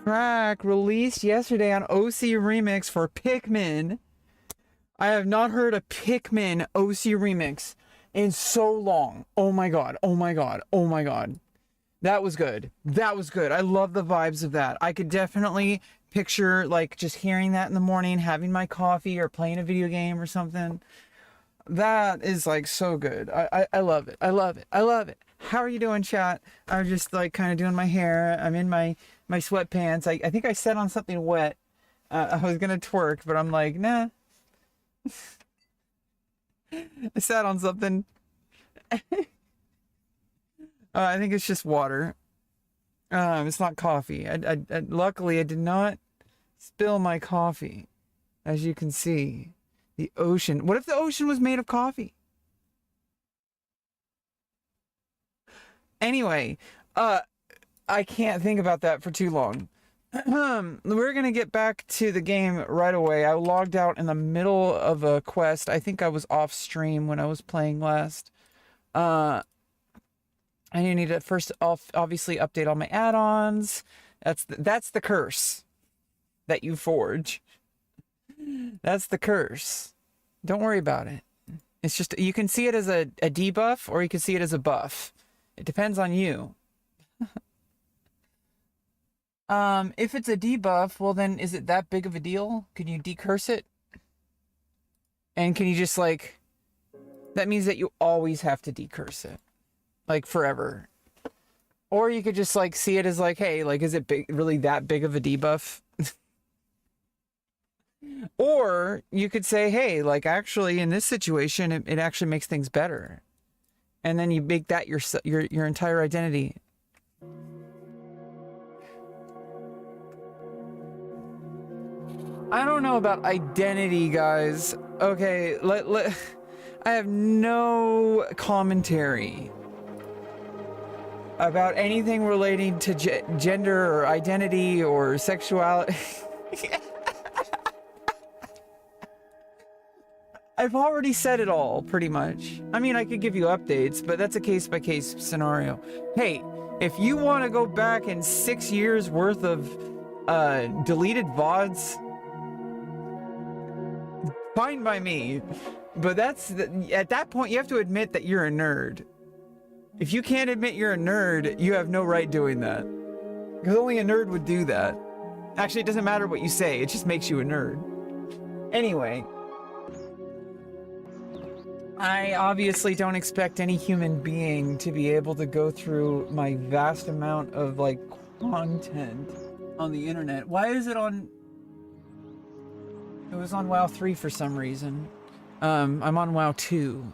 track released yesterday on OC Remix for Pikmin. I have not heard a Pikmin OC Remix in so long. Oh my god, oh my god, oh my god. That was good. That was good. I love the vibes of that. I could definitely picture like just hearing that in the morning, having my coffee or playing a video game or something. That is like so good. I love it. I love it. I love it. How are you doing, chat? I'm just like kind of doing my hair. I'm in my sweatpants. I think I sat on something wet. I was gonna twerk, but I'm like, nah. I sat on something. I think it's just water. It's not coffee. Luckily, I did not spill my coffee. As you can see, the ocean. What if the ocean was made of coffee? Anyway, I can't think about that for too long. We're gonna get back to the game right away. I logged out in the middle of a quest. I think I was off stream when I was playing last. I need to first obviously update all my add-ons. That's the curse that you forge. That's the curse. Don't worry about it. It's just, you can see it as a debuff or you can see it as a buff. It depends on you. If it's a debuff, well then is it that big of a deal? Can you decurse it? And can you just like, that means that you always have to decurse it. Like forever. Or you could just like see it as like, hey, like is it really that big of a debuff? Or you could say, hey, like actually in this situation it actually makes things better. And then you make that your entire identity. I don't know about identity, guys. Okay, I have no commentary about anything relating to gender or identity or sexuality. I've already said it all, pretty much. I mean, I could give you updates, but that's a case-by-case scenario. Hey, if you want to go back in 6 years worth of deleted VODs, fine by me. But at that point, you have to admit that you're a nerd. If you can't admit you're a nerd, you have no right doing that. Because only a nerd would do that. Actually, it doesn't matter what you say, it just makes you a nerd. Anyway. I obviously don't expect any human being to be able to go through my vast amount of, like, content on the internet. Why is it on... It was on WoW 3 for some reason. I'm on WoW 2.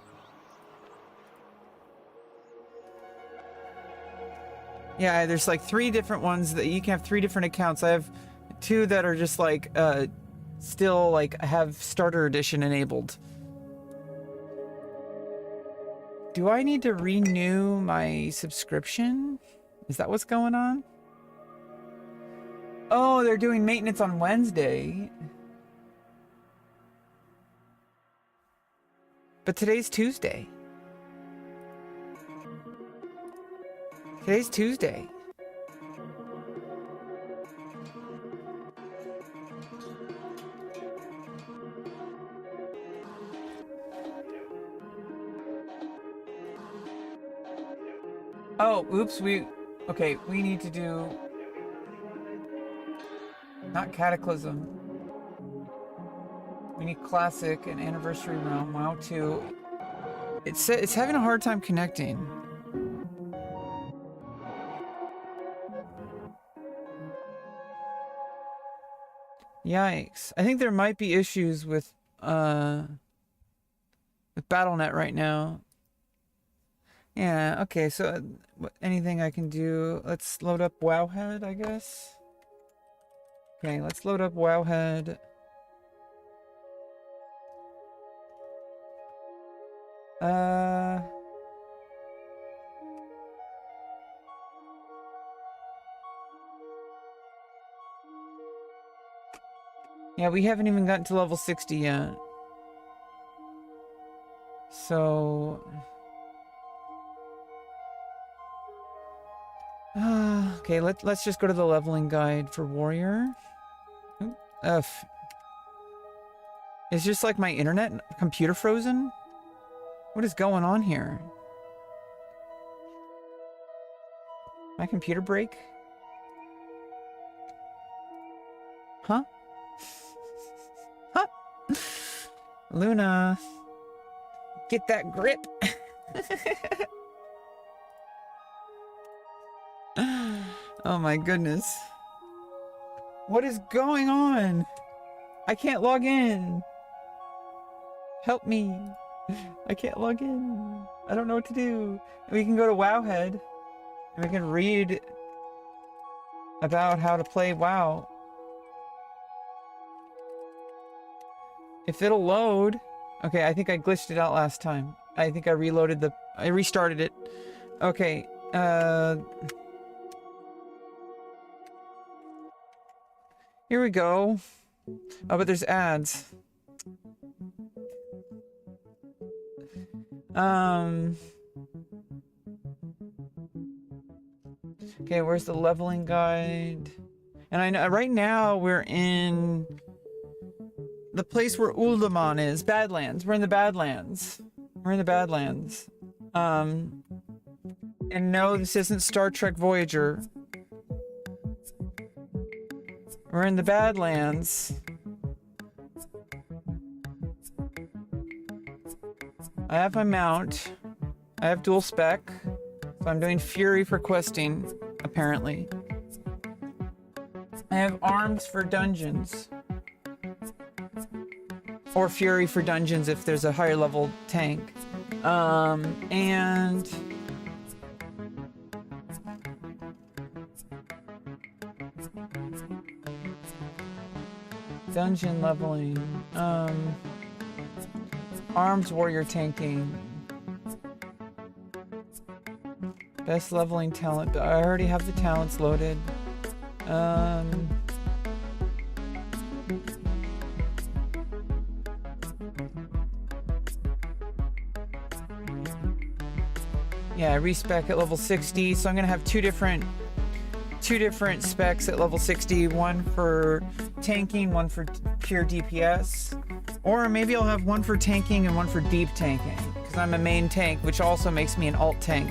Yeah, there's like 3 different ones that you can have 3 different accounts. I have 2 that are just like, still like have starter edition enabled. Do I need to renew my subscription? Is that what's going on? Oh, they're doing maintenance on Wednesday. But today's Tuesday. Today's Tuesday. Oh, oops, okay, we need to do... Not Cataclysm. We need Classic and Anniversary Realm, WoW 2. It's having a hard time connecting. Yikes. I think there might be issues with BattleNet right now. Yeah, okay, so anything I can do... Let's load up Wowhead, I guess. Okay, let's load up Wowhead. Yeah, we haven't even gotten to level 60 yet. So... Okay, let's just go to the leveling guide for warrior. F. Is just like my internet computer frozen? What is going on here? My computer break? Huh? Huh? Luna, get that grip. Oh my goodness. What is going on? I can't log in. Help me. I can't log in. I don't know what to do. We can go to Wowhead and we can read about how to play WoW. If it'll load. Okay, I think I glitched it out last time. I think I restarted it. Okay, here we go. Oh, but there's ads. Okay, where's the leveling guide? And I know right now we're in the place where Uldaman is, Badlands. We're in the Badlands. We're in the Badlands. And no, this isn't Star Trek Voyager. We're in the Badlands. I have my mount. I have dual spec. So I'm doing Fury for questing, apparently. I have arms for dungeons. Or Fury for dungeons if there's a higher level tank. And dungeon leveling. Arms warrior tanking. Best leveling talent. I already have the talents loaded. Yeah, respec at level 60, so I'm gonna have two different specs at level 60, one for tanking, one for pure DPS. Or maybe I'll have one for tanking and one for deep tanking, because I'm a main tank, which also makes me an alt tank.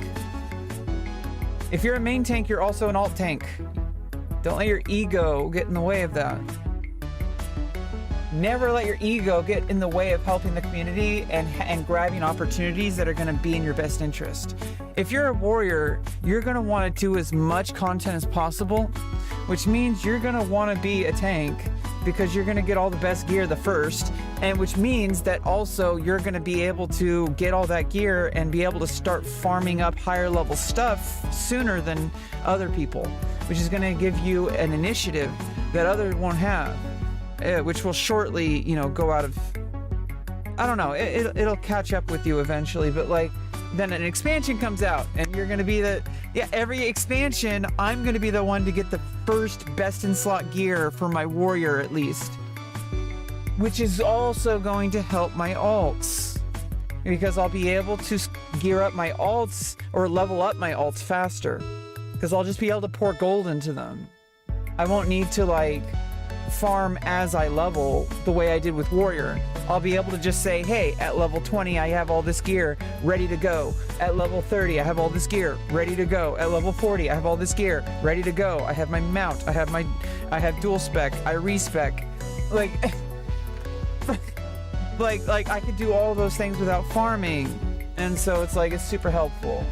If you're a main tank, you're also an alt tank. Don't let your ego get in the way of that. Never let your ego get in the way of helping the community and grabbing opportunities that are going to be in your best interest. If you're a warrior, you're going to want to do as much content as possible, which means you're going to want to be a tank because you're going to get all the best gear the first, and which means that also you're going to be able to get all that gear and be able to start farming up higher level stuff sooner than other people, which is going to give you an initiative that others won't have. Which will shortly, you know, go out of, I don't know, it'll catch up with you eventually, but like, then an expansion comes out and you're going to be every expansion, I'm going to be the one to get the first best in slot gear for my warrior at least, which is also going to help my alts, because I'll be able to gear up my alts or level up my alts faster, because I'll just be able to pour gold into them. I won't need to like farm as I level the way I did with warrior. I'll be able to just say, hey, at level 20 I have all this gear ready to go. At level 30 I have all this gear ready to go. At level 40 I have all this gear ready to go. I have my mount, I have dual spec, I respec. Like like I could do all those things without farming, and so it's like it's super helpful.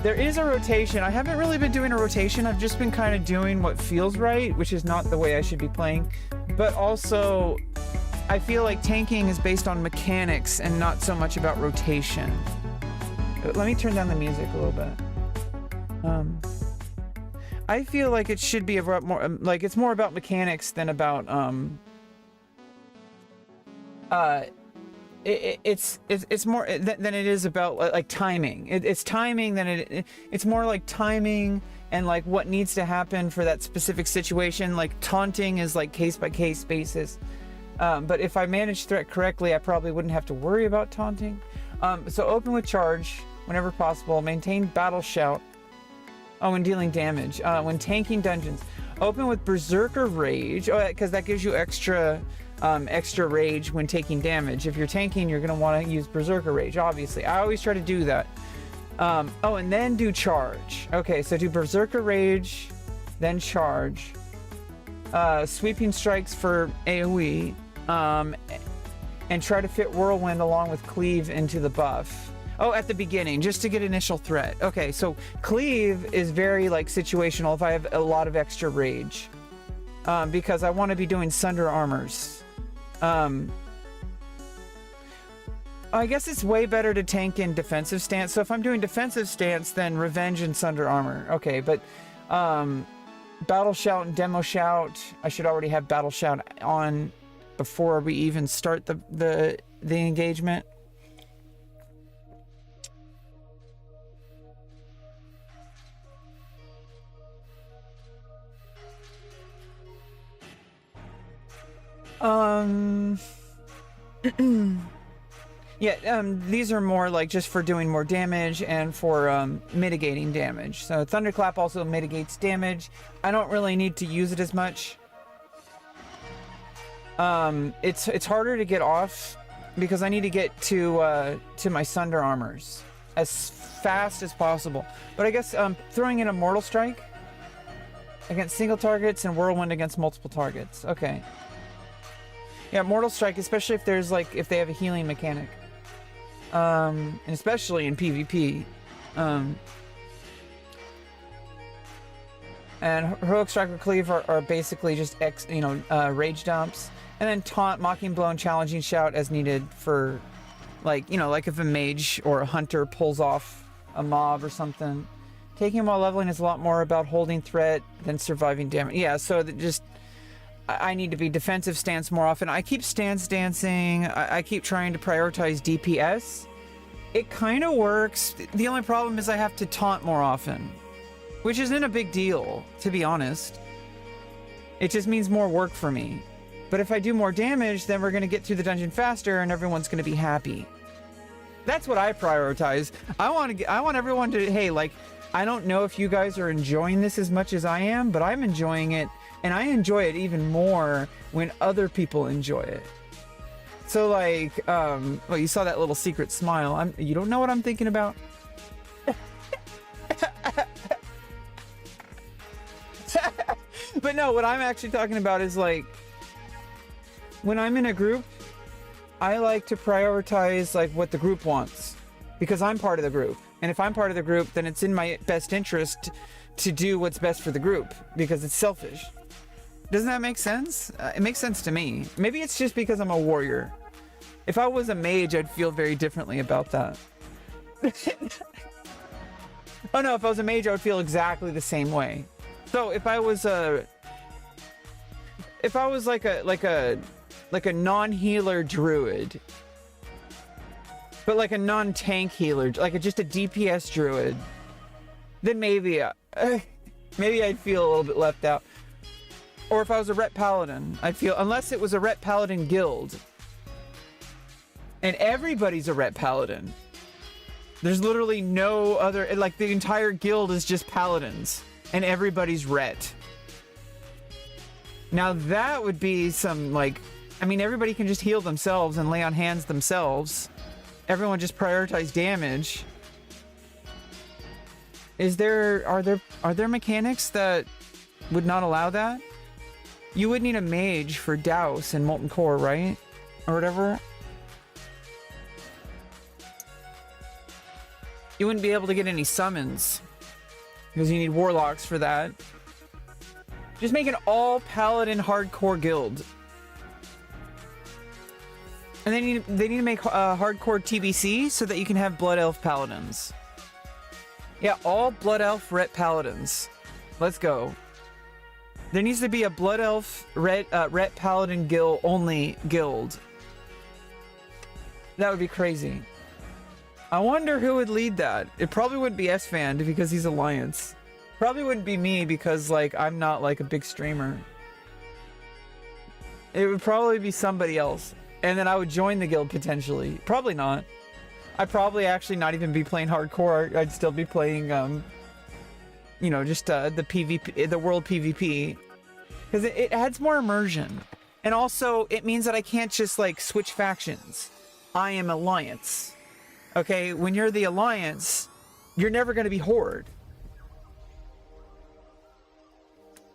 There is a rotation. I haven't really been doing a rotation. I've just been kind of doing what feels right, which is not the way I should be playing. But also, I feel like tanking is based on mechanics and not so much about rotation. But let me turn down the music a little bit. I feel like it should be about more, like it's more about mechanics than about, it's more than it is about like timing. It's timing than it's more like timing and like what needs to happen for that specific situation. Like taunting is like case by case basis. But if I manage threat correctly, I probably wouldn't have to worry about taunting. So open with charge whenever possible. Maintain battle shout. Oh, when dealing damage. When tanking dungeons. Open with Berserker Rage. Oh, because that gives you extra rage when taking damage. If you're tanking, you're going to want to use Berserker Rage, obviously. I always try to do that. Oh, and then do charge. Okay, so do Berserker Rage, then charge. Sweeping strikes for AoE. And try to fit Whirlwind along with Cleave into the buff. Oh, at the beginning, just to get initial threat. Okay, so Cleave is very, like, situational if I have a lot of extra rage. Because I want to be doing Sunder Armors. I guess it's way better to tank in defensive stance. So if I'm doing defensive stance, then Revenge and Sunder Armor. Okay, but Battle Shout and Demo Shout, I should already have Battle Shout on before we even start the engagement. Yeah, these are more like just for doing more damage and for mitigating damage. So Thunderclap also mitigates damage. I don't really need to use it as much. It's harder to get off because I need to get to my Sunder Armors as fast as possible. But I guess throwing in a Mortal Strike against single targets and Whirlwind against multiple targets. Okay. Yeah, Mortal Strike, especially if there's like if they have a healing mechanic. And especially in PvP. And Heroic Strike or Cleave are basically just rage dumps. And then Taunt, Mocking Blow, and Challenging Shout as needed for, like, like if a mage or a hunter pulls off a mob or something. Taking while leveling is a lot more about holding threat than surviving damage. Yeah, so that just... I need to be defensive stance more often. I keep stance dancing. I keep trying to prioritize DPS. It kind of works. The only problem is I have to taunt more often, which isn't a big deal, to be honest. It just means more work for me. But if I do more damage, then we're going to get through the dungeon faster and everyone's going to be happy. That's what I prioritize. I want everyone to, hey, like, I don't know if you guys are enjoying this as much as I am, but I'm enjoying it. And I enjoy it even more when other people enjoy it. So, like, well, you saw that little secret smile. You don't know what I'm thinking about? But no, what I'm actually talking about is, like, when I'm in a group, I like to prioritize, like, what the group wants. Because I'm part of the group. And if I'm part of the group, then it's in my best interest to do what's best for the group. Because it's selfish. Doesn't that make sense? It makes sense to me. Maybe it's just because I'm a warrior. If I was a mage, I'd feel very differently about that. Oh no, if I was a mage, I would feel exactly the same way. So if I was like a non-healer druid, but like a non-tank healer, like just a DPS druid, then maybe I'd feel a little bit left out. Or if I was a Ret Paladin, I'd feel, unless it was a Ret Paladin guild. And everybody's a Ret Paladin. There's literally no other, like the entire guild is just Paladins. And everybody's Ret. Now that would be some, like, I mean, everybody can just heal themselves and lay on hands themselves. Everyone just prioritize damage. Are there mechanics that would not allow that? You would need a mage for Douse and Molten Core, right? Or whatever. You wouldn't be able to get any summons. Because you need warlocks for that. Just make an all paladin hardcore guild. And they need to make hardcore TBC so that you can have Blood Elf paladins. Yeah, all Blood Elf Ret paladins. Let's go. There needs to be a Blood Elf Ret Paladin guild only guild. That would be crazy. I wonder who would lead that. It probably wouldn't be S-Fan because he's Alliance. Probably wouldn't be me because, like, I'm not like a big streamer. It would probably be somebody else. And then I would join the guild potentially. Probably not. I'd probably actually not even be playing hardcore. I'd still be playing you know, just the PvP, the world PvP, because it adds more immersion. And also, it means that I can't just, like, switch factions. I am Alliance. Okay? When you're the Alliance, you're never going to be Horde.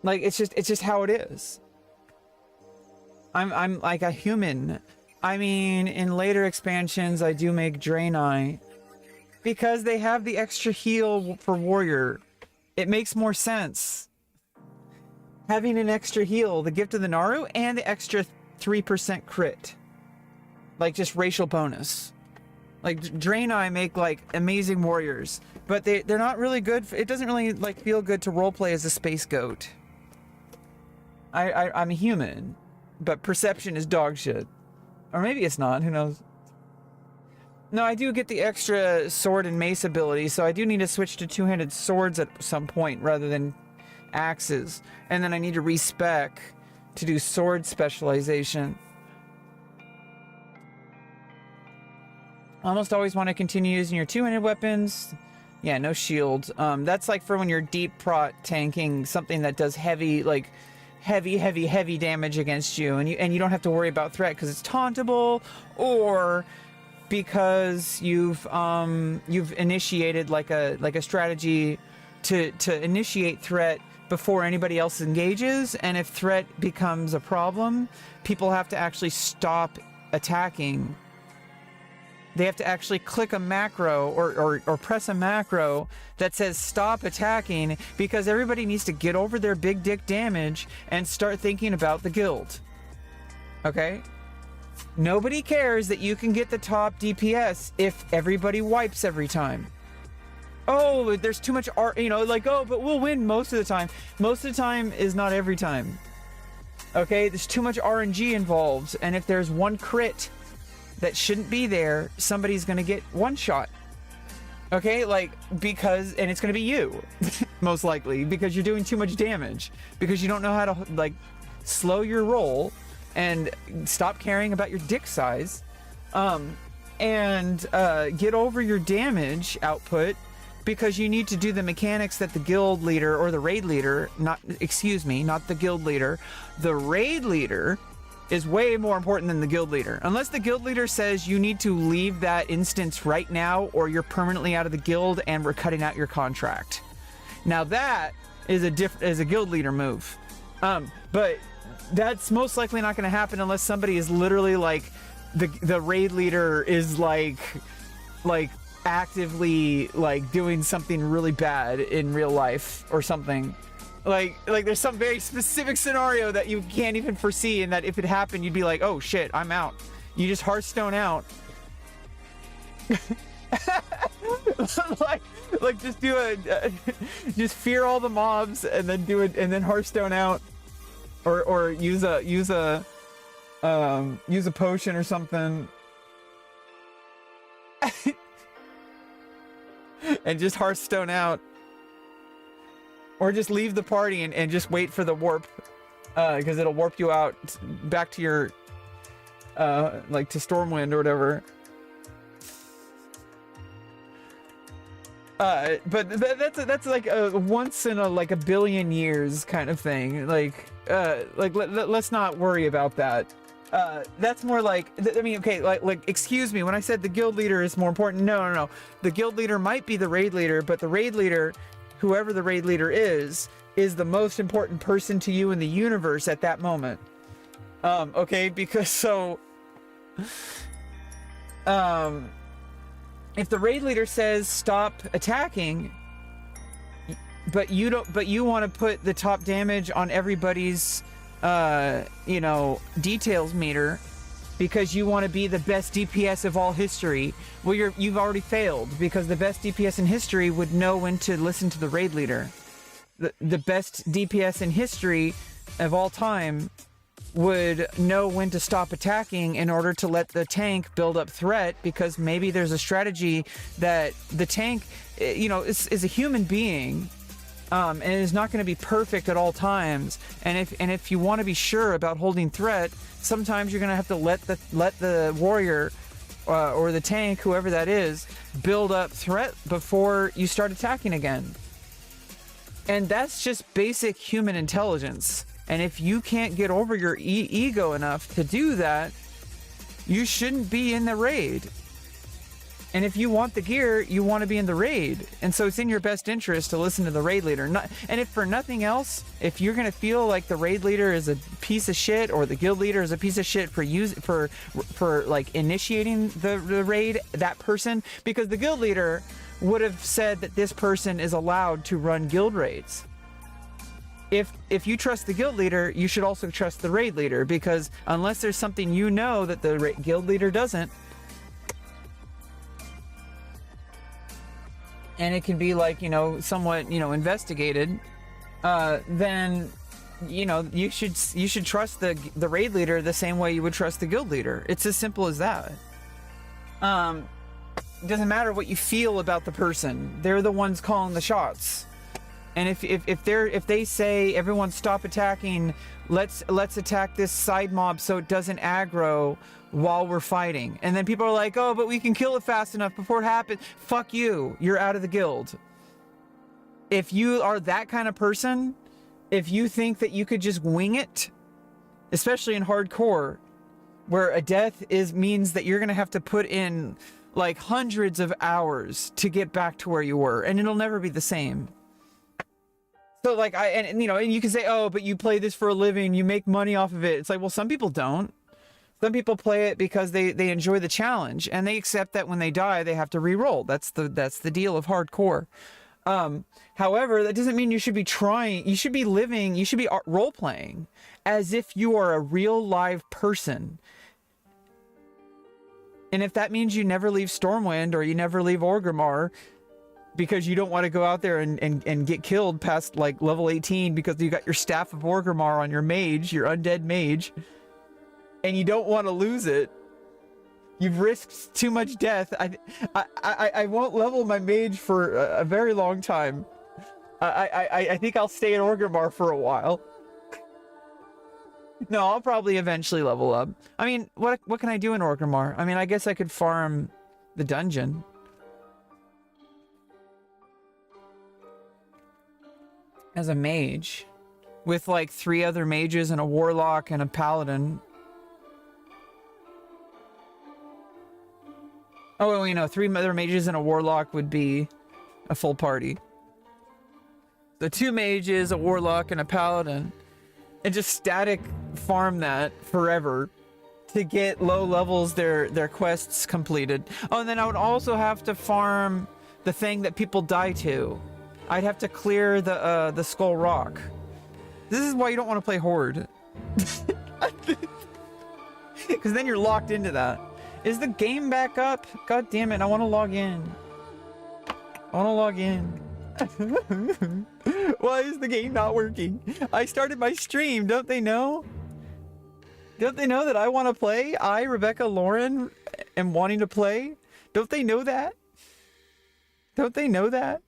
Like, it's just how it is. I'm like a human. I mean, in later expansions, I do make Draenei. Because they have the extra heal for Warrior. It makes more sense. Having an extra heal, the Gift of the Naru, and the extra 3% crit. Like, just racial bonus. Like, Draenei make, like, amazing warriors. But they're not really good. It doesn't really, like, feel good to roleplay as a space goat. I'm a human. But perception is dog shit. Or maybe it's not. Who knows? No, I do get the extra sword and mace ability, so I do need to switch to two-handed swords at some point rather than axes. And then I need to respec to do sword specialization. Almost always want to continue using your two-handed weapons. Yeah, no shield. That's like for when you're deep prot tanking something that does heavy, like heavy damage against you, and you don't have to worry about threat because it's tauntable, or because you've initiated like a strategy to initiate threat before anybody else engages, and if threat becomes a problem, people have to actually stop attacking. They have to actually click a macro or press a macro that says stop attacking, because everybody needs to get over their big dick damage and start thinking about the guild. Okay? Nobody cares that you can get the top DPS if everybody wipes every time. Oh, there's too much art, you know, like, oh, but we'll win most of the time. Most of the time is not every time. Okay, there's too much RNG involved, and if there's one crit that shouldn't be there, somebody's gonna get one shot. Okay, like, because, and it's gonna be you, most likely, because you're doing too much damage, because you don't know how to, like, slow your roll and stop caring about your dick size, and get over your damage output, because you need to do the mechanics that the guild leader or the raid leader, not the guild leader, the raid leader is way more important than the guild leader. Unless the guild leader says you need to leave that instance right now or you're permanently out of the guild and we're cutting out your contract. Now that is a guild leader move. But that's most likely not going to happen unless somebody is literally like the raid leader is like actively like doing something really bad in real life or something. Like there's some very specific scenario that you can't even foresee, and that if it happened, you'd be like, oh shit, I'm out. You just Hearthstone out. like just do just fear all the mobs and then do it, and then Hearthstone out, or use a potion or something. And just Hearthstone out. Or just leave the party and just wait for the warp, because it'll warp you out back to your, like to Stormwind or whatever. But that's like a once in a billion years kind of thing. Let's not worry about that. That's more like, I mean, okay, like excuse me, when I said the guild leader is more important, no. The guild leader might be the raid leader, but the raid leader, whoever the raid leader is the most important person to you in the universe at that moment. Okay, because so, if the raid leader says stop attacking, but you want to put the top damage on everybody's, details meter, because you want to be the best DPS of all history, well, you've already failed, because the best DPS in history would know when to listen to the raid leader. The best DPS in history of all time would know when to stop attacking in order to let the tank build up threat, because maybe there's a strategy that the tank, is a human being, and is not going to be perfect at all times. And if you want to be sure about holding threat, sometimes you're going to have to let the warrior or the tank, whoever that is, build up threat before you start attacking again. And that's just basic human intelligence. And if you can't get over your ego enough to do that, you shouldn't be in the raid. And if you want the gear, you want to be in the raid. And so it's in your best interest to listen to the raid leader. And if for nothing else, if you're going to feel like the raid leader is a piece of shit or the guild leader is a piece of shit for like initiating the raid, that person, because the guild leader would have said that this person is allowed to run guild raids. If you trust the guild leader, you should also trust the raid leader, because unless there's something you know that the guild leader doesn't, and it can be like, you know, somewhat, you know, investigated, then, you know, you should trust the raid leader the same way you would trust the guild leader. It's as simple as that. It doesn't matter what you feel about the person. They're the ones calling the shots. And if they say, everyone stop attacking, let's attack this side mob so it doesn't aggro while we're fighting, and then people are like, oh, but we can kill it fast enough before it happens. Fuck you, you're out of the guild. If you are that kind of person, if you think that you could just wing it, especially in hardcore, where a death means that you're gonna have to put in like hundreds of hours to get back to where you were, and it'll never be the same. So like, and you know, and you can say, oh, but you play this for a living, you make money off of it. It's like, well, some people don't. Some people play it because they enjoy the challenge, and they accept that when they die, they have to re-roll. That's the deal of hardcore. However, that doesn't mean you should be trying. You should be living. You should be role-playing as if you are a real live person. And if that means you never leave Stormwind or you never leave Orgrimmar because you don't want to go out there and get killed past like level 18 because you got your Staff of Orgrimmar on your mage, your undead mage, and you don't want to lose it, you've risked too much death. I won't level my mage for a very long time. I think I'll stay in Orgrimmar for a while. No, I'll probably eventually level up. I mean, what can I do in Orgrimmar? I mean, I guess I could farm the dungeon. As a mage. With like 3 other mages and a warlock and a paladin. Oh, well, you know, 3 other mages and a warlock would be a full party. The 2 mages, a warlock, and a paladin. And just static farm that forever to get low levels, their quests completed. Oh, and then I would also have to farm the thing that people die to. I'd have to clear the Skull Rock. This is why you don't want to play Horde. Because then you're locked into that. Is the game back up? God damn it, I want to log in. I want to log in. Why is the game not working? I started my stream, don't they know? Don't they know that I want to play? I, rebeccaloran, am wanting to play? Don't they know that? Don't they know that?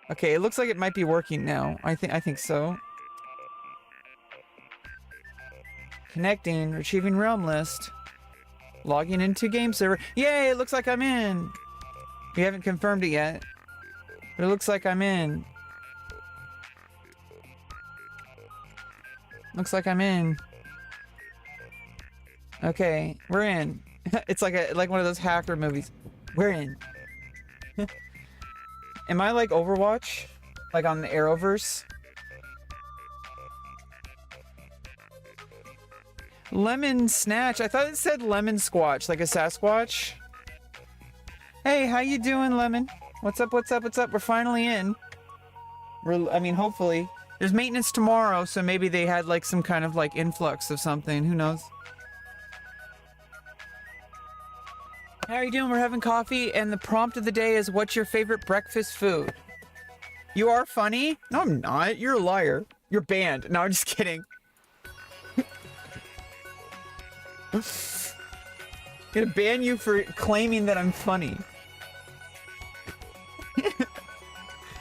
Okay, it looks like it might be working now. I think so. Connecting, retrieving realm list. Logging into game server. Yay, it looks like I'm in. We haven't confirmed it yet, but it looks like I'm in. Looks like I'm in. Okay, we're in. It's like one of those hacker movies. We're in. Am I like Overwatch? Like on the Arrowverse? Lemon Snatch. I thought it said Lemon Squatch, like a Sasquatch. Hey, how you doing, Lemon? What's up, what's up, what's up? We're finally in. I mean, hopefully. There's maintenance tomorrow, so maybe they had like some kind of like influx of something. Who knows? How are you doing? We're having coffee, and the prompt of the day is, what's your favorite breakfast food? You are funny? No, I'm not. You're a liar. You're banned. No, I'm just kidding. I'm gonna ban you for claiming that I'm funny.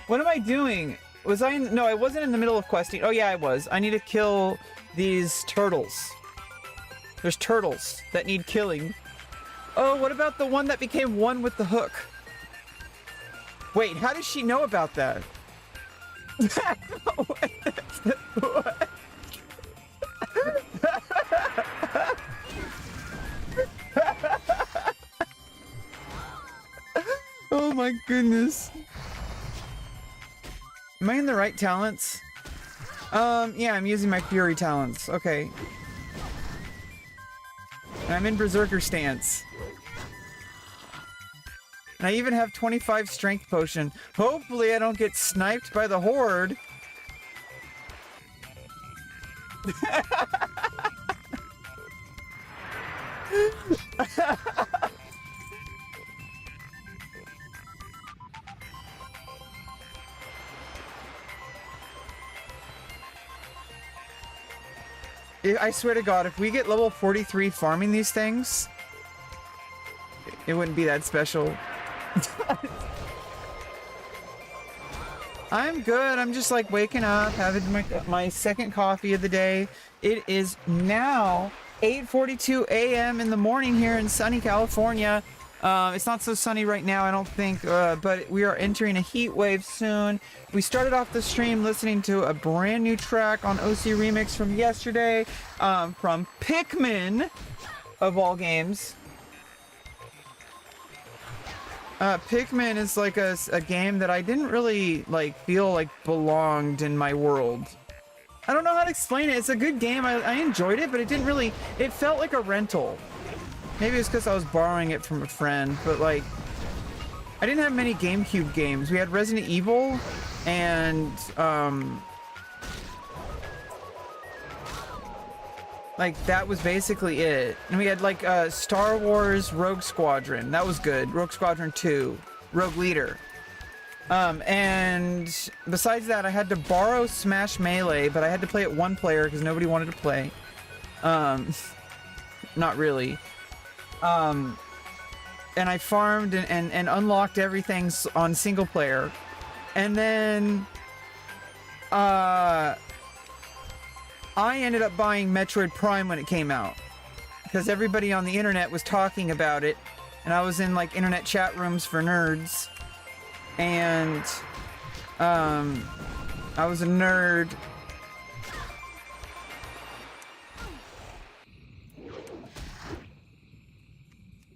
What am I doing? Was I in... No, I wasn't in the middle of questing. Oh yeah, I was. I need to kill these turtles. There's turtles that need killing. Oh, what about the one that became one with the hook? Wait, how does she know about that? What? Oh my goodness. Am I in the right talents? Yeah, I'm using my Fury talents. Okay. And I'm in Berserker stance. And I even have 25 strength potion. Hopefully I don't get sniped by the horde. I swear to God, if we get level 43 farming these things, it wouldn't be that special. I'm good. I'm just like waking up, having my second coffee of the day. It is now 8:42 a.m. in the morning here in sunny California. It's not so sunny right now, I don't think, but we are entering a heat wave soon. We started off the stream listening to a brand new track on OC Remix from yesterday, from Pikmin, of all games. Pikmin is like a game that I didn't really like feel like belonged in my world. I don't know how to explain it. It's a good game. I enjoyed it, but it didn't really, it felt like a rental. Maybe it's because I was borrowing it from a friend, but like, I didn't have many GameCube games. We had Resident Evil and, like, that was basically it. And we had like Star Wars Rogue Squadron. That was good. Rogue Squadron 2. Rogue Leader. And besides that, I had to borrow Smash Melee, but I had to play it one player because nobody wanted to play. Not really. And I farmed and unlocked everything on single player. And then, I ended up buying Metroid Prime when it came out. Because everybody on the internet was talking about it. And I was in like internet chat rooms for nerds. And, I was a nerd.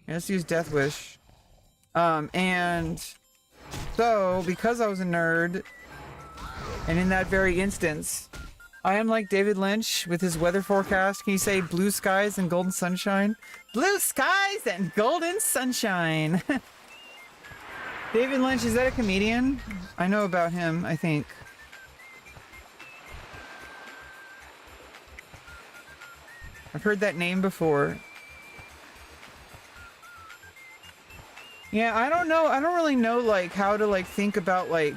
Let's use Death Wish. And so, because I was a nerd, and in that very instance, I am like David Lynch with his weather forecast. Can you say blue skies and golden sunshine? Blue skies and golden sunshine. David Lynch, is that a comedian? I know about him, I think. I've heard that name before. Yeah, I don't know. I don't really know, like, how to, like, think about, like,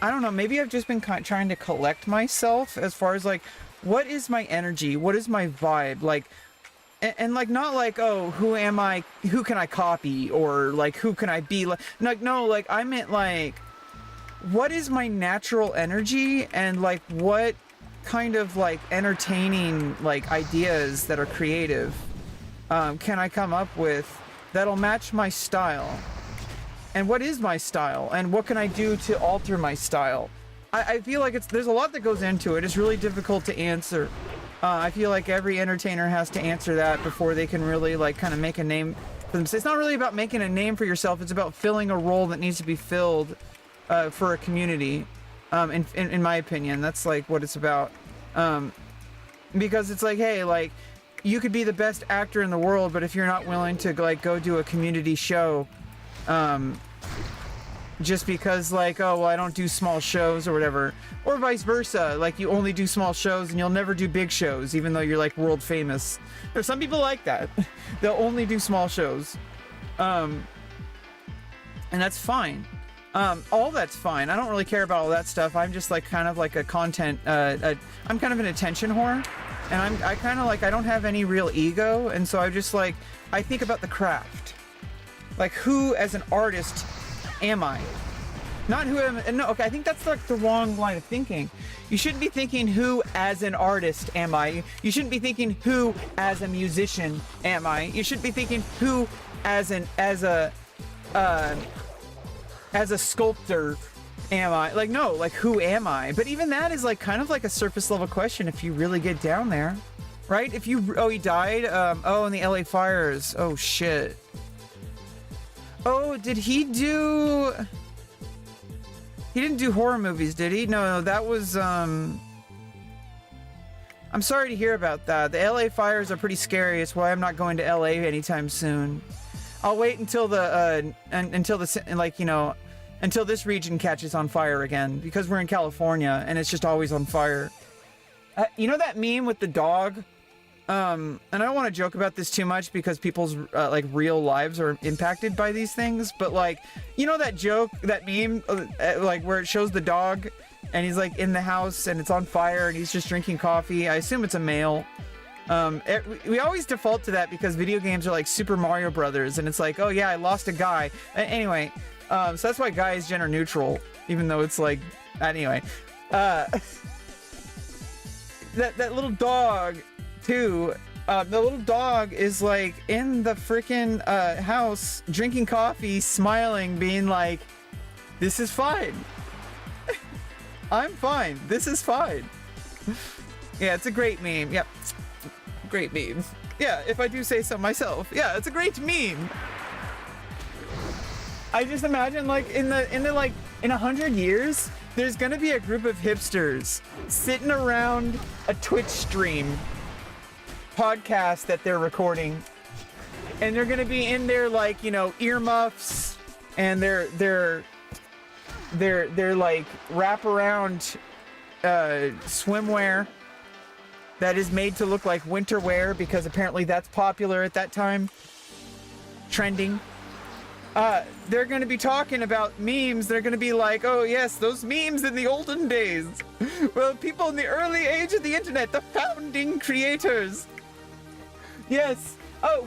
I don't know. Maybe I've just been trying to collect myself as far as, like, what is my energy? What is my vibe? Like, and like, not like, oh, who am I? Who can I copy? Or, like, who can I be? Like, no, like, I meant, like, what is my natural energy? And, like, what kind of, like, entertaining, like, ideas that are creative can I come up with that'll match my style? And what is my style? And what can I do to alter my style? I feel like there's a lot that goes into it. It's really difficult to answer. I feel like every entertainer has to answer that before they can really, like, kind of make a name for themselves. It's not really about making a name for yourself. It's about filling a role that needs to be filled for a community. In my opinion, that's like what it's about. Because it's like, hey, like, you could be the best actor in the world, but if you're not willing to, like, go do a community show, just because, like, oh, well, I don't do small shows or whatever, or vice versa, like, you only do small shows and you'll never do big shows even though you're, like, world famous. There's some people like that. They'll only do small shows, and that's fine. All that's fine. I don't really care about all that stuff. I'm just, like, kind of like a content, I'm kind of an attention whore, and I kind of, like, I don't have any real ego, and so I just, like, I think about the craft. Like, who as an artist am I? Not who am I. No, okay, I think that's, like, the wrong line of thinking. You shouldn't be thinking who as an artist am I. You shouldn't be thinking who as a musician am I. You should be thinking who as a as a sculptor am I? Like, no, like, who am I? But even that is like kind of like a surface level question if you really get down there, right? If you, oh, he died? Oh, in the LA fires. Oh, shit. Oh, did he do... He didn't do horror movies, did he? No, that was, I'm sorry to hear about that. The LA fires are pretty scary. It's why I'm not going to LA anytime soon. I'll wait until until this region catches on fire again, because we're in California and it's just always on fire. You know that meme with the dog? And I don't want to joke about this too much because people's like real lives are impacted by these things, but like, you know that joke, that meme, like where it shows the dog and he's like in the house and it's on fire and he's just drinking coffee. I assume it's a male. We always default to that because video games are like Super Mario Brothers and it's like, oh yeah, I lost a guy. Anyway, so that's why guy is gender neutral, even though it's like, anyway, that little dog too, the little dog is like in the freaking house drinking coffee, smiling, being like, this is fine. I'm fine. This is fine. Yeah, it's a great meme. Yep. Great meme. Yeah, if I do say so myself. Yeah, it's a great meme. I just imagine like in 100 years, there's gonna be a group of hipsters sitting around a Twitch stream podcast that they're recording, and they're gonna be in their like, you know, earmuffs and their like wraparound swimwear that is made to look like winter wear because apparently that's popular at that time, trending. They're going to be talking about memes. They're going to be like, oh yes, those memes in the olden days. Well, people in the early age of the internet, the founding creators. Yes. Oh,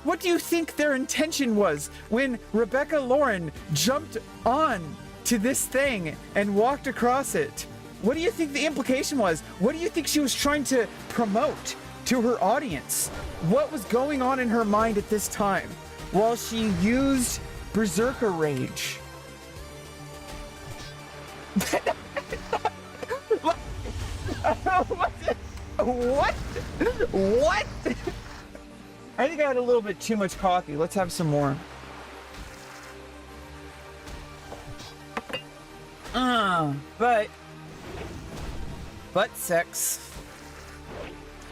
what do you think their intention was when rebeccaloran jumped on to this thing and walked across it? What do you think the implication was? What do you think she was trying to promote to her audience? What was going on in her mind at this time while she used Berserker Rage? What? I think I had a little bit too much coffee. Let's have some more. But sex.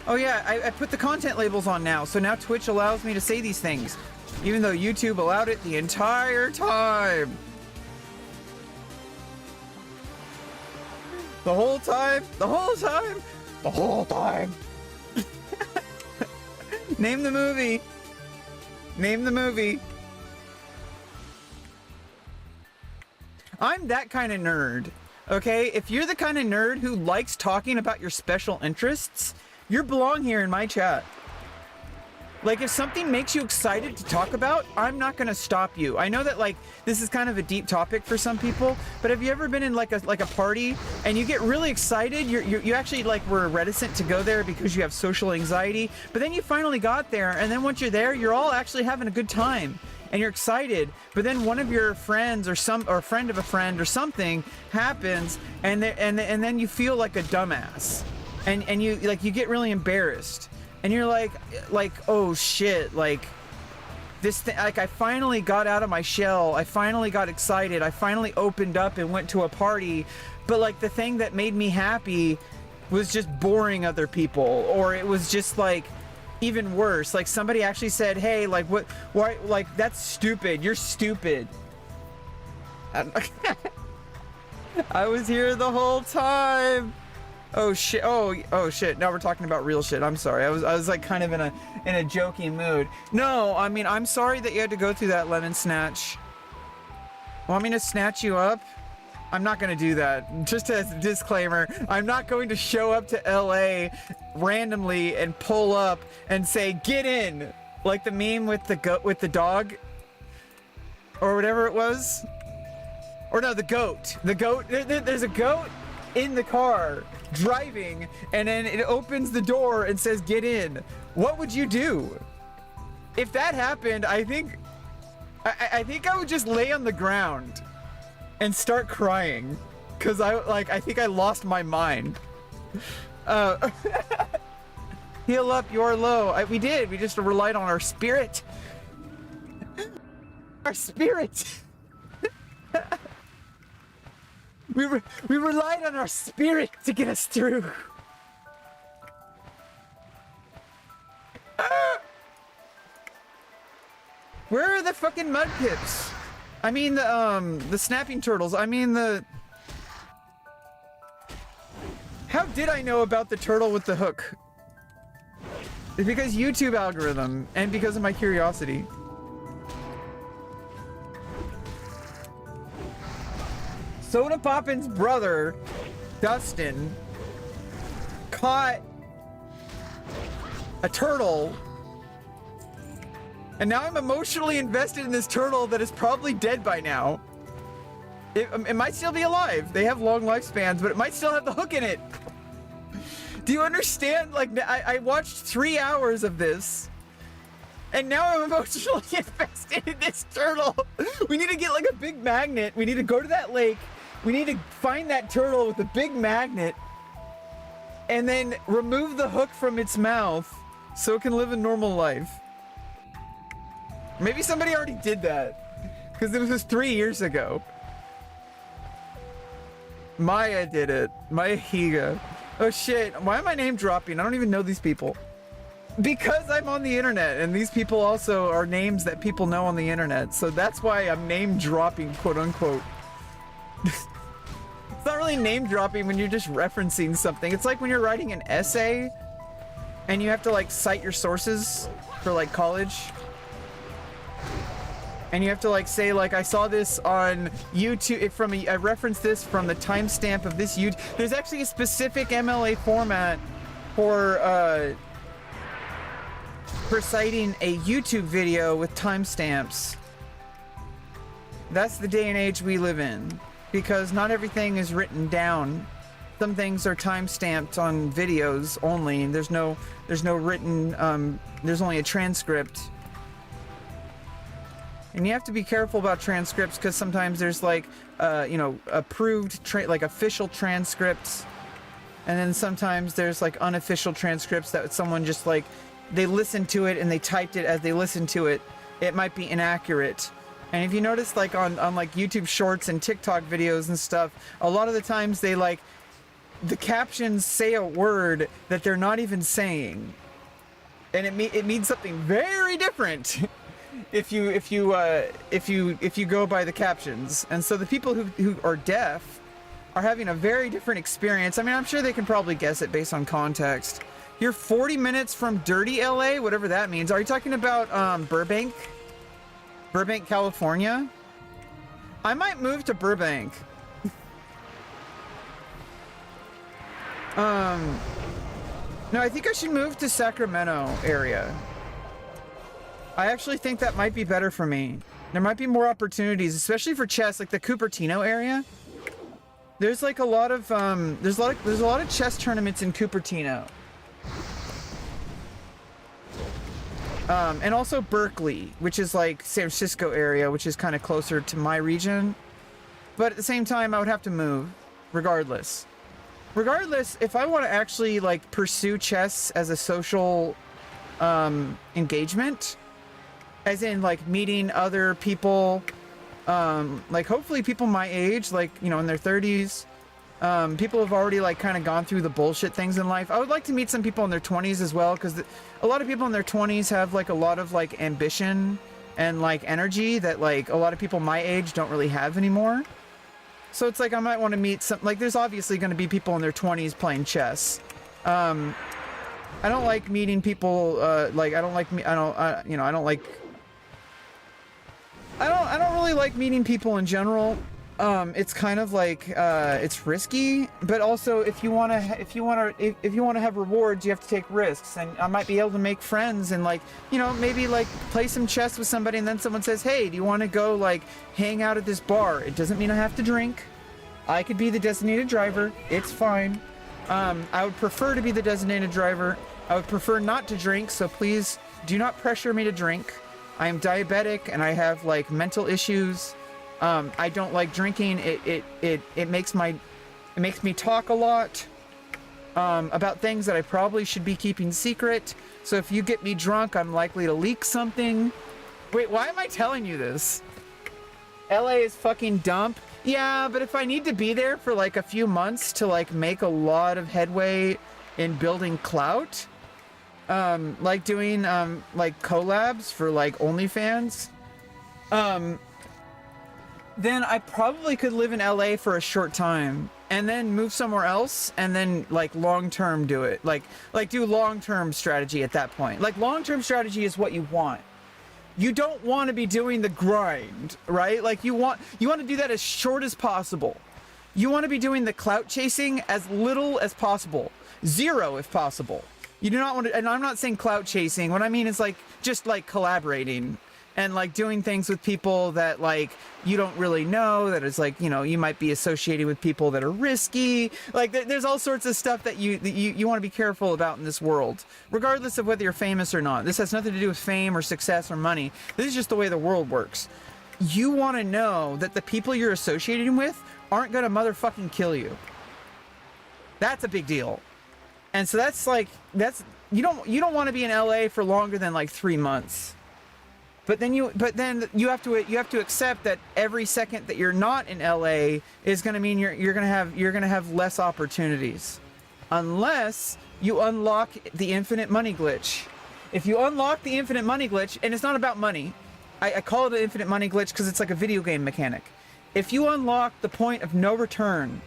Oh yeah, I put the content labels on now, so now Twitch allows me to say these things, even though YouTube allowed it the entire time. The whole time. Name the movie. I'm that kind of nerd, okay? If you're the kind of nerd who likes talking about your special interests, you belong here in my chat. Like, if something makes you excited to talk about, I'm not gonna stop you. I know that, like, this is kind of a deep topic for some people, but have you ever been in like a party and you get really excited? You actually like were reticent to go there because you have social anxiety, but then you finally got there, and then once you're there, you're all actually having a good time and you're excited. But then one of your friends or a friend of a friend or something happens, and then you feel like a dumbass, and you get really embarrassed. And you're like, oh shit, like, this thing, like, I finally got out of my shell, I finally got excited, I finally opened up and went to a party, but like, the thing that made me happy was just boring other people, or it was just like, even worse, like, somebody actually said, hey, like, why, like, that's stupid, you're stupid. I was here the whole time. Oh shit! Oh shit! Now we're talking about real shit. I'm sorry. I was like kind of in a joking mood. No, I mean, I'm sorry that you had to go through that, Lemon Snatch. Want me to snatch you up? I'm not gonna do that. Just as a disclaimer, I'm not going to show up to LA randomly and pull up and say, "Get in," like the meme with the dog, or whatever it was. Or no, the goat. The goat. There's a goat in the car driving, and then it opens the door and says, "Get in." What would you do if that happened? I think I would just lay on the ground. and start crying. Cause I think I lost my mind. Heal up, you're low. We did. We just relied on our spirit. Our spirit. we relied on our spirit to get us through. Where are the fucking mud pips? I mean the snapping turtles. I mean the... How did I know about the turtle with the hook? It's because YouTube algorithm and because of my curiosity. Soda Poppin's brother, Dustin, caught a turtle, and now I'm emotionally invested in this turtle that is probably dead by now. It might still be alive. They have long lifespans, but it might still have the hook in it. Do you understand? Like, I watched 3 hours of this, and now I'm emotionally invested in this turtle. We need to get like a big magnet. We need to go to that lake. We need to find that turtle with a big magnet, and then remove the hook from its mouth so it can live a normal life. Maybe somebody already did that, because it was 3 years ago. Maya did it. Maya Higa. Oh shit, why am I name dropping? I don't even know these people. Because I'm on the internet, and these people also are names that people know on the internet, so that's why I'm name dropping, quote unquote. It's not really name dropping when you're just referencing something. It's like when you're writing an essay and you have to like cite your sources for like college. And you have to like say like, I saw this on YouTube I referenced this from the timestamp of this YouTube. There's actually a specific MLA format for citing a YouTube video with timestamps. That's the day and age we live in, because not everything is written down. Some things are timestamped on videos only. There's no written. There's only a transcript. And you have to be careful about transcripts, because sometimes there's like, approved, like official transcripts. And then sometimes there's like unofficial transcripts that someone just like, they listened to it and they typed it as they listened to it. It might be inaccurate. And if you notice like on like YouTube shorts and TikTok videos and stuff, a lot of the times they like, the captions say a word that they're not even saying. And it means something very different. If you go by the captions. And so the people who are deaf are having a very different experience. I mean, I'm sure they can probably guess it based on context. You're 40 minutes from dirty LA, whatever that means. Are you talking about Burbank, California? I might move to Burbank. No, I think I should move to Sacramento area. I actually think that might be better for me. There might be more opportunities, especially for chess, like the Cupertino area. There's like a lot of there's a lot of chess tournaments in Cupertino. And also Berkeley, which is like San Francisco area, which is kind of closer to my region. But at the same time, I would have to move, regardless. Regardless, if I want to actually like pursue chess as a social engagement, as in like meeting other people, like hopefully people my age, like, you know, in their 30s, people have already like kind of gone through the bullshit things in life. I would like to meet some people in their 20s as well, because a lot of people in their 20s have like a lot of like ambition and like energy that like a lot of people my age don't really have anymore. So it's like I might want to meet some, like there's obviously going to be people in their 20s playing chess. I don't like meeting people, like I don't really like meeting people in general. It's kind of like it's risky, but also if you want to have rewards, you have to take risks. And I might be able to make friends and like, you know, maybe like play some chess with somebody, and then someone says, "Hey, do you want to go like hang out at this bar?" It doesn't mean I have to drink. I could be the designated driver. It's fine. I would prefer to be the designated driver. I would prefer not to drink, so please do not pressure me to drink. I am diabetic and I have like mental issues. I don't like drinking. It makes me talk a lot about things that I probably should be keeping secret. So if you get me drunk, I'm likely to leak something. Wait, why am I telling you this? LA is fucking dump. Yeah, but if I need to be there for like a few months to like make a lot of headway in building clout, like doing like collabs for like OnlyFans, then I probably could live in LA for a short time and then move somewhere else and then like long-term do it. Like do long-term strategy at that point. Like long-term strategy is what you want. You don't want to be doing the grind, right? Like you want to do that as short as possible. You want to be doing the clout chasing as little as possible. 0 if possible. You do not want to, and I'm not saying clout chasing. What I mean is like just like collaborating and like doing things with people that like you don't really know, that is like, you know, you might be associated with people that are risky. Like there's all sorts of stuff that you want to be careful about in this world, regardless of whether you're famous or not. This has nothing to do with fame or success or money. This is just the way the world works. You want to know that the people you're associating with aren't gonna motherfucking kill you. That's a big deal. And so that's like, you don't want to be in LA for longer than like 3 months. But then you have to accept that every second that you're not in LA is going to mean you're going to have less opportunities, unless you unlock the infinite money glitch. If you unlock the infinite money glitch, and it's not about money, I call it an infinite money glitch because it's like a video game mechanic. If you unlock the point of no return,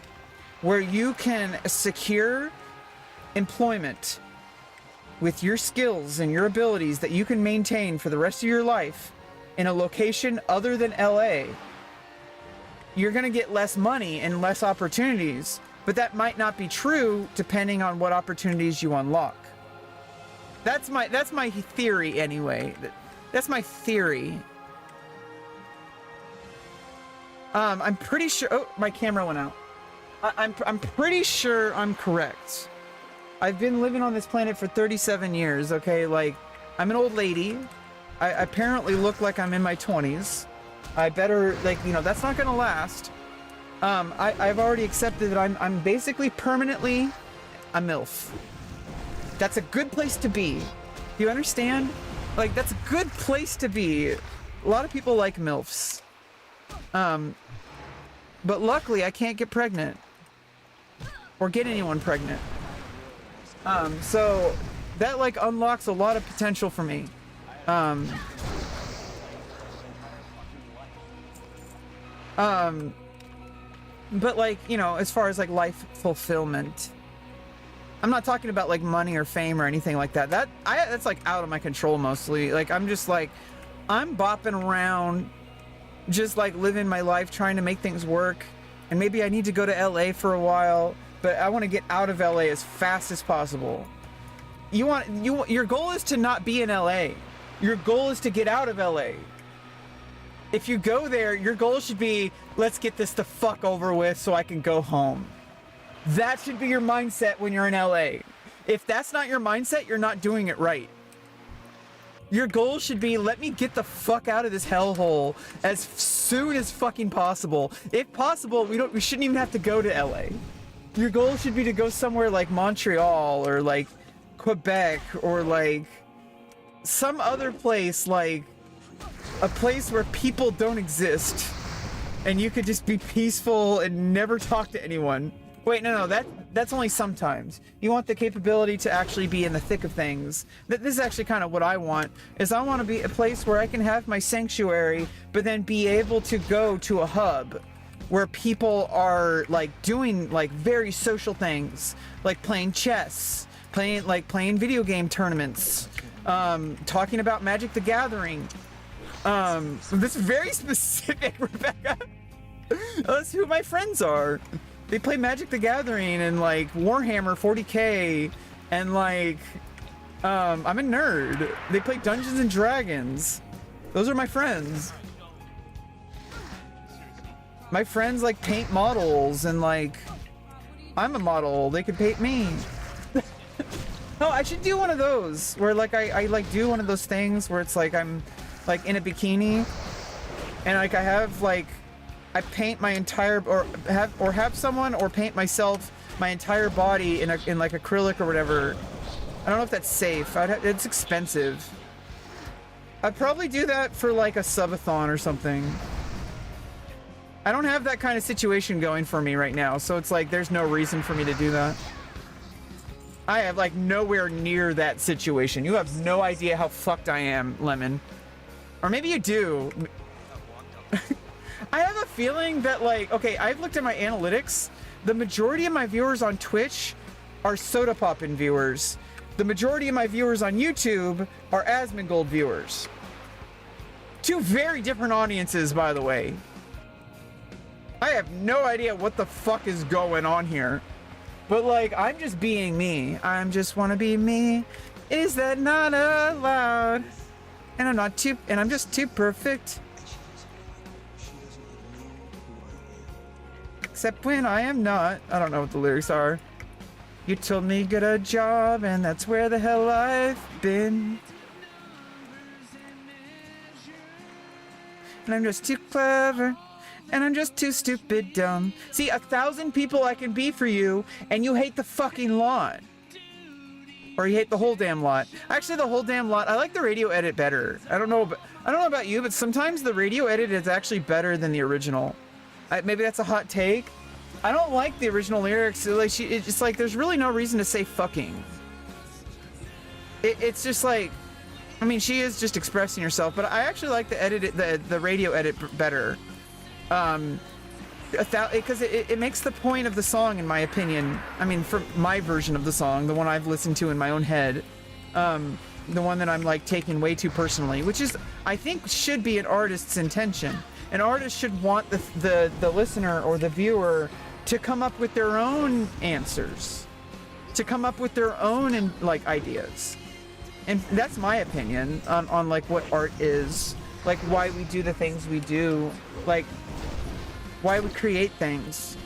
where you can secure employment with your skills and your abilities that you can maintain for the rest of your life in a location other than LA, you're going to get less money and less opportunities, but that might not be true depending on what opportunities you unlock. That's my theory anyway. That's my theory. I'm pretty sure, oh, my camera went out. I'm pretty sure I'm correct. I've been living on this planet for 37 years, okay? Like, I'm an old lady. I apparently look like I'm in my 20s. I better, like, you know, that's not gonna last. I've already accepted that I'm basically permanently a MILF. That's a good place to be. Do you understand? Like, that's a good place to be. A lot of people like MILFs. But luckily, I can't get pregnant. Or get anyone pregnant. So that like unlocks a lot of potential for me. But like, you know, as far as like life fulfillment, I'm not talking about like money or fame or anything like that. That's like out of my control mostly. Like I'm just like, I'm bopping around, just like living my life, trying to make things work. And maybe I need to go to LA for a while, but I want to get out of LA as fast as possible. Your goal is to not be in LA. Your goal is to get out of LA. If you go there, your goal should be, let's get this the fuck over with so I can go home. That should be your mindset when you're in LA. If that's not your mindset, you're not doing it right. Your goal should be, let me get the fuck out of this hellhole as soon as fucking possible. If possible, we shouldn't even have to go to LA. Your goal should be to go somewhere like Montreal or like Quebec or like some other place, like a place where people don't exist and you could just be peaceful and never talk to anyone. Wait, no, that's only sometimes. You want the capability to actually be in the thick of things. This is actually kind of what I want, is I want to be a place where I can have my sanctuary, but then be able to go to a hub where people are like doing like very social things, like playing chess, playing video game tournaments, talking about Magic the Gathering. This is very specific, Rebecca. That's who my friends are. They play Magic the Gathering and like Warhammer 40k and like I'm a nerd. They play Dungeons and Dragons. Those are my friends. My friends like paint models and like I'm a model. They could paint me. Oh, I should do one of those where like I like do one of those things where it's like I'm like in a bikini and like I have like I paint my entire, or have someone, or paint myself, my entire body in like acrylic or whatever. I don't know if that's safe. It's expensive. I'd probably do that for like a subathon or something. I don't have that kind of situation going for me right now, so it's like there's no reason for me to do that. I have like nowhere near that situation. You have no idea how fucked I am, Lemon. Or maybe you do. I have a feeling that like, okay, I've looked at my analytics. The majority of my viewers on Twitch are Soda Poppin' viewers. The majority of my viewers on YouTube are Asmongold viewers. Two very different audiences, by the way. I have no idea what the fuck is going on here. But like, I'm just being me. I just want to be me. Is that not allowed? And I'm just too perfect. Except when I am not. I don't know what the lyrics are. You told me get a job, and that's where the hell I've been. And I'm just too clever. And I'm just too stupid dumb. See, 1,000 people I can be for you, and you hate the fucking lot. Or you hate the whole damn lot. Actually, the whole damn lot, I like the radio edit better. I don't know about you, but sometimes the radio edit is actually better than the original. Maybe that's a hot take. I don't like the original lyrics. Like it's like there's really no reason to say fucking. It's just like, I mean, she is just expressing herself, but I actually like the radio edit better. Because it makes the point of the song, in my opinion. I mean, for my version of the song, the one I've listened to in my own head, the one that I'm like taking way too personally, which is, I think, should be an artist's intention. An artist should want the listener or the viewer to come up with their own answers, to come up with their own like ideas, and that's my opinion on like what art is, like why we do the things we do, like why we create things,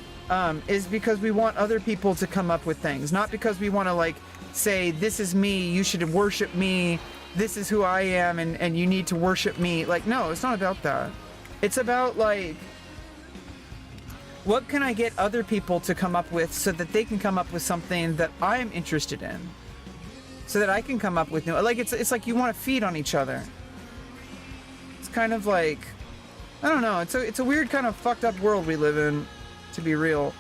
is because we want other people to come up with things, not because we want to like say, this is me, you should worship me, this is who I am, and you need to worship me. Like, no, it's not about that. It's about like, what can I get other people to come up with so that they can come up with something that I'm interested in, so that I can come up with new, like it's like you want to feed on each other. It's kind of like, I don't know, it's a weird kind of fucked up world we live in, to be real.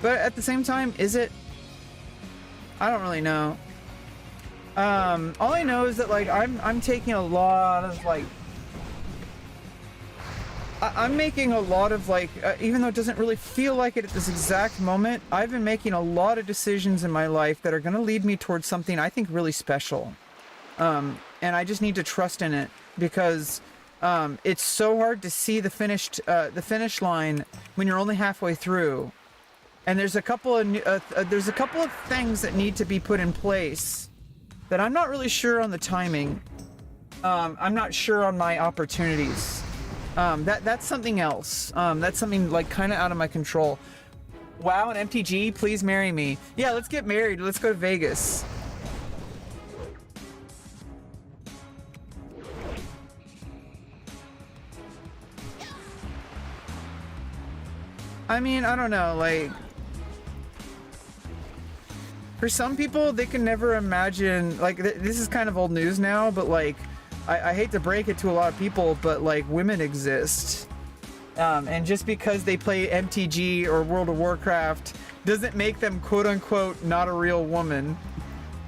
But at the same time, is it? I don't really know. All I know is that like I'm taking a lot of like, I'm making a lot of like, even though it doesn't really feel like it at this exact moment, I've been making a lot of decisions in my life that are going to lead me towards something I think really special. And I just need to trust in it, because it's so hard to see the finish line when you're only halfway through. And there's a couple of things that need to be put in place that I'm not really sure on the timing. I'm not sure on my opportunities. That's something else. That's something like kind of out of my control. Wow, and MTG, please marry me. Yeah, let's get married. Let's go to Vegas. I mean, I don't know, like, for some people, they can never imagine, like, this is kind of old news now, but, like, I hate to break it to a lot of people, but, like, women exist. And just because they play MTG or World of Warcraft doesn't make them, quote-unquote, not a real woman.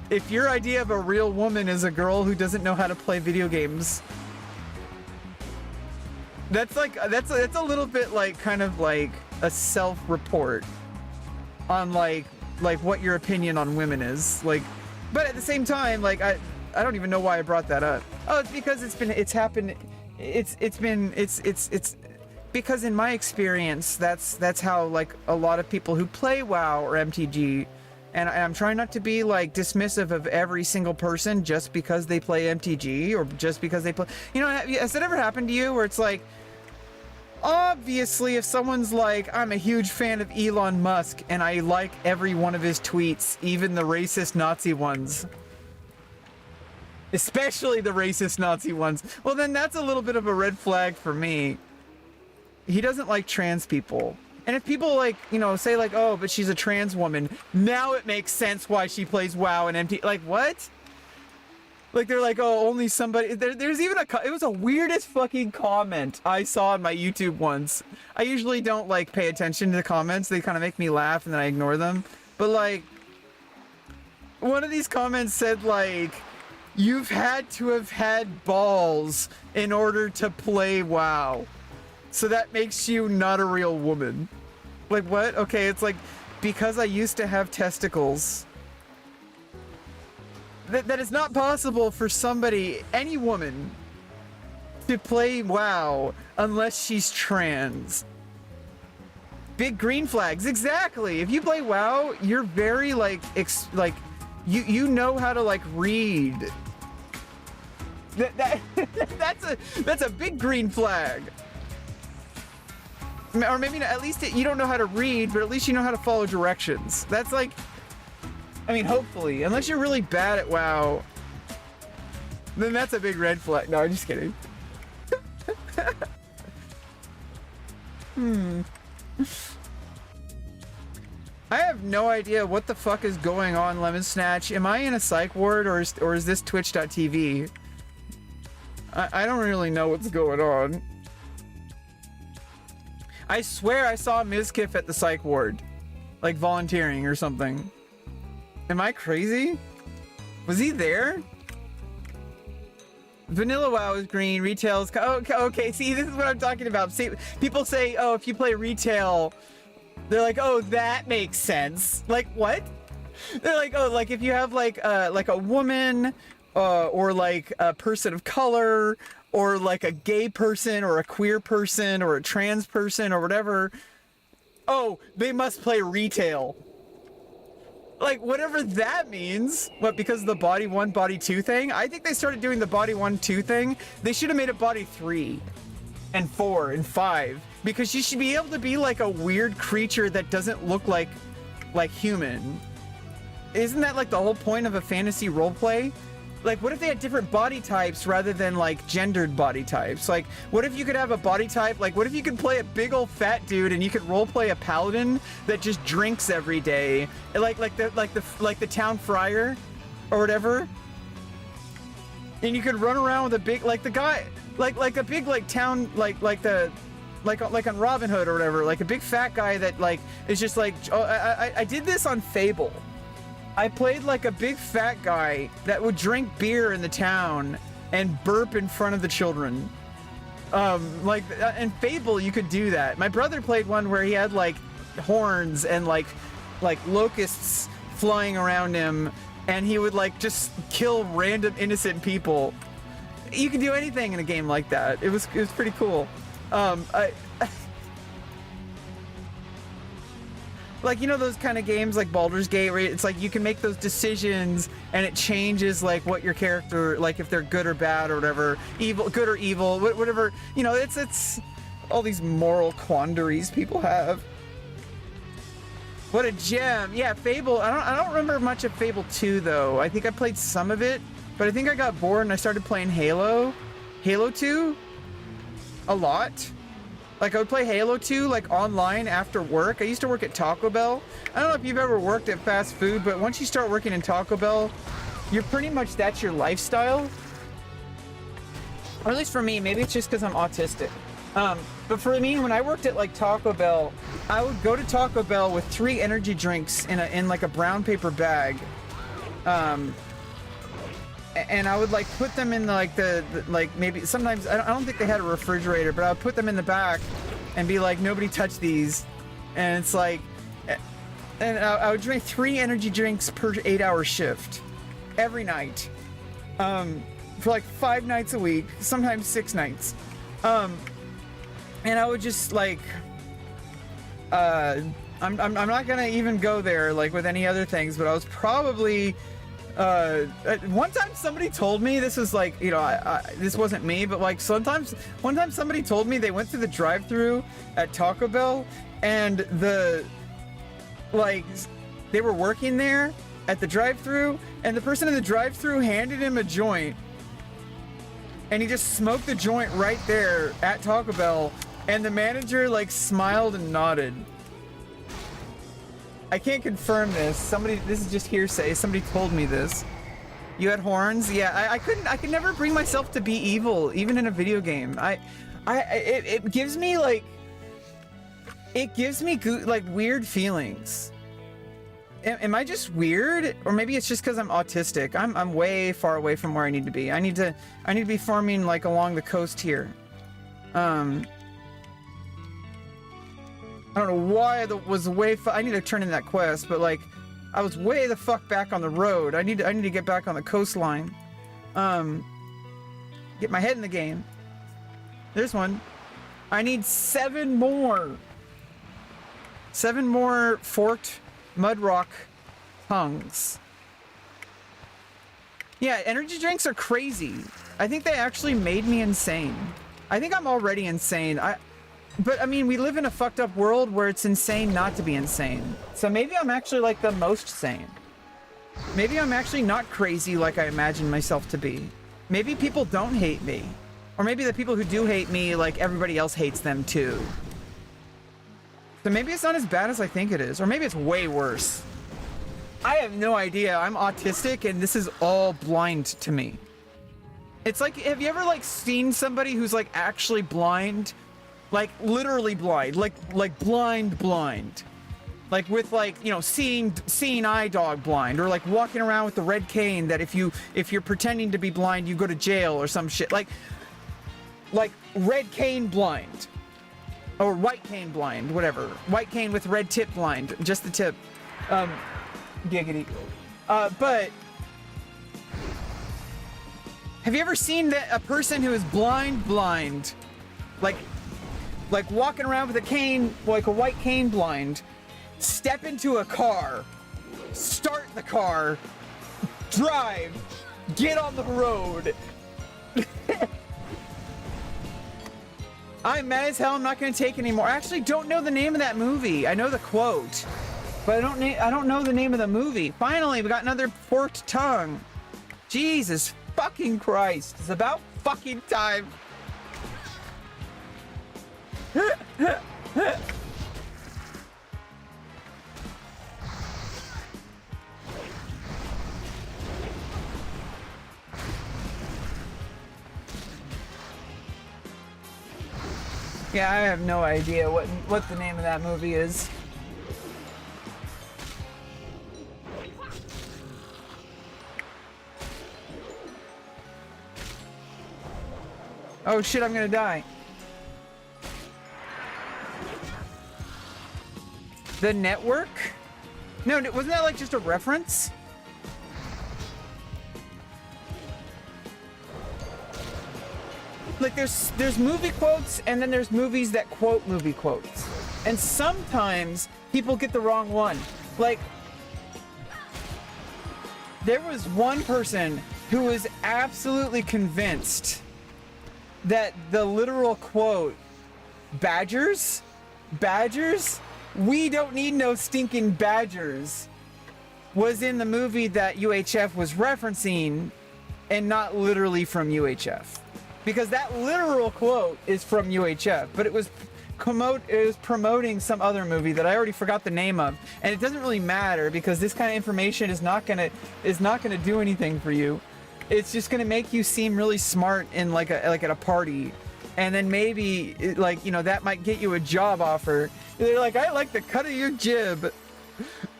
If your idea of a real woman is a girl who doesn't know how to play video games, that's, like, that's a little bit, like, kind of, like, a self-report on, like what your opinion on women is, like, but at the same time, like, I don't even know why I brought that up. Oh, it's because it's because in my experience, that's how, like, a lot of people who play WoW or MTG, and I'm trying not to be, like, dismissive of every single person just because they play MTG or just because they play, you know, has it ever happened to you where it's like, obviously, if someone's like, I'm a huge fan of Elon Musk and I like every one of his tweets, even the racist Nazi ones, Especially the racist Nazi ones. Well, then that's a little bit of a red flag for me. He doesn't like trans people. And if people like, you know, say like, oh, but she's a trans woman, now it makes sense why she plays WoW and MT. Like, what? Like, they're like, oh, only somebody. There's even it was a weirdest fucking comment I saw on my YouTube once. I usually don't like pay attention to the comments. They kind of make me laugh and then I ignore them. But like, one of these comments said like, you've had to have had balls in order to play WoW. So that makes you not a real woman. Like, what? Okay, it's like, because I used to have testicles. That is not possible for somebody, any woman, to play WoW unless she's trans. Big green flags, exactly. If you play WoW, you're very like, you know how to like read. That's a big green flag. Or maybe not, at least you don't know how to read, but at least you know how to follow directions. That's like, I mean, hopefully, unless you're really bad at WoW, then that's a big red flag. No, I'm just kidding. I have no idea what the fuck is going on, Lemon Snatch. Am I in a psych ward or is this Twitch.tv? I don't really know what's going on. I swear I saw Mizkif at the psych ward, like volunteering or something. Am I crazy? Was he there? Vanilla WoW is green, retail is... Okay, see, this is what I'm talking about. See, people say, oh, if you play retail, they're like, oh, that makes sense. Like, what? They're like, oh, like if you have like a woman or like a person of color or like a gay person or a queer person or a trans person or whatever, oh, they must play retail. Like, whatever that means. What, because of the body 1, body 2 thing? I think they started doing the body 1, 2 thing. They should have made it body 3 and 4 and 5. Because you should be able to be like a weird creature that doesn't look like human. Isn't that like the whole point of a fantasy roleplay? Like, what if they had different body types rather than like gendered body types? Like, what if you could have a body type? Like, what if you could play a big old fat dude and you could roleplay a paladin that just drinks every day, like the town friar, or whatever? And you could run around with a big like the guy like a big like town like on Robin Hood or whatever, like a big fat guy that like is just like, oh, I did this on Fable. I played like a big fat guy that would drink beer in the town and burp in front of the children. In Fable you could do that. My brother played one where he had like horns and like locusts flying around him, and he would like just kill random innocent people. You can do anything in a game like that. It was pretty cool. Like, you know those kind of games like Baldur's Gate where it's like you can make those decisions and it changes like what your character, like if they're good or bad or whatever, good or evil, whatever, you know, it's all these moral quandaries people have. What a gem. Yeah, Fable. I don't remember much of Fable 2 though. I think I played some of it, but I think I got bored and I started playing Halo 2 a lot. Like, I would play Halo 2, like, online after work. I used to work at Taco Bell. I don't know if you've ever worked at fast food, but once you start working in Taco Bell, you're pretty much, that's your lifestyle. Or at least for me, maybe it's just because I'm autistic. But for me, when I worked at, like, Taco Bell, I would go to Taco Bell with 3 energy drinks in like, a brown paper bag. And I would like put them in like the like maybe sometimes I don't think they had a refrigerator, but I would put them in the back and be like, nobody touch these. And it's like, and I would drink 3 energy drinks per 8-hour shift every night, for like 5 nights a week, sometimes 6 nights. And I would just like, I'm not gonna even go there like with any other things, but I was probably. One time somebody told me, this was like, you know, this wasn't me, but like one time somebody told me they went through the drive-thru at Taco Bell and they were working there at the drive-thru, and the person in the drive-thru handed him a joint, and he just smoked the joint right there at Taco Bell, and the manager like smiled and nodded. I can't confirm this. This is just hearsay. Somebody told me this. You had horns? Yeah, I could never bring myself to be evil, even in a video game. It gives me like, like weird feelings. Am I just weird? Or maybe it's just because I'm autistic. I'm way far away from where I need to be. I need to be farming like along the coast here. I don't know why I was way. I need to turn in that quest, but like, I was way the fuck back on the road. I need to get back on the coastline. Get my head in the game. There's one. I need 7 more. 7 more forked mud rock tongues. Yeah, energy drinks are crazy. I think they actually made me insane. I think I'm already insane. But I mean, we live in a fucked up world where it's insane not to be insane. So maybe I'm actually like the most sane. Maybe I'm actually not crazy like I imagine myself to be. Maybe people don't hate me. Or maybe the people who do hate me, like everybody else hates them too. So maybe it's not as bad as I think it is. Or maybe it's way worse. I have no idea. I'm autistic and this is all blind to me. It's like, have you ever like seen somebody who's like actually blind? Like literally blind, like blind, like with like, you know, seeing eye dog blind, or like walking around with the red cane that if you're pretending to be blind, you go to jail or some shit, like red cane blind, or white cane blind, whatever, white cane with red tip blind, just the tip, giggity, but have you ever seen a person who is blind, like walking around with a cane, like a white cane blind, step into a car, start the car, drive, get on the road. I'm mad as hell. I'm not going to take anymore. I actually don't know the name of that movie. I know the quote, but I don't know the name of the movie. Finally, we got another forked tongue. Jesus fucking Christ. It's about fucking time. Yeah, I have no idea what the name of that movie is. Oh shit, I'm gonna die. The Network? No, wasn't that like just a reference? Like there's movie quotes, and then there's movies that quote movie quotes. And sometimes people get the wrong one. Like, there was one person who was absolutely convinced that the literal quote, Badgers, we don't need no stinking badgers, was in the movie that UHF was referencing, and not literally from UHF. Because that literal quote is from UHF, but it was promoting some other movie that I already forgot the name of, and it doesn't really matter because this kind of information is not gonna do anything for you. It's just gonna make you seem really smart in like at a party, and then maybe like, you know, that might get you a job offer. They're like, I like the cut of your jib,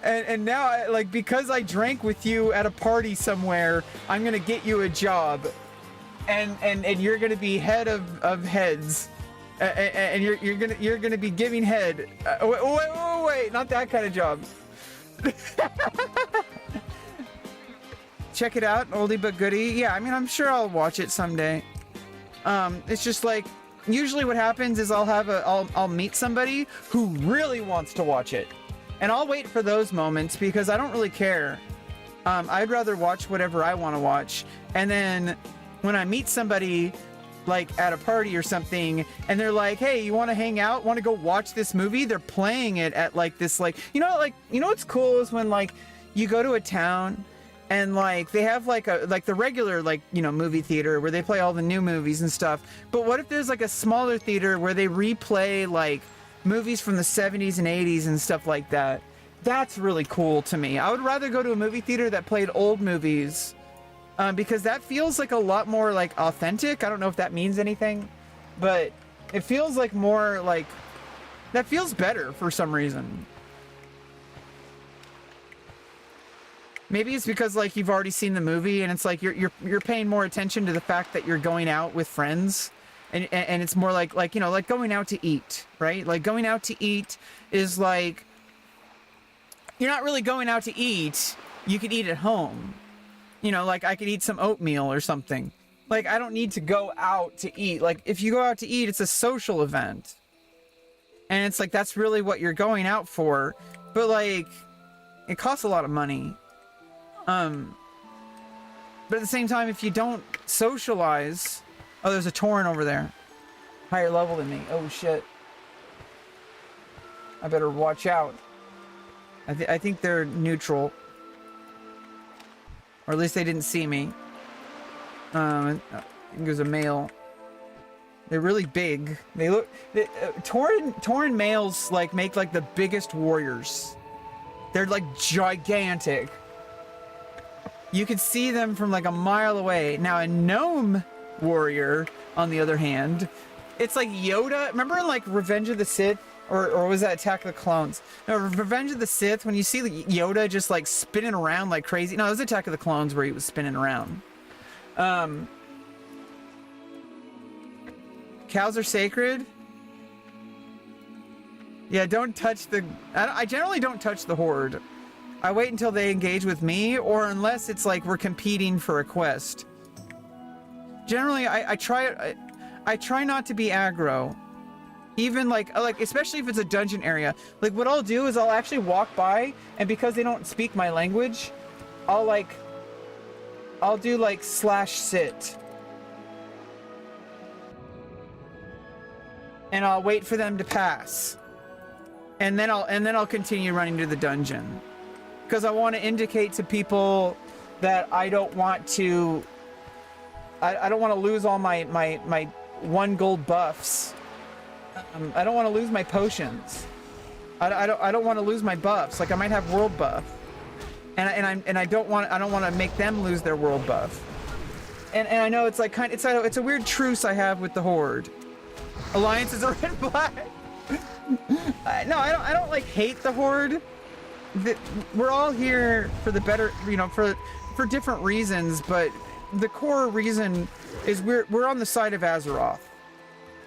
and now because I drank with you at a party somewhere, I'm gonna get you a job, and you're gonna be head of heads, and you're gonna be giving head. Wait, not that kind of job. Check it out, oldie but goodie. Yeah, I mean, I'm sure I'll watch it someday. It's just like, usually what happens is I'll meet somebody who really wants to watch it, and I'll wait for those moments because I don't really care. I'd rather watch whatever I want to watch, and then when I meet somebody like at a party or something, and they're like, hey, you want to hang out, want to go watch this movie, they're playing it at like this, like, you know what's cool is when like you go to a town and like they have like the regular like, you know, movie theater where they play all the new movies and stuff. But what if there's like a smaller theater where they replay like movies from the 70s and 80s and stuff like that? That's really cool to me. I would rather go to a movie theater that played old movies because that feels like a lot more like authentic. I don't know if that means anything, but it feels like more like that feels better for some reason. Maybe it's because like you've already seen the movie and it's like you're paying more attention to the fact that you're going out with friends, and it's more like you know, like going out to eat, right? Like going out to eat is like you're not really going out to eat. You could eat at home. You know, like I could eat some oatmeal or something. Like I don't need to go out to eat. Like if you go out to eat, it's a social event. And it's like that's really what you're going out for. But like it costs a lot of money. But at the same time, if you don't socialize... Oh, there's a Tauren over there. Higher level than me. Oh, shit. I better watch out. I think they're neutral. Or at least they didn't see me. I think there's a male. They're really big. They look... Tauren males, like, make, like, the biggest warriors. They're, like, gigantic. You could see them from like a mile away. Now a gnome warrior, on the other hand, it's like Yoda. Remember in like Revenge of the Sith, or was that Attack of the Clones? No, Revenge of the Sith, when you see Yoda just like spinning around like crazy. No, it was Attack of the Clones where he was spinning around. Cows are sacred. Yeah, don't touch the... I generally don't touch the Horde. I wait until they engage with me, or unless it's like we're competing for a quest. Generally, I try not to be aggro. Even like especially if it's a dungeon area. Like what I'll do is I'll actually walk by, and because they don't speak my language, I'll do like /sit. And I'll wait for them to pass. And then I'll continue running to the dungeon. Because I want to indicate to people that I don't want to lose all my 1 gold buffs. I don't want to lose my potions. I don't want to lose my buffs. Like I might have world buff, and I don't want to make them lose their world buff. And I know it's like it's a weird truce I have with the Horde. Alliances are in black. No, I don't like hate the Horde. We're all here for the better, you know, for different reasons, but the core reason is we're on the side of Azeroth.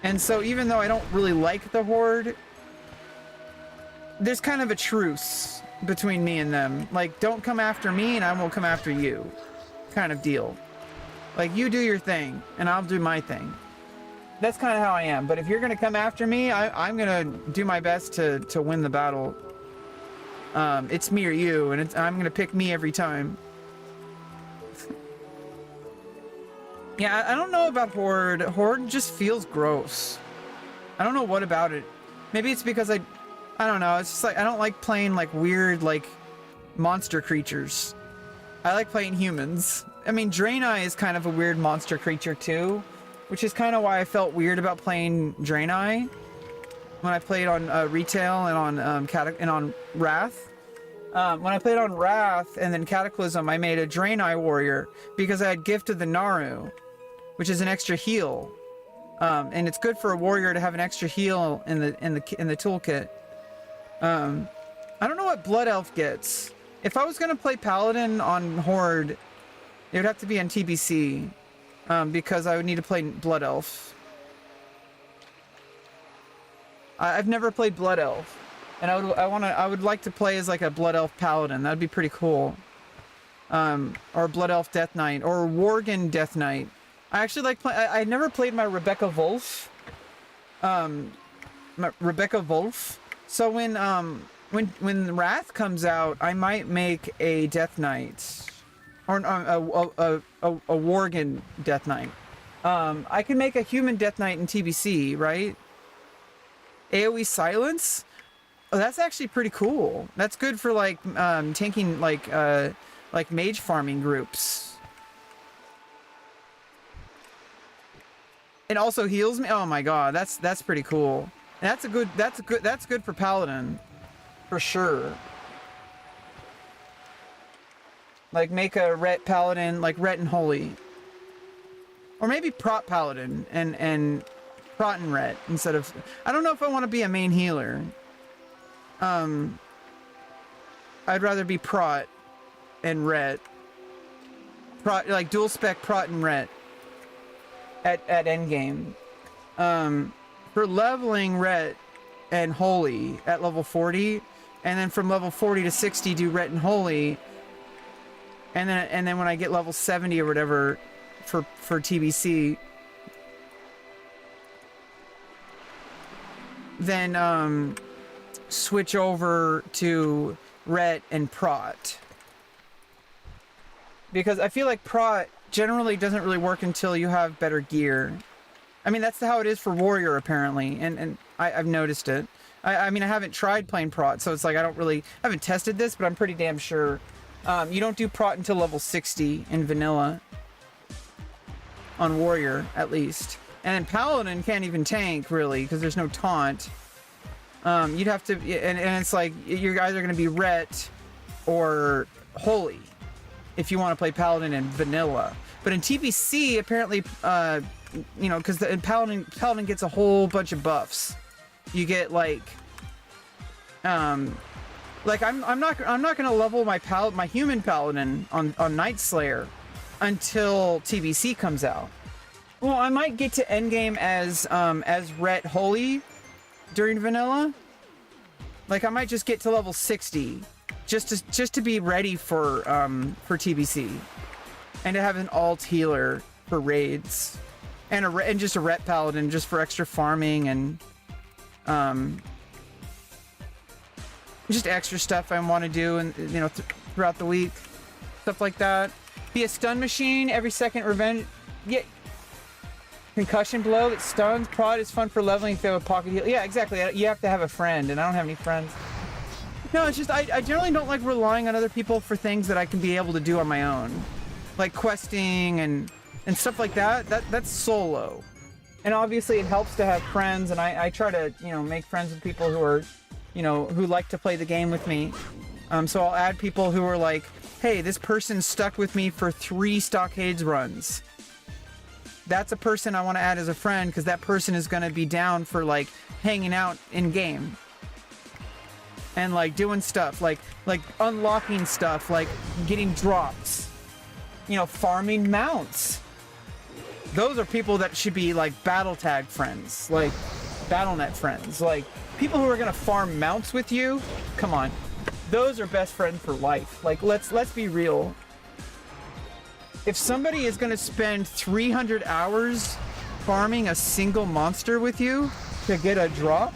And so even though I don't really like the Horde, there's kind of a truce between me and them. Like, don't come after me and I won't come after you, kind of deal. Like, you do your thing and I'll do my thing. That's kind of how I am. But if you're gonna come after me, I'm gonna do my best to win the battle. It's me or you, and I'm gonna pick me every time. Yeah, I don't know about Horde. Horde just feels gross. I don't know what about it. Maybe it's because I don't know. It's just like I don't like playing like weird like monster creatures. I like playing humans. I mean, Draenei is kind of a weird monster creature too, which is kind of why I felt weird about playing Draenei when I played on retail and on Wrath. When I played on Wrath and then Cataclysm, I made a Draenei warrior because I had Gift of the Naru, which is an extra heal, and it's good for a warrior to have an extra heal in the toolkit. I don't know what Blood Elf gets. If I was gonna play Paladin on Horde, it would have to be on TBC, because I would need to play Blood Elf. I've never played Blood Elf, and I would like to play as like a Blood Elf Paladin. That'd be pretty cool. Or Blood Elf Death Knight, or Worgen Death Knight. I actually like play. I never played my Rebecca Wolf. Rebecca Wolf. So when Wrath comes out, I might make a Death Knight, or a Worgen Death Knight. I can make a human Death Knight in TBC, right? AoE silence. Oh, that's actually pretty cool. That's good for like tanking like mage farming groups. It also heals me. Oh my god, that's pretty cool. And that's good for paladin, for sure. Like make a ret paladin, like ret and holy, or maybe prot paladin and prot and ret instead of. I don't know if I want to be a main healer. I'd rather be prot and ret. Prot, like dual spec prot and ret at endgame. For leveling ret and holy at level 40, and then from level 40 to 60 do ret and holy, and then when I get level 70 or whatever for TBC, then switch over to ret and prot, because I feel like prot generally doesn't really work until you have better gear. I mean, that's how it is for warrior apparently, and I've noticed it. I mean, I haven't tried playing prot, so it's like I haven't tested this, but I'm pretty damn sure you don't do prot until level 60 in vanilla on warrior, at least. And then paladin can't even tank really because there's no taunt. You'd have to, and it's like you're either going to be ret or holy if you want to play paladin in vanilla. But in TBC, apparently, you know, because paladin gets a whole bunch of buffs. You get like I'm not gonna level my human paladin on Night Slayer until TBC comes out. Well, I might get to endgame as ret holy during vanilla. Like I might just get to level 60 just to be ready for TBC and to have an alt healer for raids and just a ret paladin just for extra farming and just extra stuff I want to do, and you know, throughout the week, stuff like that. Be a stun machine every second. Revenge, yeah. Concussion blow that stuns. Prod is fun for leveling if you have a pocket heal. Yeah, exactly. You have to have a friend, and I don't have any friends. No, it's just I generally don't like relying on other people for things that I can be able to do on my own, like questing and stuff like that. That's solo. And obviously it helps to have friends, and I try to, you know, make friends with people who are, you know, who like to play the game with me. So I'll add people who are like, hey, this person stuck with me for 3 Stockades runs. That's a person I want to add as a friend, because that person is going to be down for like hanging out in game and like doing stuff, like unlocking stuff, like getting drops, you know, farming mounts. Those are people that should be like battle tag friends, like BattleNet friends, like people who are gonna farm mounts with you. Come on, those are best friends for life. Like let's be real. If somebody is gonna spend 300 hours farming a single monster with you to get a drop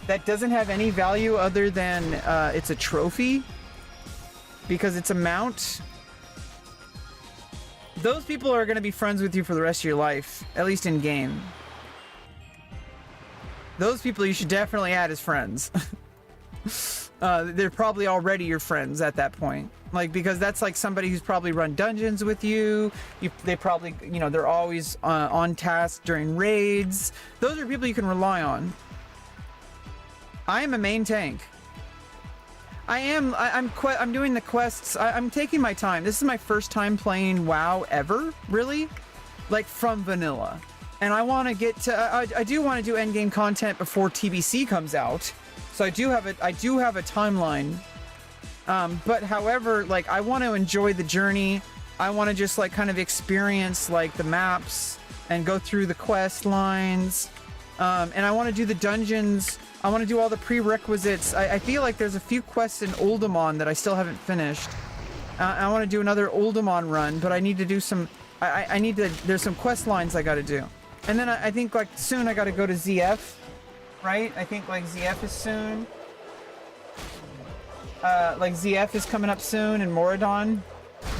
that doesn't have any value other than it's a trophy because it's a mount, those people are going to be friends with you for the rest of your life, at least in game. Those people you should definitely add as friends. They're probably already your friends at that point. Like, because that's like somebody who's probably run dungeons with you. They probably, you know, they're always on task during raids. Those are people you can rely on. I am a main tank. I'm doing the quests. I'm taking my time. This is my first time playing WoW ever, really, like from vanilla. And I want to get to. I do want to do endgame content before TBC comes out. So I do have a timeline. But however, like I want to enjoy the journey. I want to just like kind of experience like the maps and go through the quest lines. And I want to do the dungeons. I want to do all the prerequisites. I feel like there's a few quests in Uldaman that I still haven't finished. I want to do another Uldaman run, but I need to do some. There's some quest lines I got to do. And then I think like soon I got to go to ZF, right? I think like ZF is soon. Like ZF is coming up soon, and Moradon.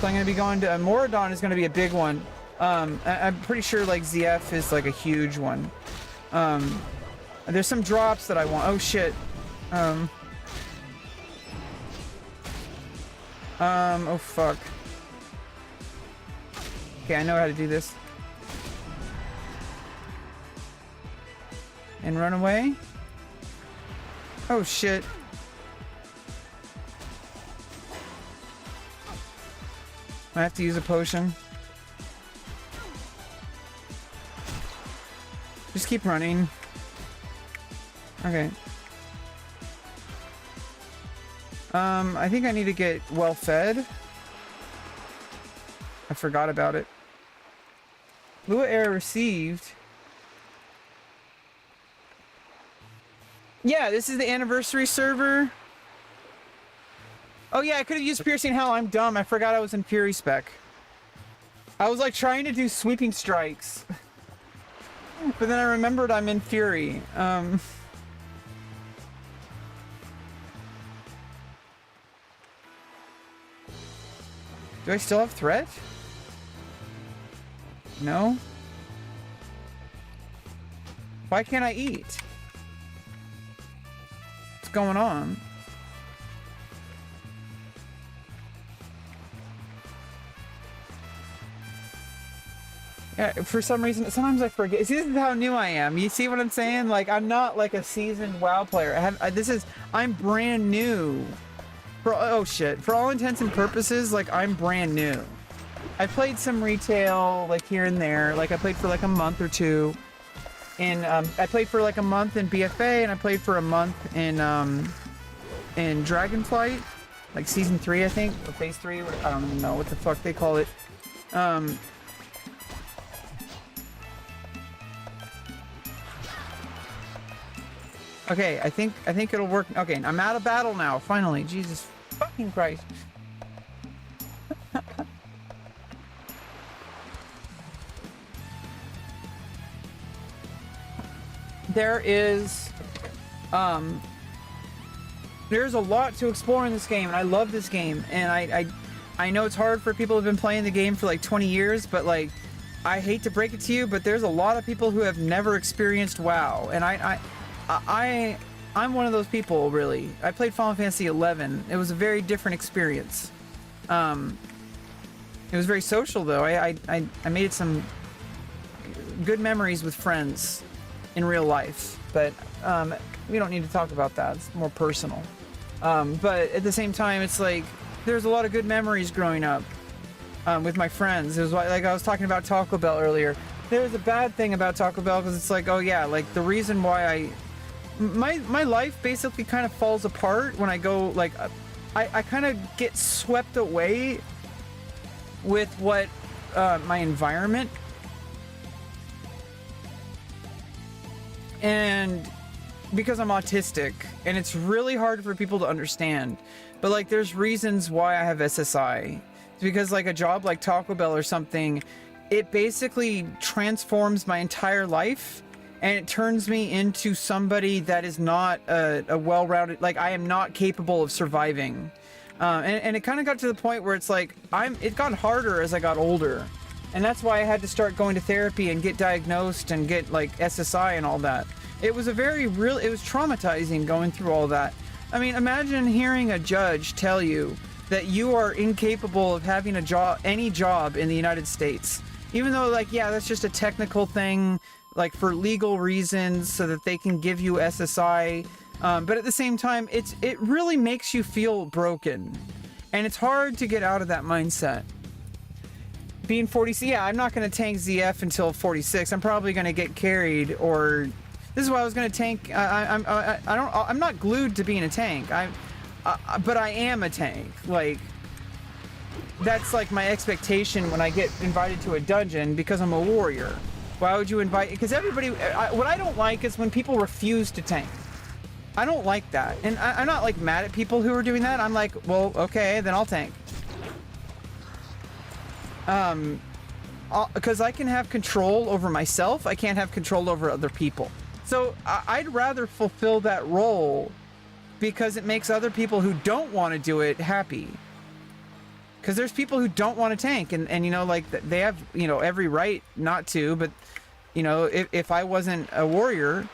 So I'm gonna be going to Moradon is gonna be a big one. I'm pretty sure like ZF is like a huge one. There's some drops that I want. Oh shit. Oh fuck. Okay, I know how to do this. And run away? Oh shit. I have to use a potion. Just keep running. Okay. I think I need to get well fed. I forgot about it. Lua error received. Yeah, this is the anniversary server. Oh yeah, I could have used Piercing Hell. I'm dumb. I forgot I was in Fury Spec. I was like trying to do sweeping strikes. But then I remembered I'm in Fury. Do I still have threat? No? Why can't I eat? What's going on? Yeah, for some reason, sometimes I forget. See, this is how new I am. You see what I'm saying? Like, I'm not like a seasoned WoW player. I'm brand new. Oh shit. For all intents and purposes, like, I'm brand new. I played some retail, like, here and there. Like, I played for like a month or two. And, I played for like a month in BFA, and I played for a month in Dragonflight. Like, Season 3, I think. Or Phase 3. I don't even know what the fuck they call it. Okay, I think it'll work. Okay, I'm out of battle now, finally. Jesus fucking Christ. There's a lot to explore in this game, and I love this game. And I know it's hard for people who've been playing the game for like 20 years, but like, I hate to break it to you, but there's a lot of people who have never experienced WoW, and I'm one of those people, really. I played Final Fantasy 11. It was a very different experience. It was very social, though. I made some good memories with friends in real life, but we don't need to talk about that. It's more personal. But at the same time, it's like there's a lot of good memories growing up with my friends. It was like I was talking about Taco Bell earlier. There's a bad thing about Taco Bell because it's like, oh yeah, like the reason why my life basically kind of falls apart when I go, like, I kind of get swept away with what my environment, and because I'm autistic, and it's really hard for people to understand, but like there's reasons why I have SSI. It's because like a job like Taco Bell or something, it basically transforms my entire life, and it turns me into somebody that is not a well-rounded, like I am not capable of surviving. And it kind of got to the point where it's like, it got harder as I got older. And that's why I had to start going to therapy and get diagnosed and get like SSI and all that. It was it was traumatizing going through all that. I mean, imagine hearing a judge tell you that you are incapable of having a job, any job in the United States. Even though, like, yeah, that's just a technical thing, like for legal reasons so that they can give you SSI. But at the same time, it really makes you feel broken. And it's hard to get out of that mindset. Being 40, yeah, I'm not going to tank ZF until 46. I'm probably going to get carried, or this is why I was going to tank. I'm not glued to being a tank. But I am a tank. Like, that's like my expectation when I get invited to a dungeon because I'm a warrior. Why would you invite? Because everybody, what I don't like is when people refuse to tank. I don't like that. And I'm not like mad at people who are doing that. I'm like, well, okay, then I'll tank. Because I can have control over myself. I can't have control over other people. So I'd rather fulfill that role because it makes other people who don't want to do it happy. Because there's people who don't want to tank, and you know, like, they have, you know, every right not to, but, you know, if I wasn't a warrior,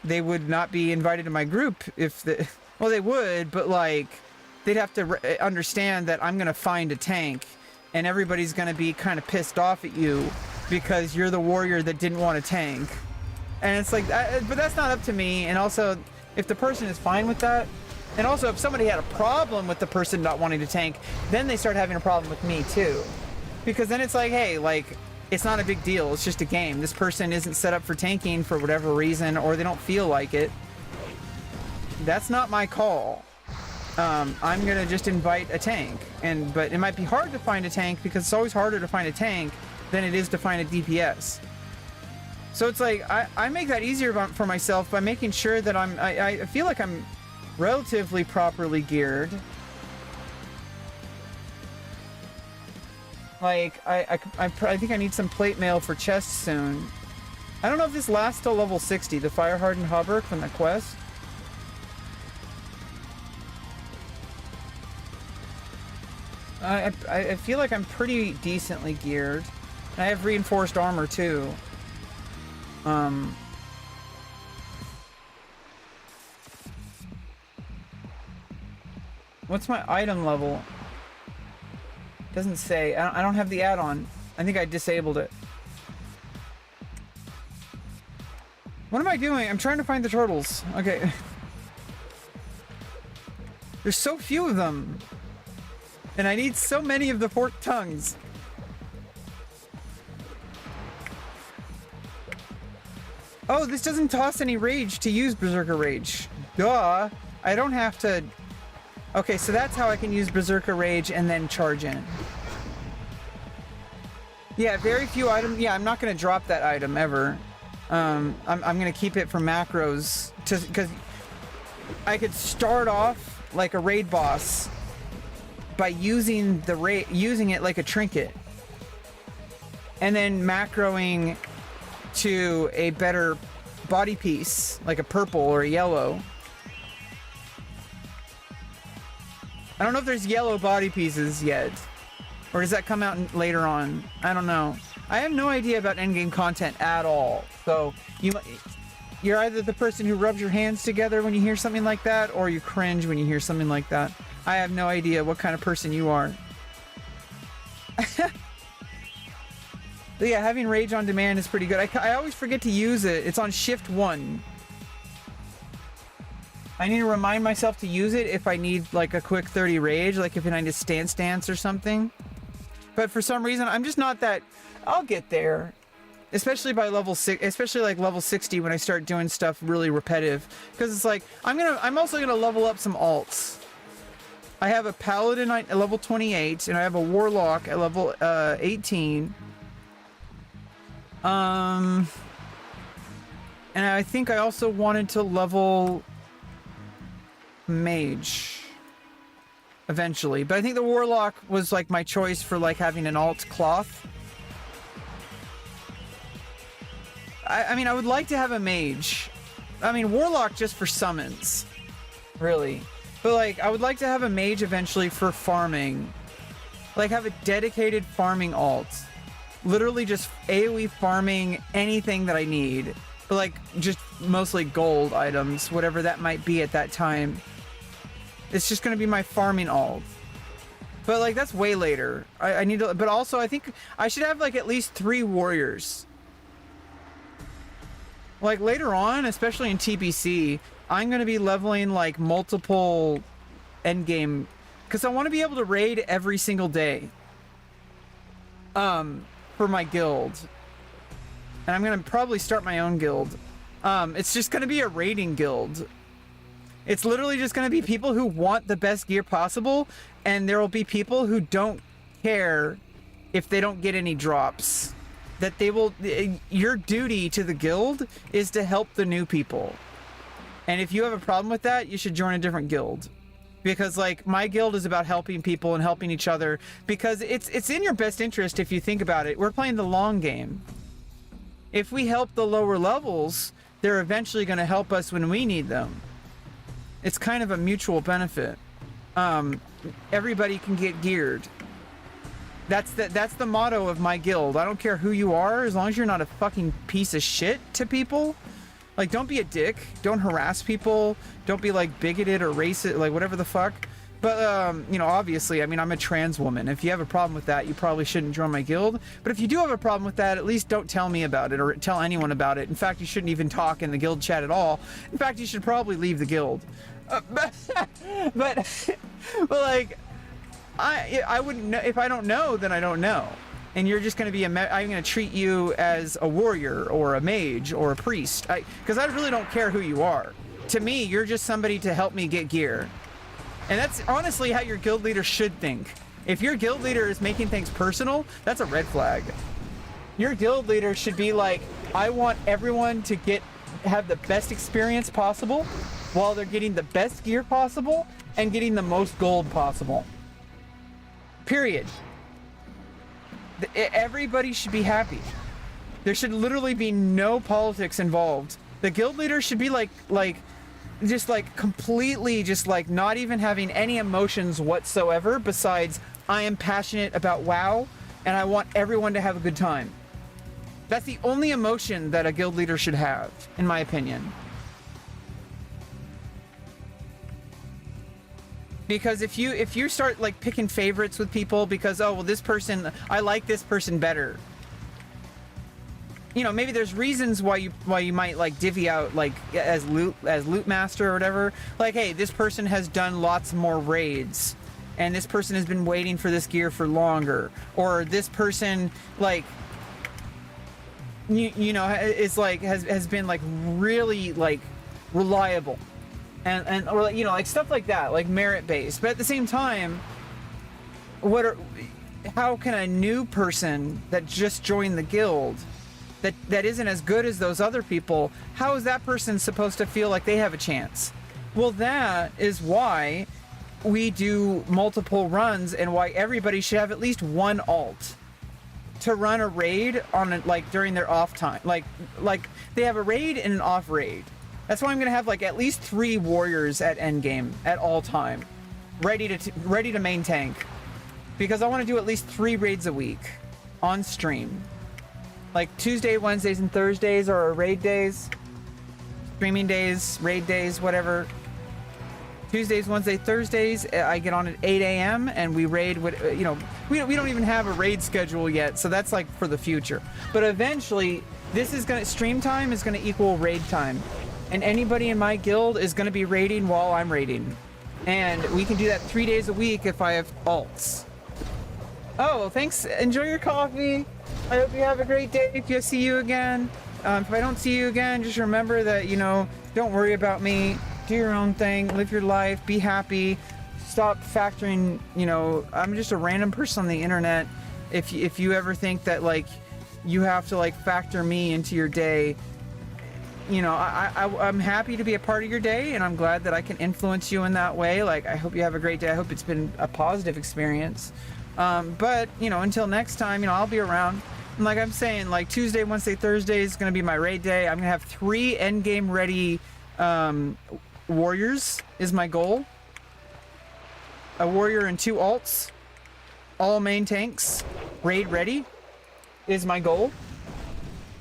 they would not be invited to my group. Well, they would, but like, they'd have to understand that I'm gonna find a tank, and everybody's gonna be kind of pissed off at you because you're the warrior that didn't want a tank. And it's like, but that's not up to me. And also, if the person is fine with that, and also if somebody had a problem with the person not wanting to tank, then they start having a problem with me too. Because then it's like, hey, like, it's not a big deal. It's just a game. This person isn't set up for tanking for whatever reason, or they don't feel like it. That's not my call. I'm gonna just invite a tank. But it might be hard to find a tank because it's always harder to find a tank than it is to find a DPS. So it's like, I make that easier for myself by making sure that I feel like I'm relatively properly geared. Like, I think I need some plate mail for chests soon. I don't know if this lasts till level 60, the fire hardened hauberk from the quest. I feel like I'm pretty decently geared. And I have reinforced armor too. What's my item level? Doesn't say. I don't have the add-on. I think I disabled it. What am I doing? I'm trying to find the turtles. Okay. There's so few of them. And I need so many of the forked tongues. Oh, this doesn't toss any rage to use Berserker Rage. Duh. I don't have to... Okay, so that's how I can use Berserker Rage and then charge in. Yeah, very few items. Yeah, I'm not going to drop that item ever. I'm going to keep it for macros. Because I could start off like a raid boss by using it like a trinket. And then macroing to a better body piece, like a purple or a yellow. I don't know if there's yellow body pieces yet, or does that come out later on? I don't know. I have no idea about endgame content at all. So you're either the person who rubs your hands together when you hear something like that, or you cringe when you hear something like that. I have no idea what kind of person you are. But yeah, having Rage on Demand is pretty good. I always forget to use it. It's on Shift 1. I need to remind myself to use it if I need like a quick 30 Rage, like if I need a stance or something. But for some reason, I'm just not that... I'll get there. Especially by level 6, especially like level 60 when I start doing stuff really repetitive. Because it's like, I'm also gonna level up some alts. I have a Paladin at level 28, and I have a Warlock at level 18. And I think I also wanted to level Mage eventually, but I think the Warlock was like my choice for like having an alt cloth. I mean, I would like to have a Mage. I mean, Warlock just for summons, really. But like, I would like to have a Mage eventually for farming. Like, have a dedicated farming alt. Literally just AoE farming anything that I need. But like, just mostly gold items, whatever that might be at that time. It's just gonna be my farming alt. But like, that's way later. I need to, but also I think I should have like at least 3 warriors. Like later on, especially in TBC, I'm gonna be leveling like multiple endgame, because I want to be able to raid every single day. For my guild. And I'm gonna probably start my own guild. It's just gonna be a raiding guild. It's literally just gonna be people who want the best gear possible, and there will be people who don't care if they don't get any drops. That they will... Your duty to the guild is to help the new people. And if you have a problem with that, you should join a different guild. Because like, my guild is about helping people and helping each other, because it's in your best interest if you think about it. We're playing the long game. If we help the lower levels, they're eventually going to help us when we need them. It's kind of a mutual benefit. Everybody can get geared. That's the motto of my guild. I don't care who you are, as long as you're not a fucking piece of shit to people. Like, don't be a dick. Don't harass people. Don't be like bigoted or racist, like whatever the fuck. But, you know, obviously, I mean, I'm a trans woman. If you have a problem with that, you probably shouldn't join my guild. But if you do have a problem with that, at least don't tell me about it or tell anyone about it. In fact, you shouldn't even talk in the guild chat at all. In fact, you should probably leave the guild. But like, I wouldn't know. If I don't know, then I don't know. And you're just going to be I'm going to treat you as a warrior or a mage or a priest. Because I really don't care who you are. To me, you're just somebody to help me get gear. And that's honestly how your guild leader should think. If your guild leader is making things personal, that's a red flag. Your guild leader should be like, I want everyone to have the best experience possible while they're getting the best gear possible and getting the most gold possible. Period. Everybody should be happy. There should literally be no politics involved. The guild leader should be like just like completely just like not even having any emotions whatsoever besides I am passionate about WoW and I want everyone to have a good time. That's the only emotion that a guild leader should have, in my opinion. Because if you start like picking favorites with people because, oh well, this person, I like this person better. You know, maybe there's reasons why you might like divvy out like as loot master or whatever. Like, hey, this person has done lots more raids, and this person has been waiting for this gear for longer, or this person like you know is like has been like really like reliable, and or you know like stuff like that, like merit based. But at the same time, how can a new person that just joined the guild that isn't as good as those other people, how is that person supposed to feel like they have a chance? Well, that is why we do multiple runs and why everybody should have at least one alt to run a raid on it, like during their off time. Like they have a raid and an off raid. That's why I'm gonna have like at least 3 warriors at endgame at all time, ready to main tank, because I want to do at least 3 raids a week on stream. Like Tuesday, Wednesdays, and Thursdays are our raid days, streaming days, raid days, whatever. Tuesdays, Wednesdays, Thursdays, I get on at 8 a.m. and we raid. You know, we don't even have a raid schedule yet, so that's like for the future. But eventually, stream time is gonna equal raid time, and anybody in my guild is gonna be raiding while I'm raiding, and we can do that 3 days a week if I have alts. Oh, thanks. Enjoy your coffee. I hope you have a great day if I see you again. If I don't see you again, just remember that, you know, don't worry about me. Do your own thing. Live your life. Be happy. Stop factoring, you know, I'm just a random person on the internet. If you ever think that, like, you have to, like, factor me into your day, you know, I'm happy to be a part of your day, and I'm glad that I can influence you in that way. Like, I hope you have a great day. I hope it's been a positive experience. But, you know, until next time, you know, I'll be around. And like I'm saying, like Tuesday, Wednesday, Thursday is going to be my raid day. I'm going to have 3 endgame ready warriors is my goal. A warrior and 2 alts. All main tanks. Raid ready is my goal.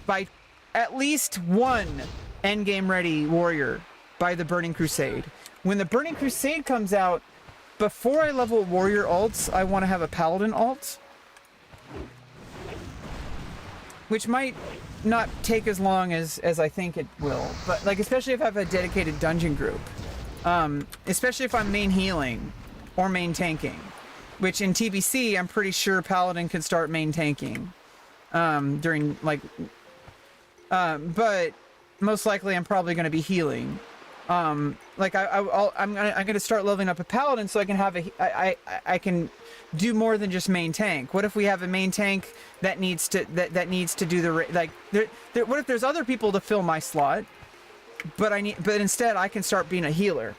By at least 1 endgame ready warrior by the Burning Crusade. When the Burning Crusade comes out, before I level warrior alts, I want to have a paladin alt, which might not take as long as I think it will, but like especially if I have a dedicated dungeon group, especially if I'm main healing or main tanking, which in TBC I'm pretty sure paladin can start main tanking during like, but most likely I'm probably going to be healing. Like I'm gonna start leveling up a paladin so I can have I can do more than just main tank. What if we have a main tank that needs to do the like what if there's other people to fill my slot, but instead I can start being a healer,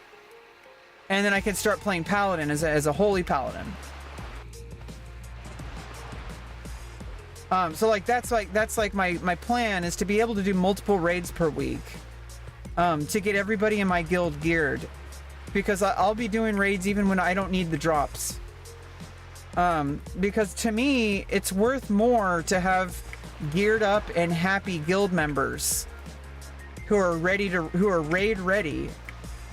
and then I can start playing paladin as a holy paladin. So like that's like my plan is to be able to do multiple raids per week. To get everybody in my guild geared, because I'll be doing raids even when I don't need the drops. Because to me, it's worth more to have geared up and happy guild members who are raid ready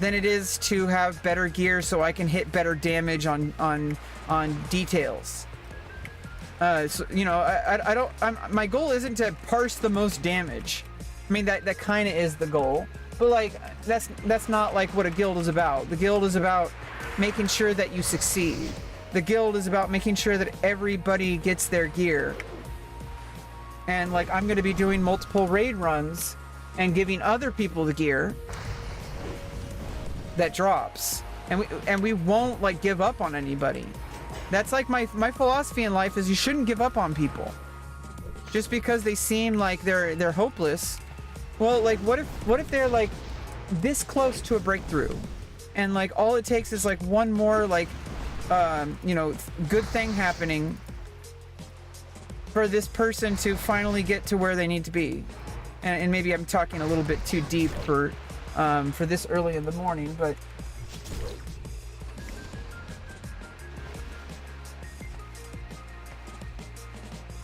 than it is to have better gear so I can hit better damage on details. So, you know, I don't. My goal isn't to parse the most damage. I mean, that kind of is the goal, but like that's not like what a guild is about. The guild is about making sure that you succeed. The guild is about making sure that everybody gets their gear. And like I'm going to be doing multiple raid runs and giving other people the gear that drops, and we won't like give up on anybody. That's like my philosophy in life is you shouldn't give up on people just because they seem like they're hopeless. Well, like what if they're like this close to a breakthrough, and like all it takes is like one more like you know, good thing happening for this person to finally get to where they need to be. And maybe I'm talking a little bit too deep for this early in the morning, but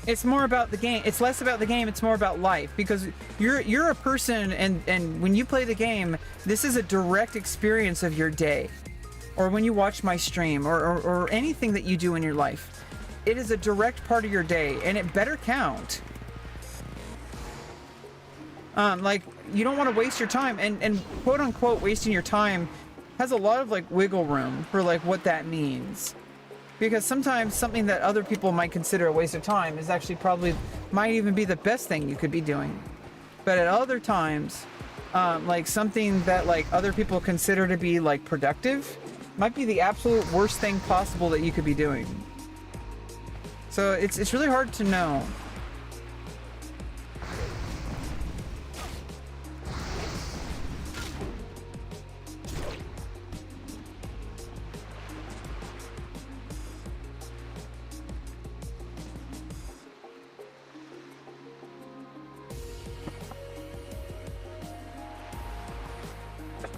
it's more about the game. It's less about the game, it's more about life, because you're a person, and when you play the game, this is a direct experience of your day. Or when you watch my stream, or anything that you do in your life. It is a direct part of your day, and it better count. Like, you don't want to waste your time, and quote unquote wasting your time has a lot of like wiggle room for like what that means. Because sometimes something that other people might consider a waste of time is actually might even be the best thing you could be doing. But at other times, like something that like other people consider to be like productive might be the absolute worst thing possible that you could be doing. So it's really hard to know.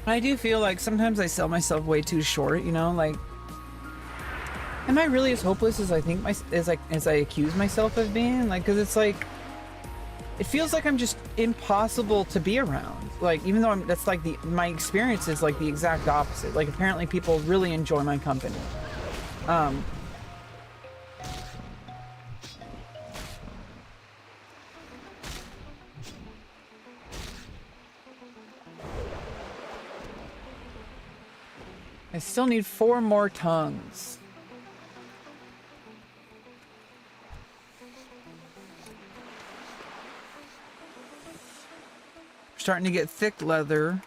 I do feel like sometimes I sell myself way too short, you know, like, am I really as hopeless as I think as I accuse myself of being? Like, because it's like, it feels like I'm just impossible to be around. Like, even though that's like my experience is like the exact opposite. Like, apparently people really enjoy my company. I still need 4 more tongues. Starting to get thick leather.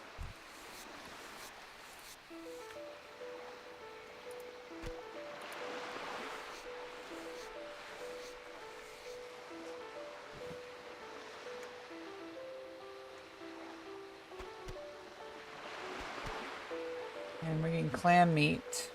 And we're getting clam meat.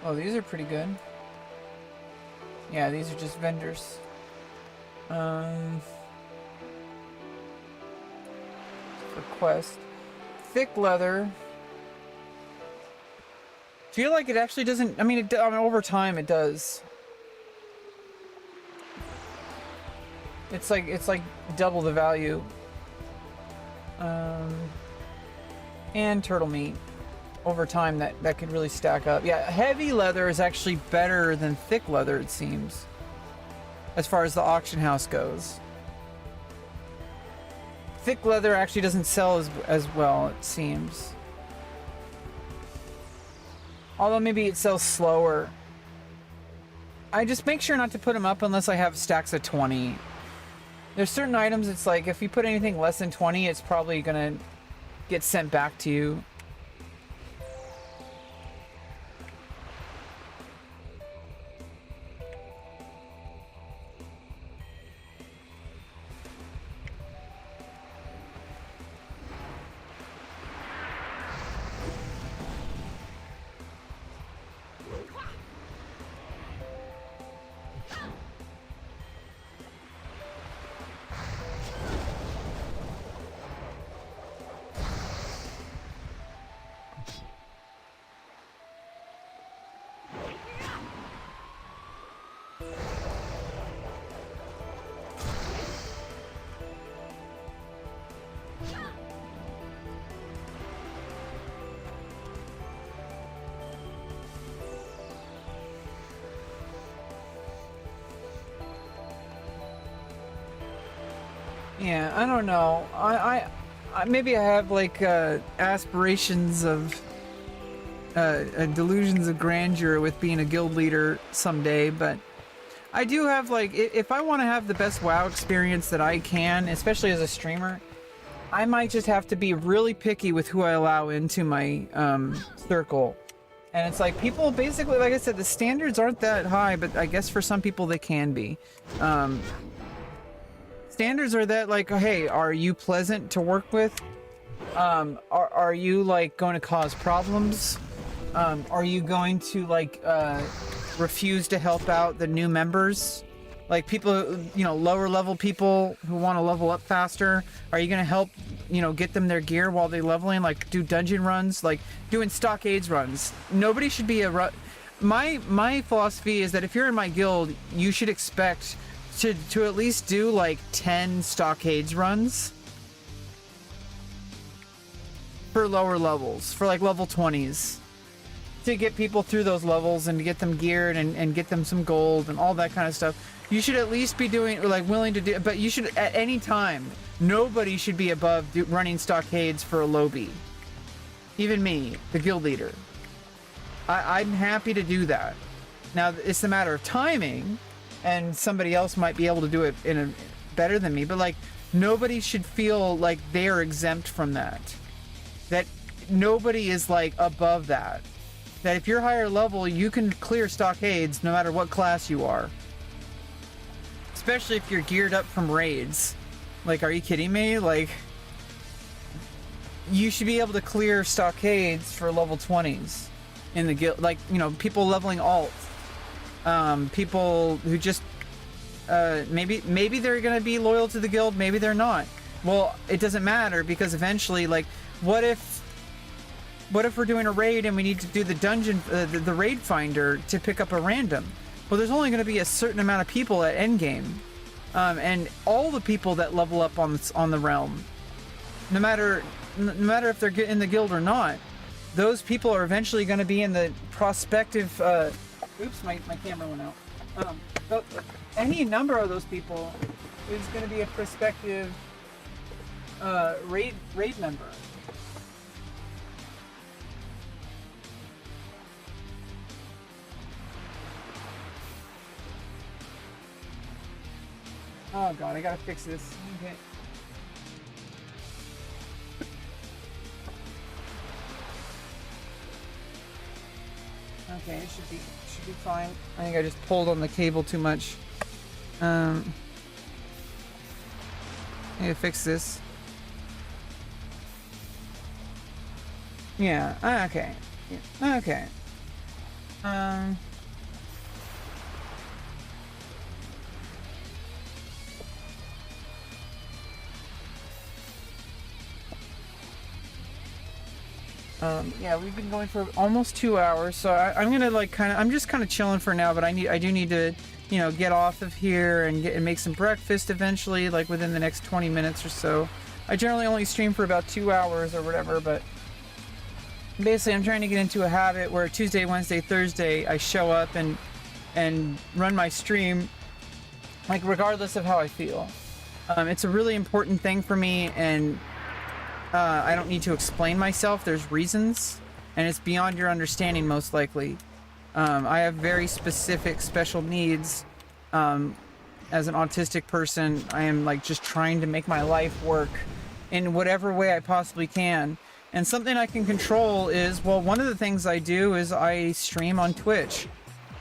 Oh, these are pretty good. Yeah, these are just vendors. For quest. Thick leather. Feel like it actually doesn't. I mean, over time it does. It's like double the value. And turtle meat. Over time, that could really stack up. Yeah, heavy leather is actually better than thick leather, it seems, as far as the auction house goes. Thick leather actually doesn't sell as well, it seems. Although maybe it sells slower. I just make sure not to put them up unless I have stacks of 20. There's certain items, it's like, if you put anything less than 20, it's probably gonna get sent back to you. Yeah, I don't know. I maybe I have like aspirations of delusions of grandeur with being a guild leader someday, but I do have like if I want to have the best WoW experience that I can, especially as a streamer, I might just have to be really picky with who I allow into my circle. And it's like people basically, like I said, the standards aren't that high, but I guess for some people they can be. Standards are that like, hey, are you pleasant to work with? Are you like going to cause problems? Are you going to like refuse to help out the new members? Like people, you know, lower level people who want to level up faster, are you going to help, you know, get them their gear while they leveling? Like do dungeon runs, like doing stockades runs. Nobody should be my philosophy is that if you're in my guild, you should expect to at least do like 10 stockades runs for lower levels, for like level 20s. To get people through those levels and to get them geared and get them some gold and all that kind of stuff. You should at least be doing, like, willing to do, but you should, at any time, nobody should be above running stockades for a lobby. Even me, the guild leader. I'm happy to do that. Now, it's a matter of timing, and somebody else might be able to do it better than me, but, like, nobody should feel like they're exempt from that. That nobody is, like, above that. That if you're higher level, you can clear stockades no matter what class you are. Especially if you're geared up from raids. Like, are you kidding me? Like, you should be able to clear stockades for level 20s in the guild. Like, you know, people leveling alt. People who just, maybe they're gonna be loyal to the guild, maybe they're not. Well, it doesn't matter, because eventually, like, what if we're doing a raid and we need to do the dungeon, the raid finder to pick up a random? Well, there's only going to be a certain amount of people at endgame, and all the people that level up on the realm, no matter if they're in the guild or not, those people are eventually going to be in the prospective. Oops, my camera went out. Any number of those people is going to be a prospective raid member. Oh god, I gotta fix this. Okay. Okay, it should be fine. I think I just pulled on the cable too much. I need to fix this. Yeah. Okay. Yeah. Okay. Yeah, we've been going for almost 2 hours, so I'm gonna like I'm just kind of chilling for now, but I do need to, you know, get off of here and make some breakfast eventually, like within the next 20 minutes or so. I generally only stream for about 2 hours or whatever, but basically I'm trying to get into a habit where Tuesday, Wednesday, Thursday I show up and run my stream, like regardless of how I feel. It's a really important thing for me, and I don't need to explain myself. There's reasons, and it's beyond your understanding most likely. I have very specific special needs. As an autistic person, I am like just trying to make my life work in whatever way I possibly can. And something I can control is, well, one of the things I do is I stream on Twitch.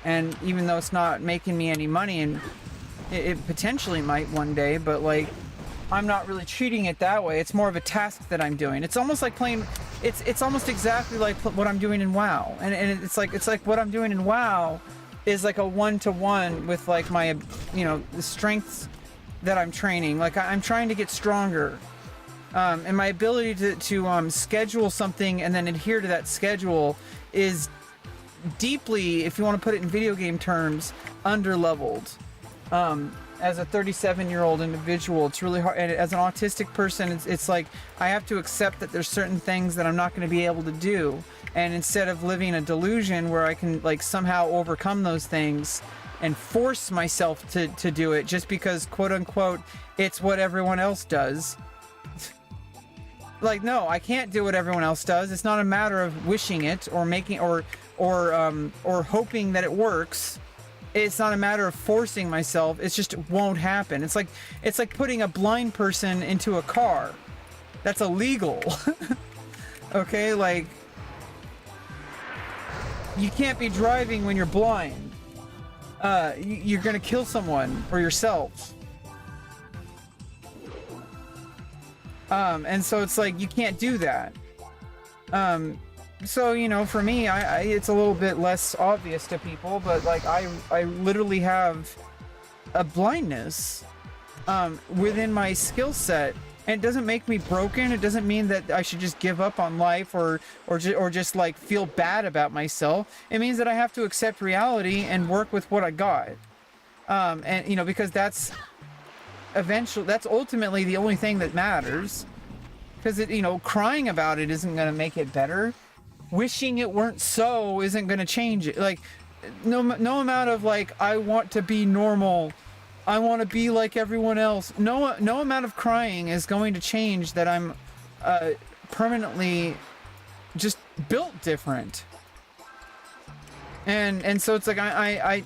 And even though it's not making me any money, and it potentially might one day, but like, I'm not really treating it that way. It's more of a task that I'm doing. It's almost like playing, it's almost exactly like what I'm doing in WoW. And it's like what I'm doing in WoW is like a one-to-one with like my, you know, the strengths that I'm training. Like I'm trying to get stronger. And my ability to schedule something and then adhere to that schedule is deeply, if you want to put it in video game terms, under-leveled. As a 37-year-old individual, it's really hard. And as an autistic person, it's like I have to accept that there's certain things that I'm not going to be able to do. And instead of living a delusion where I can like somehow overcome those things, and force myself to do it just because, quote unquote, it's what everyone else does. Like, no, I can't do what everyone else does. It's not a matter of wishing it or making or hoping that it works. It's not a matter of forcing myself. It just won't happen. It's like putting a blind person into a car. That's illegal. Okay, like, you can't be driving when you're blind. You're gonna kill someone or yourself. And so it's like, you can't do that. So, you know, for me, it's a little bit less obvious to people, but like, I literally have a blindness, within my skill set. And it doesn't make me broken. It doesn't mean that I should just give up on life or just like feel bad about myself. It means that I have to accept reality and work with what I got. And you know, because that's ultimately the only thing that matters. Because you know, crying about it isn't going to make it better. Wishing it weren't so isn't going to change it. Like, no amount of like, I want to be normal, I want to be like everyone else. No amount of crying is going to change that I'm permanently just built different. And so it's like I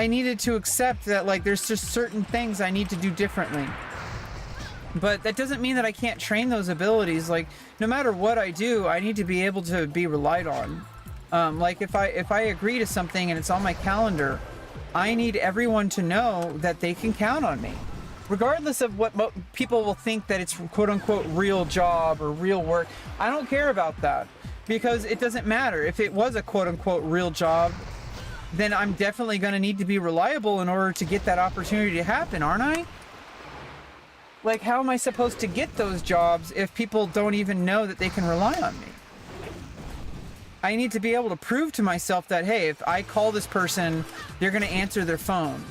needed to accept that, like, there's just certain things I need to do differently. But that doesn't mean that I can't train those abilities. Like, no matter what I do, I need to be able to be relied on. Like, if I agree to something and it's on my calendar, I need everyone to know that they can count on me. Regardless of what people will think that it's quote-unquote real job or real work, I don't care about that. Because it doesn't matter. If it was a quote-unquote real job, then I'm definitely going to need to be reliable in order to get that opportunity to happen, aren't I? Like, how am I supposed to get those jobs if people don't even know that they can rely on me? I need to be able to prove to myself that, hey, if I call this person, they're going to answer their phone.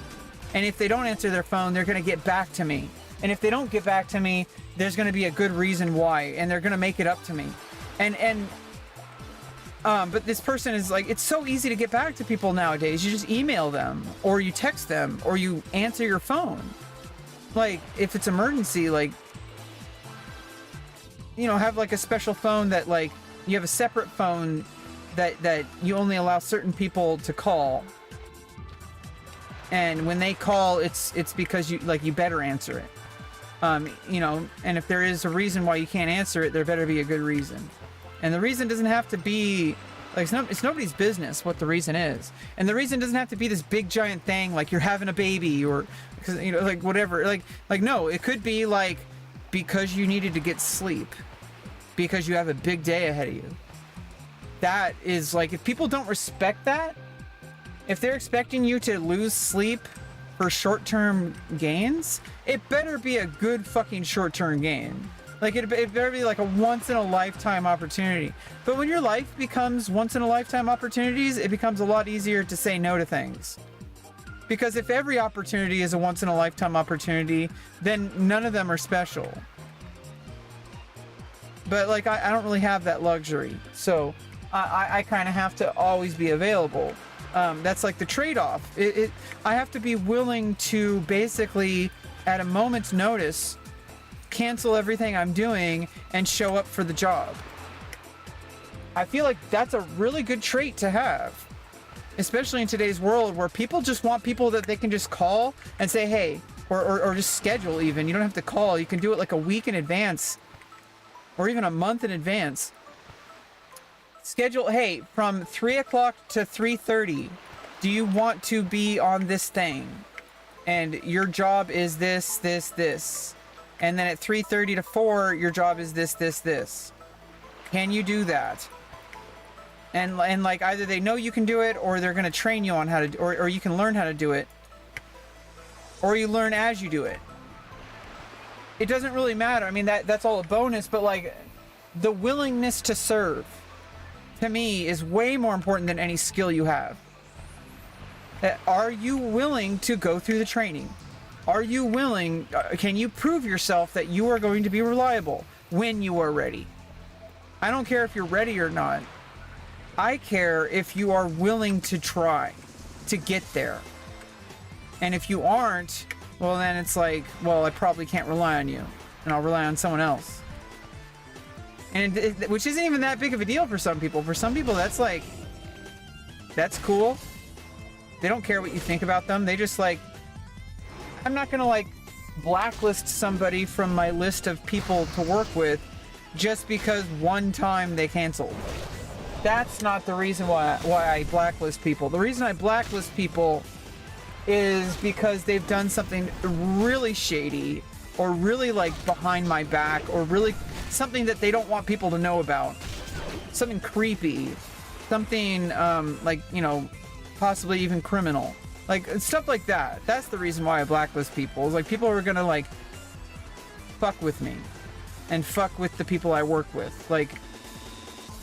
And if they don't answer their phone, they're going to get back to me. And if they don't get back to me, there's going to be a good reason why, and they're going to make it up to me. But this person is like, it's so easy to get back to people nowadays. You just email them, or you text them, or you answer your phone. Like, if it's emergency, like, you know, have like a special phone that, like, you have a separate phone that you only allow certain people to call. And when they call, it's because you better answer it. You know, and if there is a reason why you can't answer it, there better be a good reason. And the reason doesn't have to be, like, it's nobody's business what the reason is. And the reason doesn't have to be this big giant thing, like you're having a baby, or, because, you know, like, whatever. Like, no, it could be like, because you needed to get sleep, because you have a big day ahead of you. That is, like, if people don't respect that, if they're expecting you to lose sleep for short-term gains, it better be a good fucking short-term gain. Like, it better be like a once-in-a-lifetime opportunity. But when your life becomes once-in-a-lifetime opportunities, it becomes a lot easier to say no to things. Because if every opportunity is a once-in-a-lifetime opportunity, then none of them are special. But, like, I don't really have that luxury. So I kind of have to always be available. That's like the trade-off. I have to be willing to basically, at a moment's notice, cancel everything I'm doing and show up for the job. I feel like that's a really good trait to have, especially in today's world where people just want people that they can just call and say, hey, or just schedule even. You don't have to call. You can do it like a week in advance or even a month in advance. Schedule, hey, from 3 o'clock to 3:30, do you want to be on this thing? And your job is this, this, this. And then at 3:30 to 4, your job is this, this, this. Can you do that? And like, either they know you can do it, or they're going to train you on how to, or you can learn how to do it, or you learn as you do it. It doesn't really matter. I mean, that's all a bonus, but like, the willingness to serve, to me, is way more important than any skill you have. Are you willing to go through the training? Are you willing, can you prove yourself that you are going to be reliable when you are ready? I don't care if you're ready or not. I care if you are willing to try, to get there. And if you aren't, well, then it's like, well, I probably can't rely on you, and I'll rely on someone else. And which isn't even that big of a deal for some people. For some people, that's like, that's cool. They don't care what you think about them. They just like, I'm not gonna like blacklist somebody from my list of people to work with just because one time they canceled. That's not the reason why I blacklist people. The reason I blacklist people is because they've done something really shady, or really like behind my back, or really something that they don't want people to know about. Something creepy. Something like, you know, possibly even criminal. Like stuff like that. That's the reason why I blacklist people. It's like people are gonna like fuck with me and fuck with the people I work with. Like,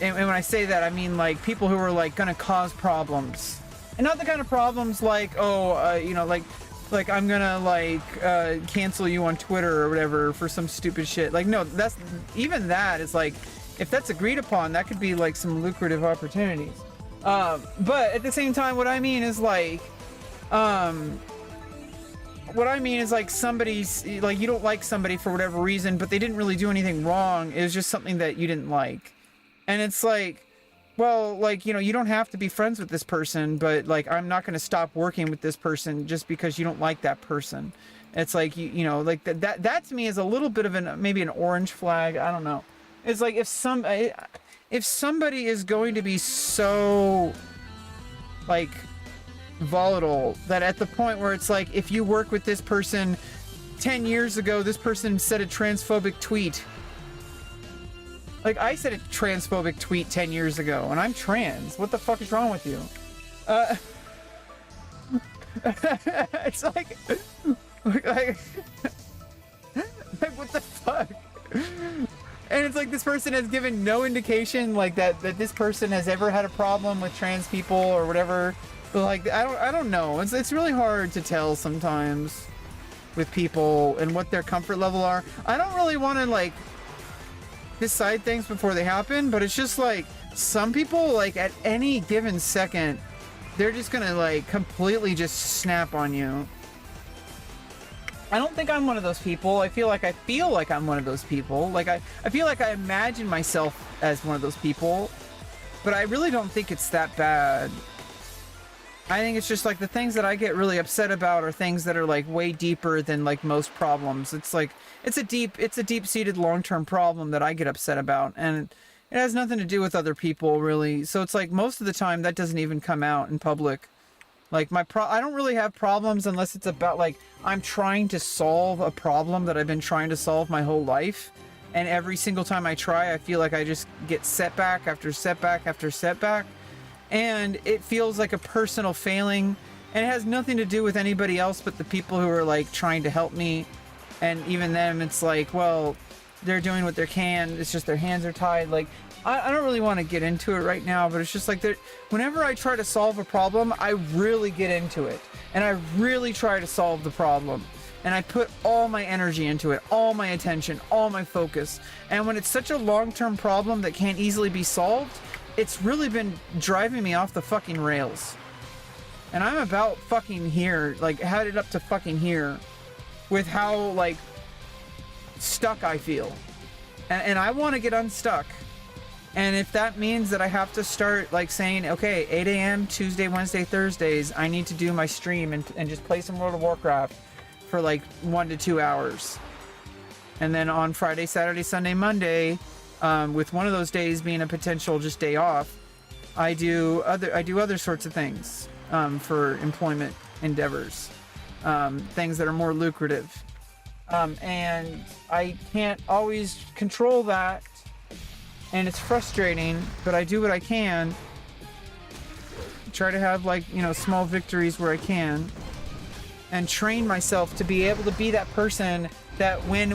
and when I say that, I mean like people who are like gonna cause problems. And not the kind of problems like, you know, like I'm gonna like cancel you on Twitter or whatever for some stupid shit. Like, no, that's, even that is like, if that's agreed upon, that could be like some lucrative opportunities. But at the same time, what I mean is like, somebody's like, you don't like somebody for whatever reason, but they didn't really do anything wrong. It was just something that you didn't like. And it's like, well, like, you know, you don't have to be friends with this person, but like, I'm not going to stop working with this person just because you don't like that person. It's like, you know, like that to me is a little bit of maybe an orange flag. I don't know. It's like if somebody is going to be so like volatile that at the point where it's like, if you work with this person 10 years ago, this person said a transphobic tweet. Like, I said a transphobic tweet 10 years ago, and I'm trans. What the fuck is wrong with you? It's like what the fuck? And it's like this person has given no indication like that this person has ever had a problem with trans people or whatever. But like, I don't know. It's really hard to tell sometimes with people and what their comfort level are. I don't really want to like decide things before they happen, but it's just like some people, like at any given second, they're just gonna like completely just snap on you. I don't think I'm one of those people. I feel like I'm one of those people. Like I feel like I imagine myself as one of those people, but I really don't think it's that bad. I think it's just like the things that I get really upset about are things that are like way deeper than like most problems. It's like it's a deep-seated long-term problem that I get upset about, and it has nothing to do with other people really. So it's like most of the time that doesn't even come out in public. Like I don't really have problems unless it's about like I'm trying to solve a problem that I've been trying to solve my whole life, and every single time I try, I feel like I just get setback after setback after setback. And it feels like a personal failing, and it has nothing to do with anybody else but the people who are like trying to help me. And even them, it's like, well, they're doing what they can. It's just their hands are tied. Like, I don't really want to get into it right now, but it's just like whenever I try to solve a problem, I really get into it, and I really try to solve the problem, and I put all my energy into it, all my attention, all my focus. And when it's such a long-term problem that can't easily be solved, it's really been driving me off the fucking rails. And I'm about fucking here, like headed up to fucking here with how like stuck I feel. And I want to get unstuck. And if that means that I have to start like saying, okay, 8 a.m. Tuesday, Wednesday, Thursdays, I need to do my stream and just play some World of Warcraft for like 1 to 2 hours. And then on Friday, Saturday, Sunday, Monday, with one of those days being a potential just day off, I do other sorts of things for employment endeavors, things that are more lucrative, and I can't always control that, and it's frustrating, but I do what I can. Try to have like, you know, small victories where I can, and train myself to be able to be that person that when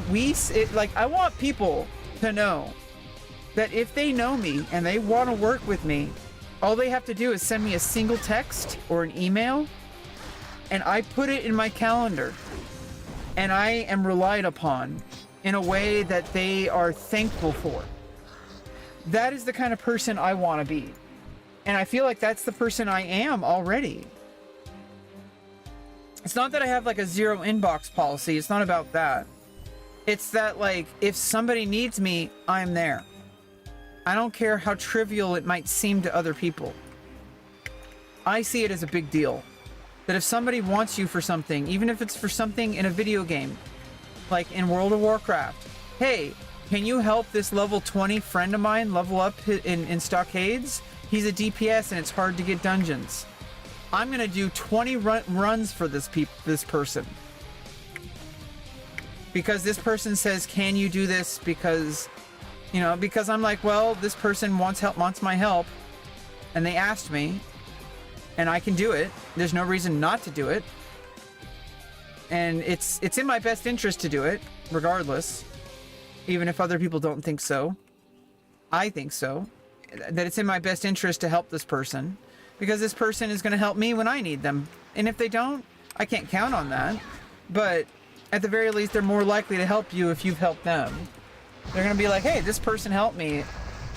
I want people to know that if they know me and they want to work with me, all they have to do is send me a single text or an email, and I put it in my calendar, and I am relied upon in a way that they are thankful for. That is the kind of person I want to be. And I feel like that's the person I am already. It's not that I have like a zero inbox policy. It's not about that. It's that, like, if somebody needs me, I'm there. I don't care how trivial it might seem to other people. I see it as a big deal. That if somebody wants you for something, even if it's for something in a video game, like in World of Warcraft, hey, can you help this level 20 friend of mine level up in Stockades? He's a DPS and it's hard to get dungeons. I'm gonna do 20 runs for this person. Because this person says, can you do this? Because, you know, because I'm like, well, this person wants my help, and they asked me, and I can do it. There's no reason not to do it. And it's in my best interest to do it, regardless. Even if other people don't think so. I think so. That it's in my best interest to help this person. Because this person is going to help me when I need them. And if they don't, I can't count on that. But at the very least, they're more likely to help you if you've helped them. They're going to be like, hey, this person helped me.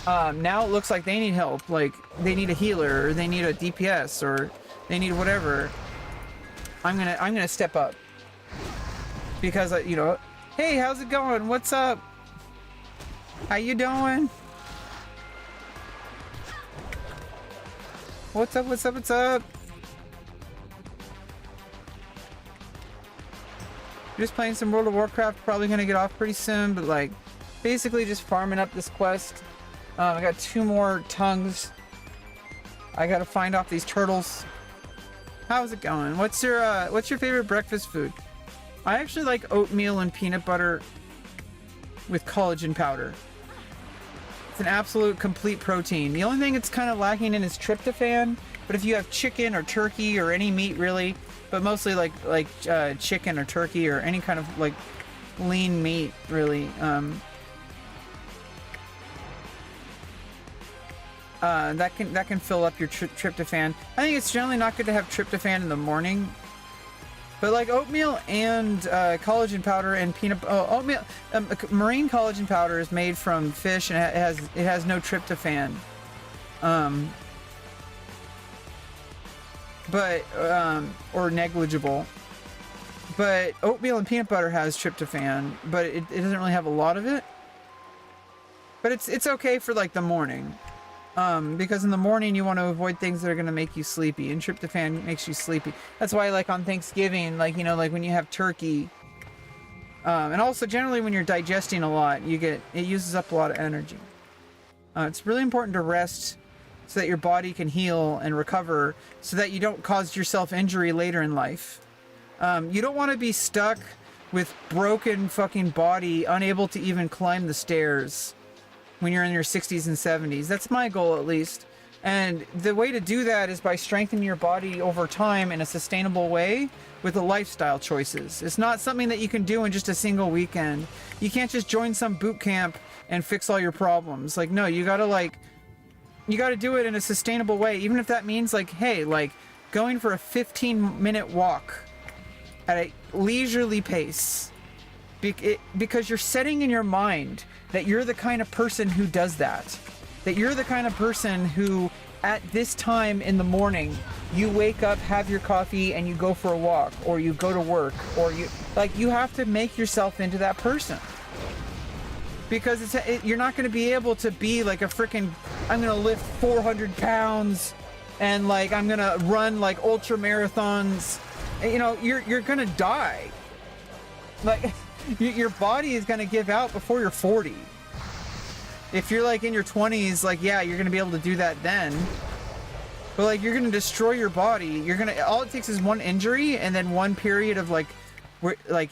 Now it looks like they need help. Like, they need a healer, or they need a DPS, or they need whatever. I'm gonna step up. Because, you know, hey, how's it going? What's up? How you doing? What's up, what's up, what's up? Just playing some World of Warcraft, probably gonna get off pretty soon, but like, basically just farming up this quest. I got 2 more tongues. I gotta find off these turtles. How's it going? What's your favorite breakfast food? I actually like oatmeal and peanut butter with collagen powder. It's an absolute complete protein. The only thing it's kind of lacking in is tryptophan, but if you have chicken or turkey or any meat really, but mostly like chicken or turkey or any kind of like lean meat really, that can fill up your tryptophan. I think it's generally not good to have tryptophan in the morning, but like oatmeal and collagen powder and oatmeal, marine collagen powder is made from fish and it has no tryptophan, or negligible. But oatmeal and peanut butter has tryptophan, but it doesn't really have a lot of it. But it's okay for like the morning. Because in the morning you want to avoid things that are going to make you sleepy, and tryptophan makes you sleepy. That's why, like on Thanksgiving, like, you know, like when you have turkey, and also generally when you're digesting a lot, it uses up a lot of energy. It's really important to rest so that your body can heal and recover, so that you don't cause yourself injury later in life. You don't want to be stuck with broken fucking body, unable to even climb the stairs when you're in your 60s and 70s. That's my goal, at least. And the way to do that is by strengthening your body over time in a sustainable way with the lifestyle choices. It's not something that you can do in just a single weekend. You can't just join some boot camp and fix all your problems. Like, no, you gotta do it in a sustainable way, even if that means like, hey, like going for a 15-minute walk at a leisurely pace, because you're setting in your mind that you're the kind of person who does that. That you're the kind of person who, at this time in the morning, you wake up, have your coffee, and you go for a walk, or you go to work, or you have to make yourself into that person. Because you're not going to be able to be like a freaking, I'm going to lift 400 pounds, and like, I'm going to run like ultra marathons. You know, you're going to die. Like, your body is going to give out before you're 40. If you're like in your 20s, like, yeah, you're going to be able to do that then. But like, you're going to destroy your body. All it takes is one injury and then one period of like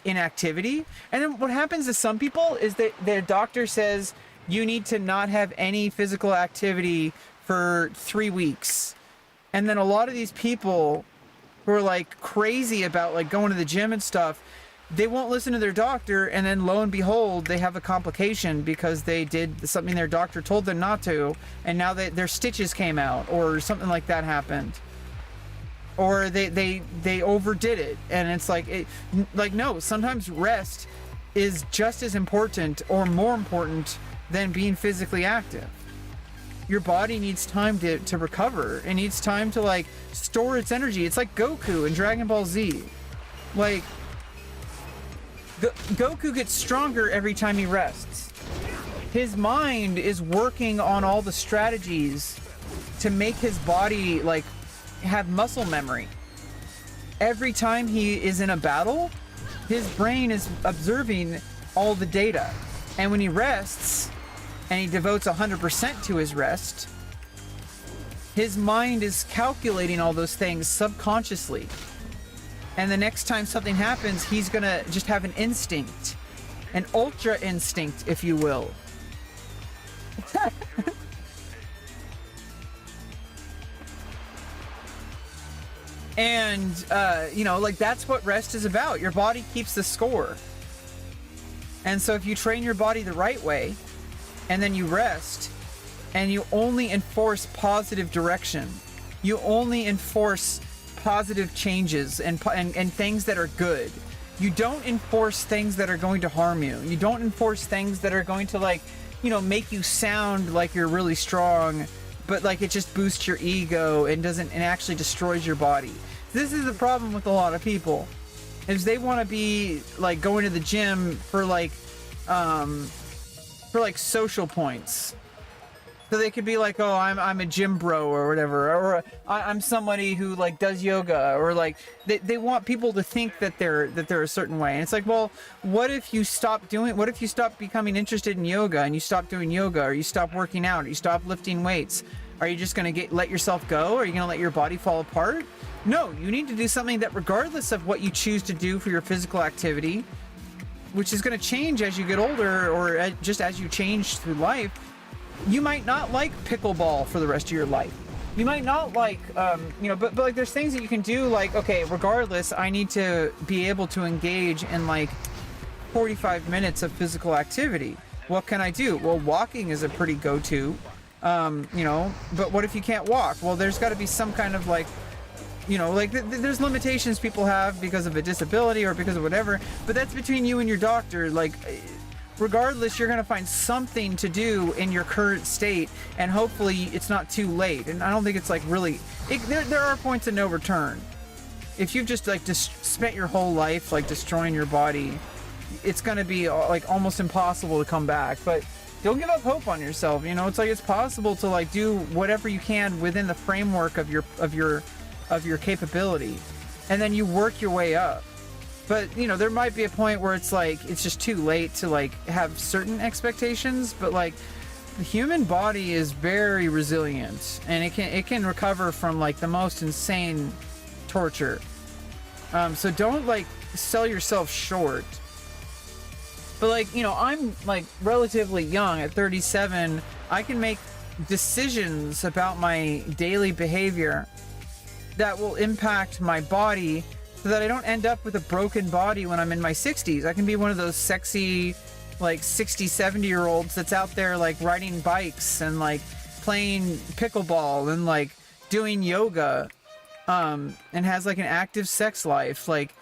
inactivity. And then what happens to some people is that their doctor says you need to not have any physical activity for 3 weeks. And then a lot of these people who are like crazy about like going to the gym and stuff, they won't listen to their doctor, and then lo and behold, they have a complication because they did something their doctor told them not to, and now their stitches came out, or something like that happened. Or they overdid it, and it's like, no, sometimes rest is just as important or more important than being physically active. Your body needs time to recover. It needs time to like store its energy. It's like Goku in Dragon Ball Z. Like, Goku gets stronger every time he rests. His mind is working on all the strategies to make his body, like, have muscle memory. Every time he is in a battle, his brain is observing all the data. And when he rests, and he devotes 100% to his rest, his mind is calculating all those things subconsciously. And the next time something happens, he's gonna just have an instinct. An ultra instinct, if you will. And, you know, like, that's what rest is about. Your body keeps the score. And so if you train your body the right way, and then you rest, and you only enforce positive direction, you only enforce positive changes and things that are good. You don't enforce things that are going to harm you. You don't enforce things that are going to, like, you know, make you sound like you're really strong, but like it just boosts your ego and actually destroys your body. This is the problem with a lot of people, is they want to be like going to the gym for like social points. So they could be like, oh, I'm a gym bro or whatever, or I'm somebody who like does yoga, or like they want people to think that they're a certain way. And it's like, well, what if you stop becoming interested in yoga, and you stop doing yoga, or you stop working out, or you stop lifting weights? Are you just gonna let yourself go? Are you gonna let your body fall apart? No, you need to do something that, regardless of what you choose to do for your physical activity, which is gonna change as you get older, or just as you change through life. You might not like pickleball for the rest of your life. You might not like, but like there's things that you can do, like, okay, regardless, I need to be able to engage in like 45 minutes of physical activity. What can I do? Well, walking is a pretty go-to, but what if you can't walk? Well, there's got to be some kind of like, there's limitations people have because of a disability or because of whatever, but that's between you and your doctor. Like, regardless, you're going to find something to do in your current state, and hopefully it's not too late. And I don't think it's like really, there are points of no return. If you've just like spent your whole life like destroying your body, it's going to be like almost impossible to come back. But don't give up hope on yourself. You know, it's like it's possible to like do whatever you can within the framework of your capability, and then you work your way up. But, there might be a point where it's like, it's just too late to like have certain expectations, but like the human body is very resilient, and it can recover from like the most insane torture. So don't like sell yourself short. But like, I'm like relatively young at 37. I can make decisions about my daily behavior that will impact my body, so that I don't end up with a broken body when I'm in my 60s. I can be one of those sexy, like 60, 70-year-olds that's out there like riding bikes and like playing pickleball and like doing yoga, and has like an active sex life. Like,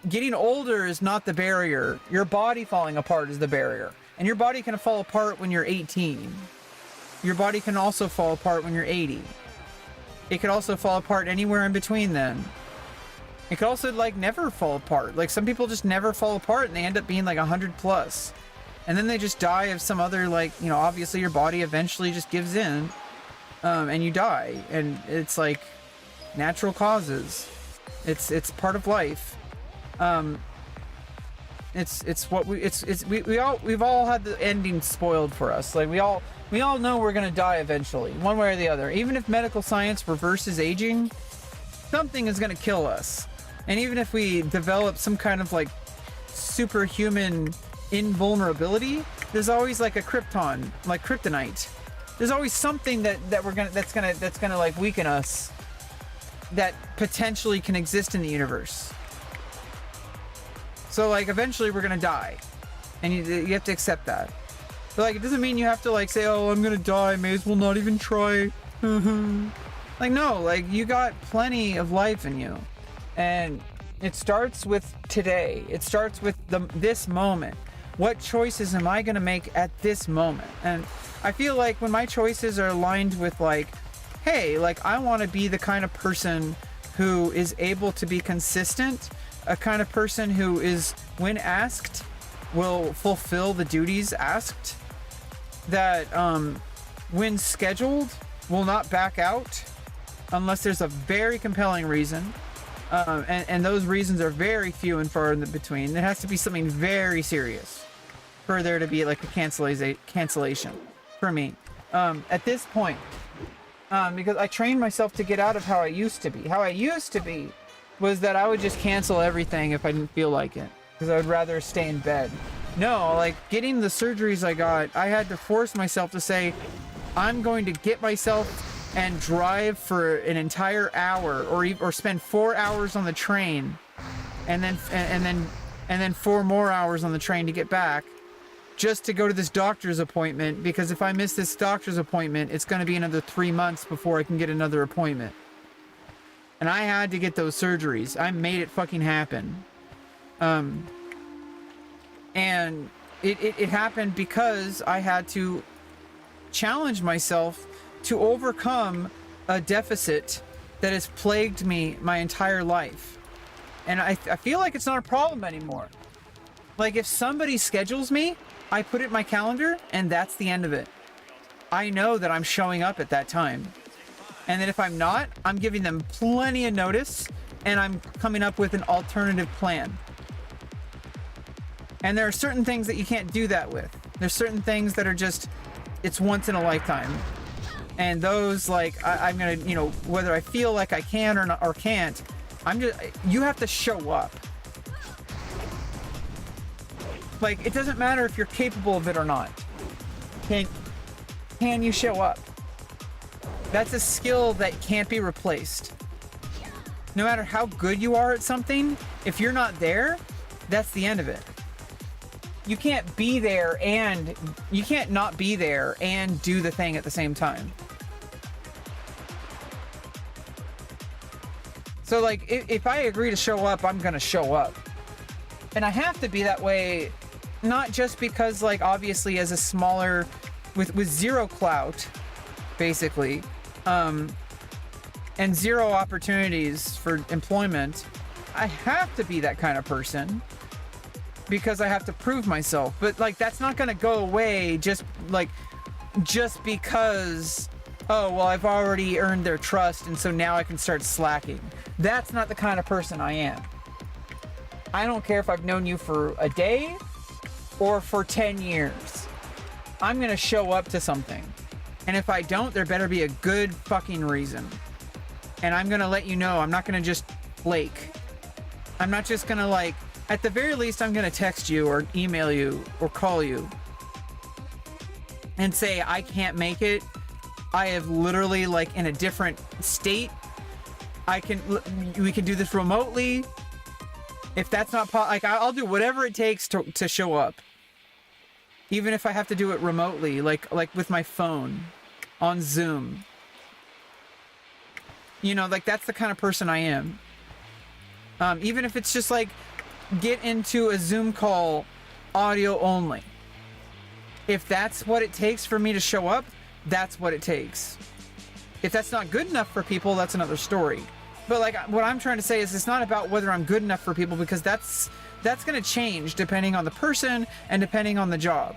getting older is not the barrier. Your body falling apart is the barrier. And your body can fall apart when you're 18. Your body can also fall apart when you're 80. It could also fall apart anywhere in between then. It could also like never fall apart. Like, some people just never fall apart and they end up being like 100 plus. And then they just die of some other, like, obviously your body eventually just gives in, and you die. And it's like natural causes. It's part of life. We've all had the ending spoiled for us. Like, we all know we're gonna die eventually, one way or the other. Even if medical science reverses aging, something is gonna kill us. And even if we develop some kind of like superhuman invulnerability, there's always like a krypton, like kryptonite. There's always something that's gonna like weaken us, that potentially can exist in the universe. So like eventually we're gonna die, and you have to accept that. But like, it doesn't mean you have to like say, oh, I'm gonna die, may as well not even try. Like, no, like, you got plenty of life in you, and it starts with today. It starts with this moment. What choices am I gonna make at this moment? And I feel like when my choices are aligned with like, hey, like, I want to be the kind of person who is able to be consistent a kind of person who is, when asked, will fulfill the duties asked, that when scheduled will not back out unless there's a very compelling reason, and those reasons are very few and far in between. There has to be something very serious for there to be like a cancellation for me at this point, because I trained myself to get out of how I used to be. How I used to be was that I would just cancel everything if I didn't feel like it, because I would rather stay in bed. No, like getting the surgeries I got, I had to force myself to say, I'm going to get myself and drive for an entire hour, or spend 4 hours on the train, and then 4 more hours on the train to get back, just to go to this doctor's appointment, because if I miss this doctor's appointment, it's going to be another 3 months before I can get another appointment. And I had to get those surgeries. I made it fucking happen. And it happened because I had to challenge myself to overcome a deficit that has plagued me my entire life. And I feel like it's not a problem anymore. Like, if somebody schedules me, I put it in my calendar, and that's the end of it. I know that I'm showing up at that time. And then if I'm not, I'm giving them plenty of notice, and I'm coming up with an alternative plan. And there are certain things that you can't do that with. There's certain things that are just, it's once in a lifetime. And those, like, I'm gonna, you know, whether I feel like I can or not, or can't, you have to show up. Like, it doesn't matter if you're capable of it or not. Can you show up? That's a skill that can't be replaced. No matter how good you are at something, if you're not there, that's the end of it. You can't be there and you can't not be there and do the thing at the same time. So, like, if I agree to show up, I'm gonna show up. And I have to be that way, not just because, like, obviously as a smaller, with zero clout, basically, and zero opportunities for employment, I have to be that kind of person because I have to prove myself. But, like, that's not gonna go away just because, oh, well, I've already earned their trust and so now I can start slacking. That's not the kind of person I am. I don't care if I've known you for a day or for 10 years. I'm gonna show up to something. And if I don't, there better be a good fucking reason. And I'm gonna let you know. I'm not gonna just flake. I'm not just gonna, like, at the very least, I'm gonna text you or email you or call you and say, I can't make it. I have literally, like, in a different state. We can do this remotely. If that's not like, I'll do whatever it takes to show up. Even if I have to do it remotely, like with my phone on Zoom. You know, like, that's the kind of person I am. Even if it's just like, get into a Zoom call audio only. If that's what it takes for me to show up, that's what it takes. If that's not good enough for people, that's another story. But, like, what I'm trying to say is it's not about whether I'm good enough for people, because that's going to change depending on the person and depending on the job.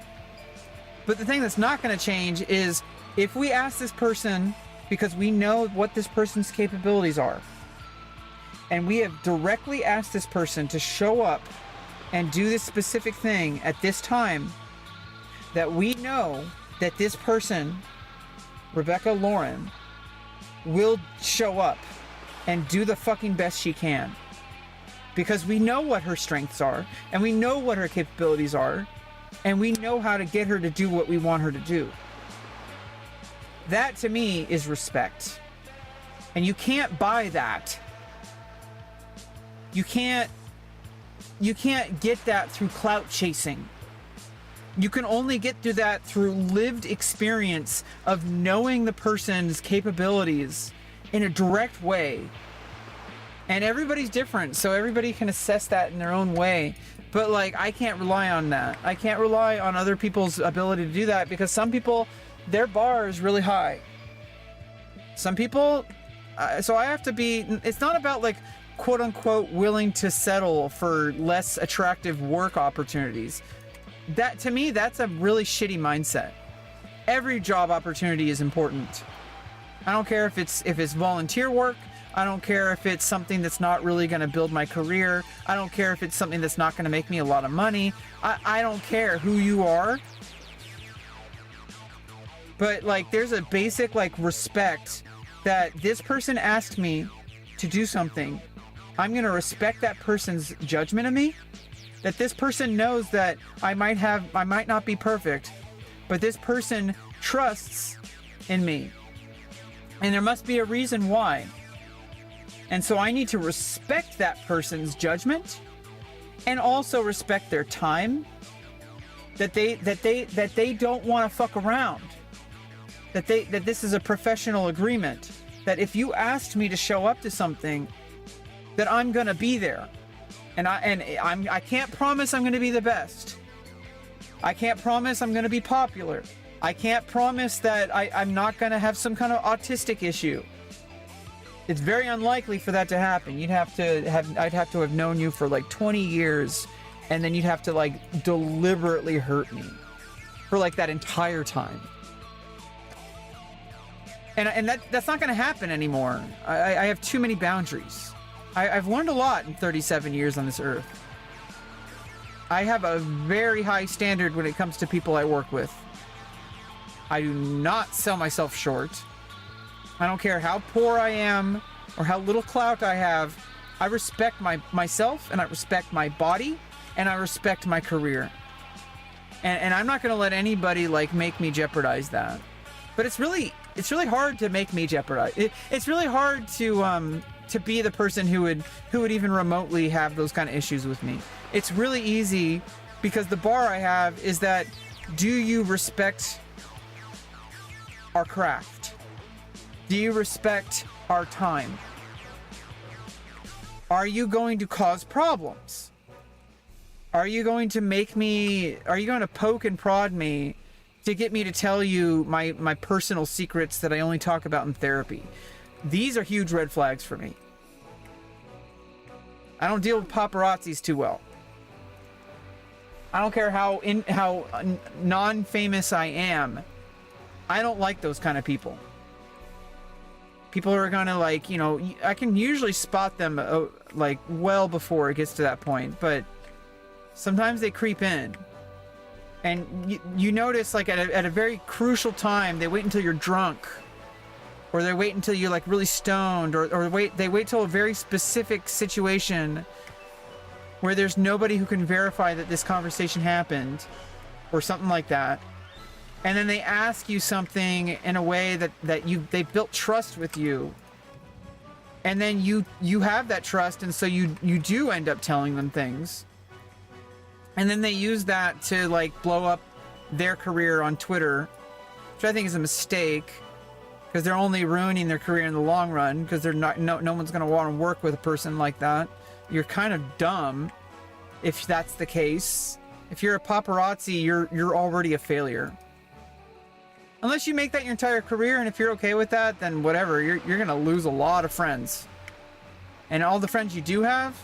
But the thing that's not going to change is if we ask this person, because we know what this person's capabilities are, and we have directly asked this person to show up and do this specific thing at this time, that we know that this person, rebeccaloran, will show up and do the fucking best she can, because we know what her strengths are and we know what her capabilities are and we know how to get her to do what we want her to do. That, to me, is respect. And you can't buy that. You can't get that through clout chasing. You can only get through that through lived experience of knowing the person's capabilities in a direct way. And everybody's different, so everybody can assess that in their own way. But, like, I can't rely on that. I can't rely on other people's ability to do that, because some people, their bar is really high. Some people, so I have to be, it's not about, like, quote unquote willing to settle for less attractive work opportunities. That, to me, that's a really shitty mindset. Every job opportunity is important. I don't care if it's volunteer work. I don't care if it's something that's not really going to build my career. I don't care if it's something that's not going to make me a lot of money. I don't care who you are. But like, there's a basic like respect that this person asked me to do something. I'm going to respect that person's judgment of me. That this person knows that I might not be perfect, but this person trusts in me. And there must be a reason why. And so I need to respect that person's judgment and also respect their time, that they don't want to fuck around. That this is a professional agreement. That if you asked me to show up to something, that I'm going to be there. And I can't promise I'm going to be the best. I can't promise I'm going to be popular. I can't promise that I'm not going to have some kind of autistic issue. It's very unlikely for that to happen. I'd have to have known you for like 20 years, and then you'd have to like deliberately hurt me for like that entire time. And that's not going to happen anymore. I have too many boundaries. I've learned a lot in 37 years on this earth. I have a very high standard when it comes to people I work with. I do not sell myself short. I don't care how poor I am or how little clout I have. I respect myself, and I respect my body, and I respect my career. And I'm not going to let anybody like make me jeopardize that. But it's really hard to make me jeopardize. It's really hard to be the person who would even remotely have those kind of issues with me. It's really easy because the bar I have is that, do you respect our craft? Do you respect our time? Are you going to cause problems? Are you going to poke and prod me to get me to tell you my personal secrets that I only talk about in therapy? These are huge red flags for me. I don't deal with paparazzis too well. I don't care how non-famous I am. I don't like those kind of people. People are gonna like, I can usually spot them like well before it gets to that point, but sometimes they creep in. And you notice like at a very crucial time, they wait until you're drunk, or they wait until you're like really stoned, or they wait till a very specific situation where there's nobody who can verify that this conversation happened, or something like that. And then they ask you something in a way that they built trust with you. And then you have that trust, and so you do end up telling them things. And then they use that to like blow up their career on Twitter, which I think is a mistake, because they're only ruining their career in the long run, because they're not, no one's going to want to work with a person like that. You're kind of dumb if that's the case. If you're a paparazzi, you're already a failure. Unless you make that your entire career, and if you're okay with that, then whatever. You're going to lose a lot of friends. And all the friends you do have,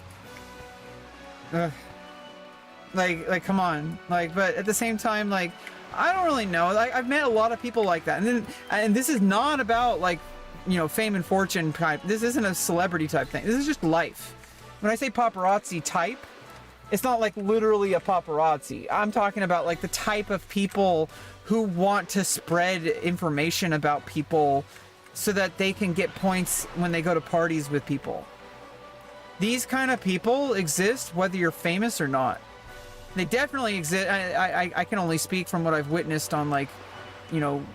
like come on. Like, but at the same time, like, I don't really know. I've met a lot of people like that. And this is not about like, fame and fortune type. This isn't a celebrity type thing. This is just life. When I say paparazzi type, it's not like literally a paparazzi. I'm talking about like the type of people who want to spread information about people so that they can get points when they go to parties with people. These kind of people exist whether you're famous or not. They definitely exist. I can only speak from what I've witnessed on like,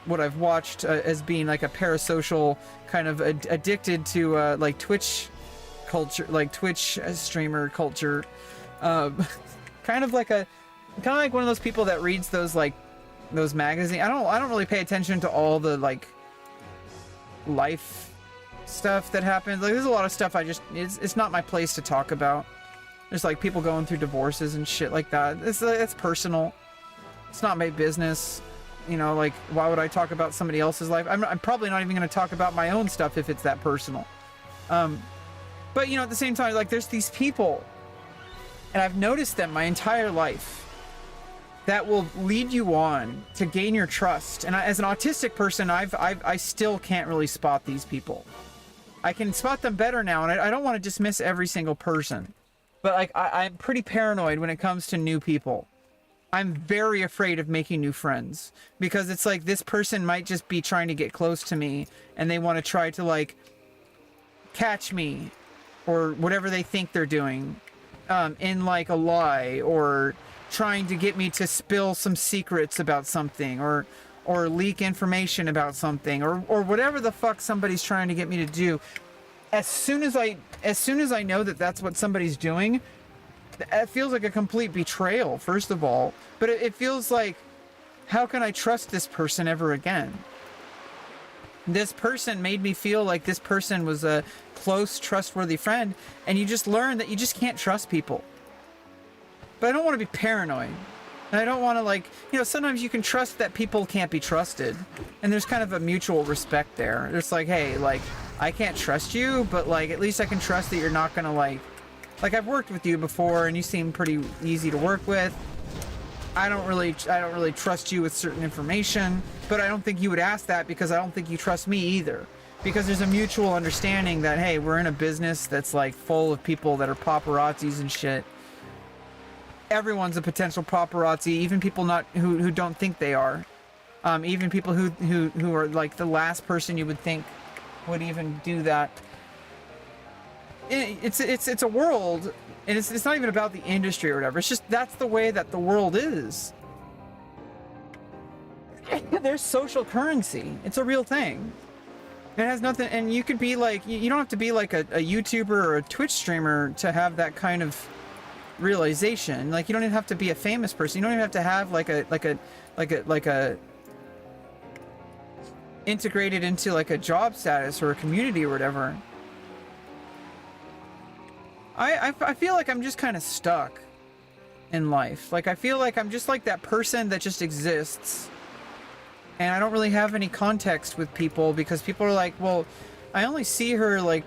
what I've watched as being like a parasocial kind of addicted to like Twitch culture, like Twitch streamer culture. Kind of like one of those people that reads those like those magazines. I don't really pay attention to all the like life stuff that happens. Like there's a lot of stuff it's not my place to talk about. There's like people going through divorces and shit like that. It's personal. It's not my business. Like why would I talk about somebody else's life? I'm probably not even going to talk about my own stuff if it's that personal. But, you know, at the same time, like, there's these people, and I've noticed them my entire life, that will lead you on to gain your trust. And as an autistic person, I still can't really spot these people. I can spot them better now, and I don't want to dismiss every single person. But, like, I'm pretty paranoid when it comes to new people. I'm very afraid of making new friends. Because it's like, this person might just be trying to get close to me, and they want to try to, like, catch me, or whatever they think they're doing, in, like, a lie, or trying to get me to spill some secrets about something, or leak information about something, or whatever the fuck somebody's trying to get me to do. As soon as I know that that's what somebody's doing, it feels like a complete betrayal, first of all. But it feels like, how can I trust this person ever again? This person made me feel like this person was a close, trustworthy friend, and you just learn that you just can't trust people. But I don't want to be paranoid. And I don't want to, like, you know, sometimes you can trust that people can't be trusted. And there's kind of a mutual respect there. It's like, hey, like, I can't trust you, but, like, at least I can trust that you're not going to, like, I've worked with you before, and you seem pretty easy to work with. I don't really trust you with certain information, but I don't think you would ask that because I don't think you trust me either. Because there's a mutual understanding that, hey, we're in a business that's, like, full of people that are paparazzis and shit. Everyone's a potential paparazzi, even people who don't think they are. Even people who are, like, the last person you would think would even do that. It's a world, and it's not even about the industry or whatever. It's just, that's the way that the world is. There's social currency. It's a real thing. It has nothing, and you could be like, you don't have to be like a YouTuber or a Twitch streamer to have that kind of realization. Like, you don't even have to be a famous person. You don't even have to have like a integrated into like a job status or a community or whatever. I feel like I'm just kind of stuck in life. Like, I feel like I'm just like that person that just exists, and I don't really have any context with people, because people are like, well, I only see her like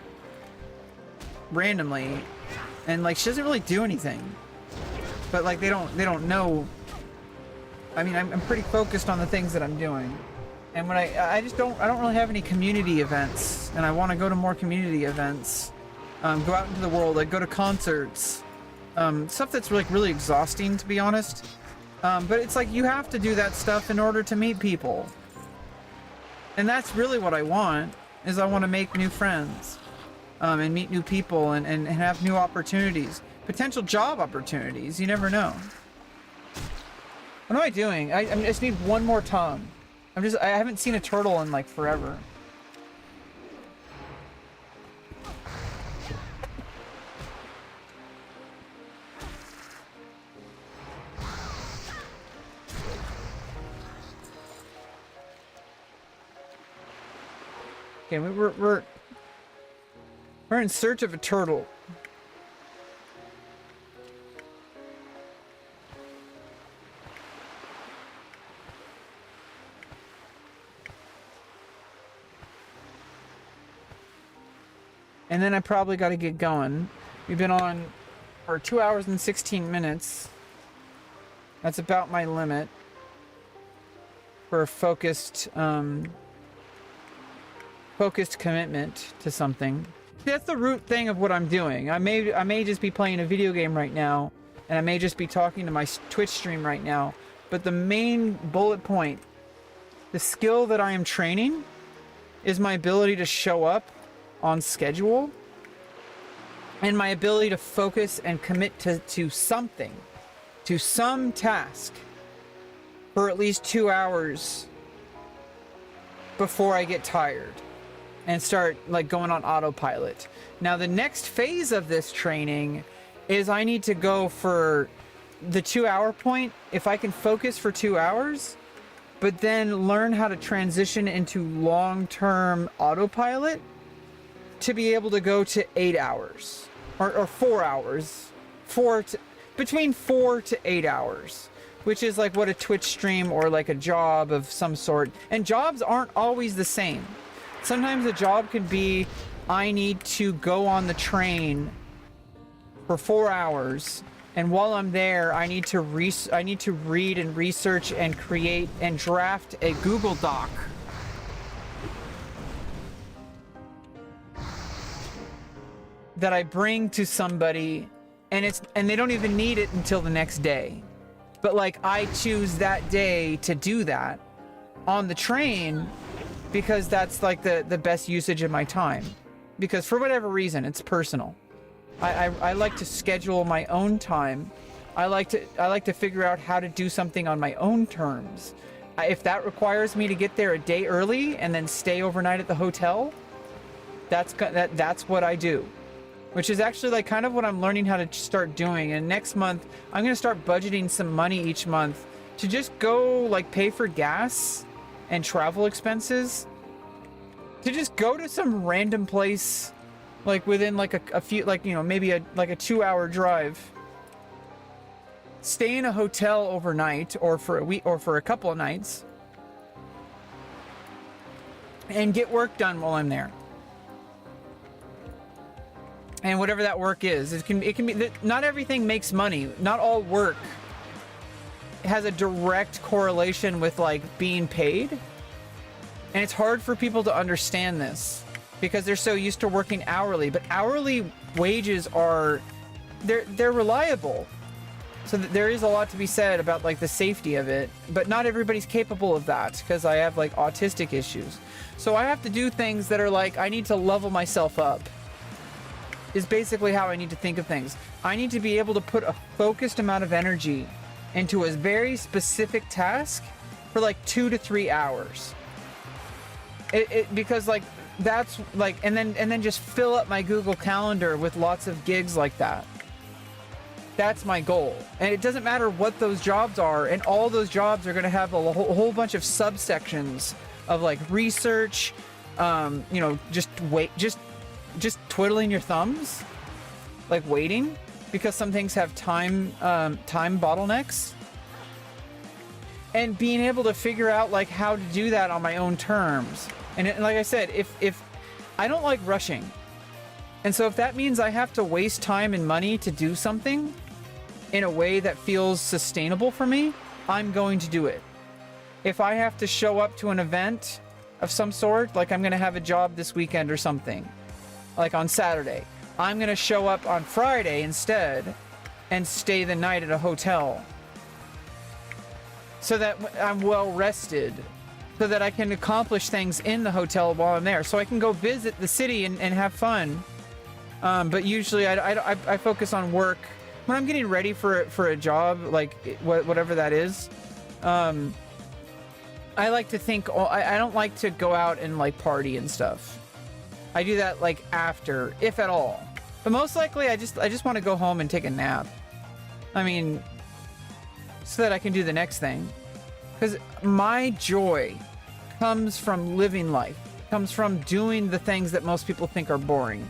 randomly, and like she doesn't really do anything. But like they don't know. I mean, I'm pretty focused on the things that I'm doing, and when I don't really have any community events, and I want to go to more community events. Go out into the world, like go to concerts, stuff that's like really exhausting, to be honest. But it's like, you have to do that stuff in order to meet people, and that's really what I want. Is I want to make new friends, and meet new people, and have new opportunities, potential job opportunities. You never know. What am I doing? I just need one more tongue. I haven't seen a turtle in like forever. Okay, we're in search of a turtle. And then I probably got to get going. We've been on for 2 hours and 16 minutes. That's about my limit for a focused commitment to something. That's the root thing of what I'm doing. I may just be playing a video game right now, and I may just be talking to my Twitch stream right now, but the main bullet point, the skill that I am training, is my ability to show up on schedule, and my ability to focus and commit to something, to some task, for at least 2 hours before I get tired and start like going on autopilot. Now the next phase of this training is I need to go for the 2 hour point. If I can focus for 2 hours, but then learn how to transition into long-term autopilot to be able to go to 8 hours or 4 hours, between 4 to 8 hours, which is like what a Twitch stream or like a job of some sort. And jobs aren't always the same. Sometimes a job can be I need to go on the train for 4 hours, and while I'm there, I need to read and research and create and draft a Google Doc that I bring to somebody, and they don't even need it until the next day. But like, I choose that day to do that on the train because that's like the best usage of my time. Because for whatever reason, it's personal. I like to schedule my own time. I like to figure out how to do something on my own terms. If that requires me to get there a day early and then stay overnight at the hotel, that's what I do. Which is actually like kind of what I'm learning how to start doing. And next month, I'm going to start budgeting some money each month to just go like pay for gas and travel expenses. To just go to some random place, like within like a few, like, you know, maybe a 2-hour drive. Stay in a hotel overnight or for a week or for a couple of nights. And get work done while I'm there. And whatever that work is, it can be, not everything makes money. Not all work has a direct correlation with like being paid. And it's hard for people to understand this because they're so used to working hourly, but hourly wages are, they're reliable. So there is a lot to be said about like the safety of it, but not everybody's capable of that because I have like autistic issues. So I have to do things that are like, I need to level myself up. Is basically how I need to think of things. I need to be able to put a focused amount of energy into a very specific task for like 2 to 3 hours. Because like that's like, and then just fill up my Google Calendar with lots of gigs like that. That's my goal. And it doesn't matter what those jobs are, and all those jobs are going to have a whole bunch of subsections of like research, you know, just twiddling your thumbs, like waiting, because some things have time bottlenecks, and being able to figure out like how to do that on my own terms. And like I said, if I don't like rushing, and so if that means I have to waste time and money to do something in a way that feels sustainable for me, I'm going to do it. If I have to show up to an event of some sort, like I'm going to have a job this weekend or something, like on Saturday, I'm going to show up on Friday instead and stay the night at a hotel so that I'm well rested, so that I can accomplish things in the hotel while I'm there, so I can go visit the city and have fun. But usually I focus on work when I'm getting ready for a job, like whatever that is. I like to think, I don't like to go out and like party and stuff. I do that like after, if at all. But most likely I just want to go home and take a nap. I mean, so that I can do the next thing. Because my joy comes from living life. Comes from doing the things that most people think are boring.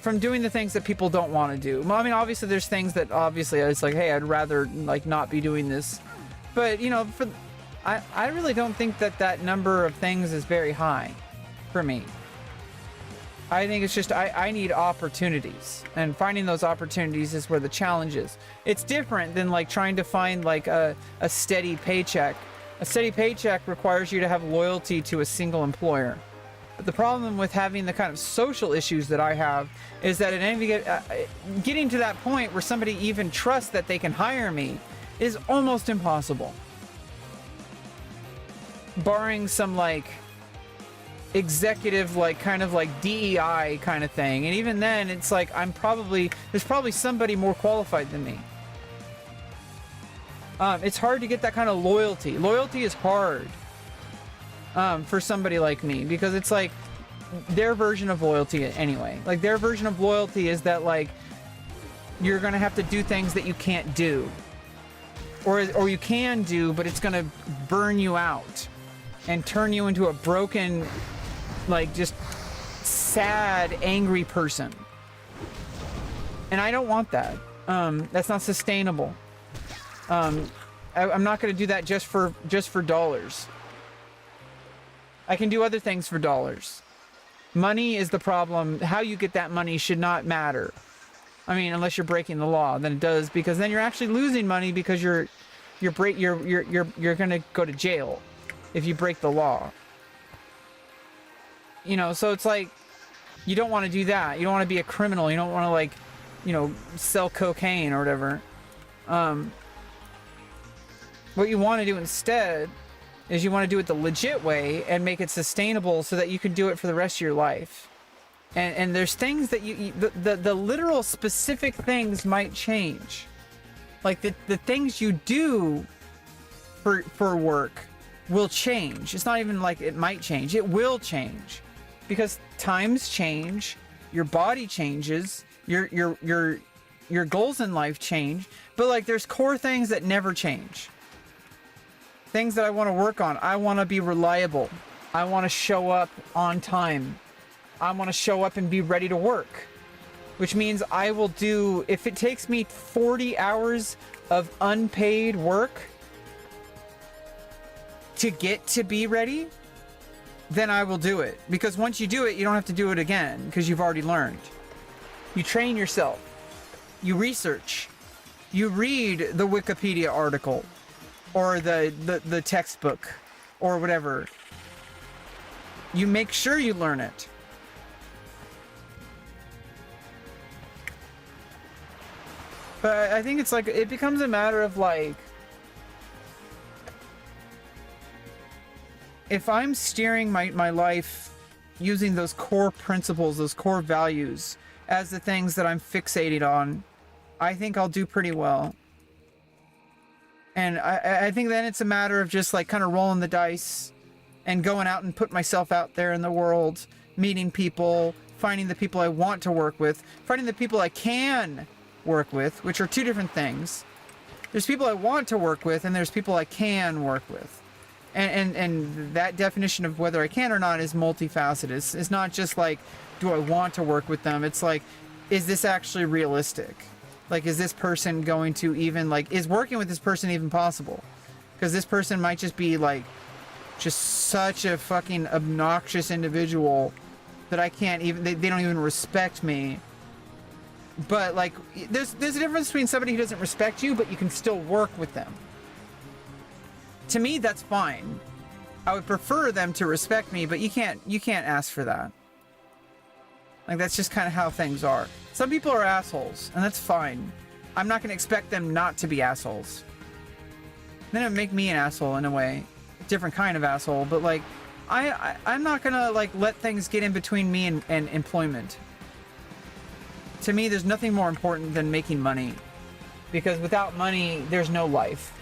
From doing the things that people don't want to do. Well, I mean, obviously there's things that obviously it's like, hey, I'd rather like not be doing this. But, you know, I really don't think that number of things is very high for me. I think it's just I need opportunities, and finding those opportunities is where the challenge is. It's different than like trying to find like a steady paycheck. A steady paycheck requires you to have loyalty to a single employer. But the problem with having the kind of social issues that I have is that getting to that point where somebody even trusts that they can hire me is almost impossible. Barring some like executive, like kind of like DEI kind of thing. And even then it's like there's probably somebody more qualified than me. It's hard to get that kind of loyalty. Loyalty is hard for somebody like me, because it's like their version of loyalty anyway. Like their version of loyalty is that like you're gonna have to do things that you can't do, or you can do, but it's gonna burn you out and turn you into a broken, like just sad, angry person. And I don't want that. That's not sustainable. I'm not going to do that just for dollars. I can do other things for dollars. Money is the problem. How you get that money should not matter. I mean, unless you're breaking the law, then it does, because then you're actually losing money because you're gonna go to jail if you break the law. You know, so it's like, you don't want to do that. You don't want to be a criminal. You don't want to, like, you know, sell cocaine or whatever. What you want to do instead is you want to do it the legit way and make it sustainable so that you can do it for the rest of your life. And there's things that the literal specific things might change. Like the things you do for work will change. It's not even like it might change. It will change. Because times change, your body changes, your goals in life change, but like there's core things that never change. Things that I want to work on. I want to be reliable. I want to show up on time. I want to show up and be ready to work. Which means I will do, if it takes me 40 hours of unpaid work to get to be ready, then I will do it. Because once you do it, you don't have to do it again because you've already learned. You train yourself. You research. You read the Wikipedia article or the textbook or whatever. You make sure you learn it. But I think it's like, it becomes a matter of like, if I'm steering my life using those core principles, those core values as the things that I'm fixated on, I think I'll do pretty well. And I think then it's a matter of just like kind of rolling the dice and going out and put myself out there in the world, meeting people, finding the people I want to work with, finding the people I can work with, which are two different things. There's people I want to work with and there's people I can work with. And that definition of whether I can or not is multifaceted. It's not just like, do I want to work with them? It's like, is this actually realistic? Like, is this person going to even, like, is working with this person even possible? Because this person might just be, like, just such a fucking obnoxious individual that I can't even, they don't even respect me. But, like, there's a difference between somebody who doesn't respect you, but you can still work with them. To me, that's fine. I would prefer them to respect me, but you can't ask for that. Like, that's just kind of how things are. Some people are assholes, and that's fine. I'm not going to expect them not to be assholes. Then it would make me an asshole in a way. Different kind of asshole, but like, I'm not going to like let things get in between me and employment. To me, there's nothing more important than making money. Because without money, there's no life.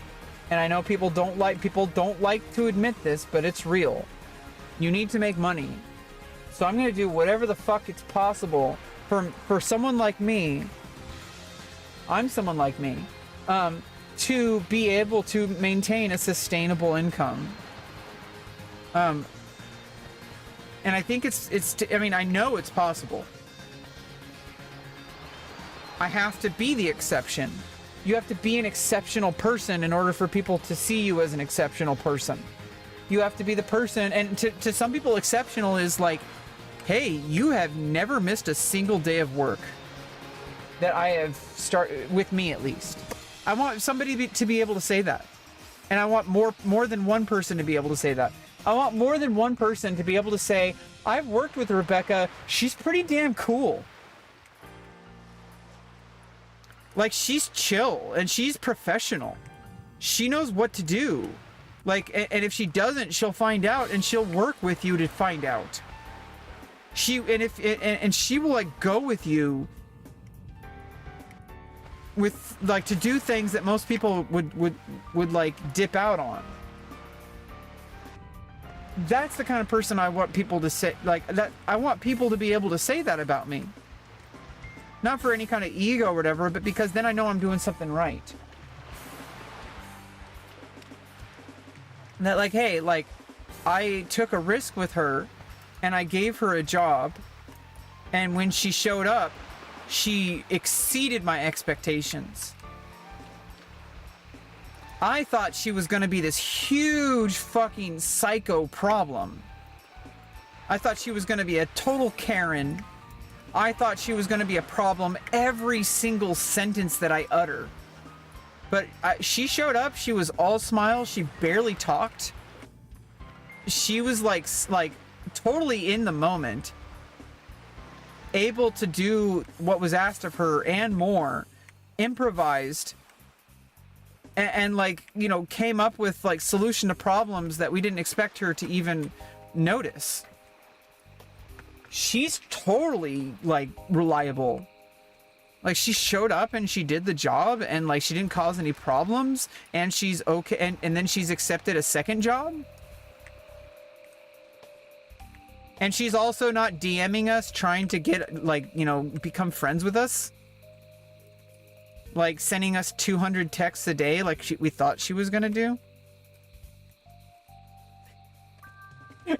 And I know people don't like to admit this, but it's real. You need to make money. So I'm going to do whatever the fuck it's possible for someone like me. I'm someone like me. To be able to maintain a sustainable income. And I think I mean, I know it's possible. I have to be the exception. You have to be an exceptional person in order for people to see you as an exceptional person. You have to be the person, and to some people, exceptional is like, hey, you have never missed a single day of work that I have started, with me at least. I want somebody to be able to say that. And I want more than one person to be able to say that. I want more than one person to be able to say, I've worked with Rebecca, she's pretty damn cool. Like, she's chill and she's professional. She knows what to do. Like, and if she doesn't, she'll find out and she'll work with you to find out. She will like go with you with like to do things that most people would like dip out on. That's the kind of person I want people to say, like that. I want people to be able to say that about me. Not for any kind of ego or whatever, but because then I know I'm doing something right. And that like, hey, like I took a risk with her and I gave her a job, and when she showed up, she exceeded my expectations. I thought she was going to be this huge fucking psycho problem. I thought she was going to be a total Karen. I thought she was going to be a problem every single sentence that I utter. But she showed up. She was all smiles. She barely talked. She was like totally in the moment, able to do what was asked of her and more, improvised, and like, you know, came up with like solution to problems that we didn't expect her to even notice. She's totally like reliable. Like, she showed up and she did the job, and like she didn't cause any problems, and she's okay, and then she's accepted a second job. And she's also not DMing us trying to get, like, you know, become friends with us. Like sending us 200 texts a day like we thought she was gonna do.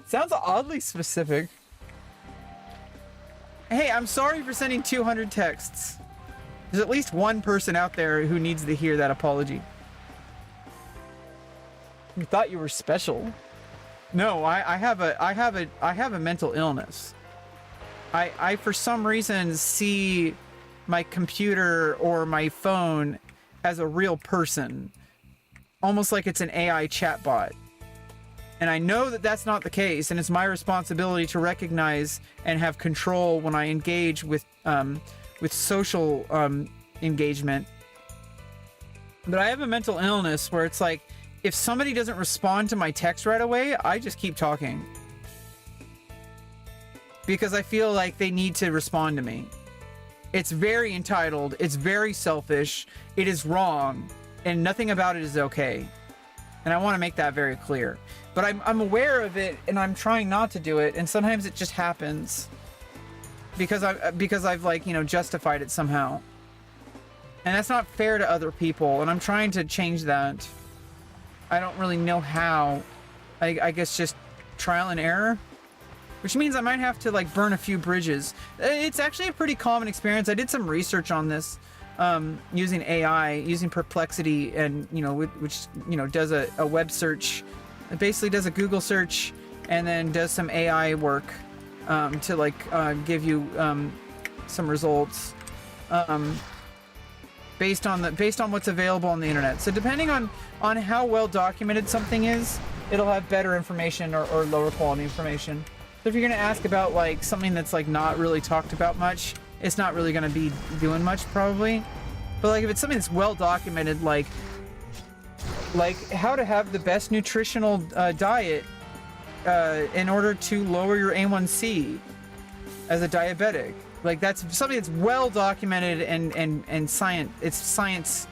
Sounds oddly specific. Hey, I'm sorry for sending 200 texts. There's at least one person out there who needs to hear that apology. You thought you were special. No, I have a mental illness. I for some reason see my computer or my phone as a real person, almost like it's an AI chatbot. And I know that that's not the case, and it's my responsibility to recognize and have control when I engage with social engagement. But I have a mental illness where it's like, if somebody doesn't respond to my text right away, I just keep talking. Because I feel like they need to respond to me. It's very entitled, it's very selfish, it is wrong, and nothing about it is okay. And I want to make that very clear. But I'm aware of it, and I'm trying not to do it, and sometimes it just happens. Because I've like, you know, justified it somehow. And that's not fair to other people, and I'm trying to change that. I don't really know how. I guess just trial and error, which means I might have to like burn a few bridges. It's actually a pretty common experience. I did some research on this using AI, using Perplexity, and you know, which you know does a web search. It basically does a Google search and then does some AI work to like give you some results based on what's available on the internet. So depending on how well documented something is, it'll have better information or lower quality information. So if you're gonna ask about like something that's like not really talked about much, it's not really gonna be doing much probably. But like if it's something that's well documented, like how to have the best nutritional diet in order to lower your A1C as a diabetic. Like that's something that's well documented and science. It's science.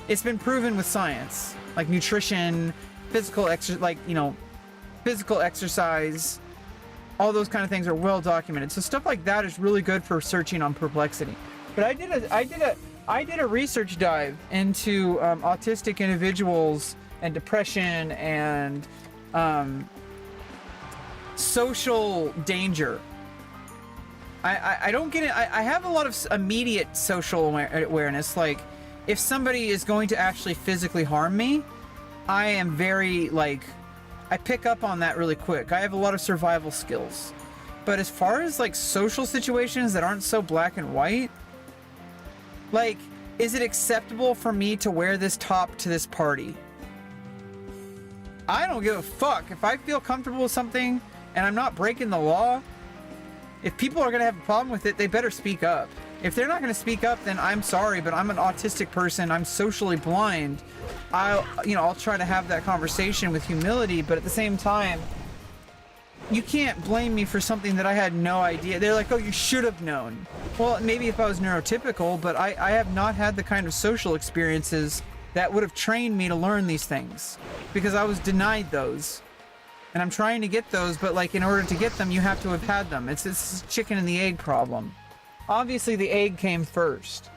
It's been proven with science, like nutrition, physical exercise, all those kind of things are well documented. So stuff like that is really good for searching on Perplexity. But I did a research dive into autistic individuals and depression and social danger. I don't get it. I have a lot of immediate social awareness. Like, if somebody is going to actually physically harm me, I am very, like, I pick up on that really quick. I have a lot of survival skills. But as far as, like, social situations that aren't so black and white, like, is it acceptable for me to wear this top to this party? I don't give a fuck. If I feel comfortable with something and I'm not breaking the law, if people are going to have a problem with it, they better speak up. If they're not going to speak up, then I'm sorry, but I'm an autistic person. I'm socially blind. I'll try to have that conversation with humility, but at the same time, you can't blame me for something that I had no idea. They're like, oh, you should have known. Well, maybe if I was neurotypical, but I have not had the kind of social experiences that would have trained me to learn these things, because I was denied those. And I'm trying to get those, but like in order to get them, you have to have had them. It's this chicken and the egg problem. Obviously, the egg came first.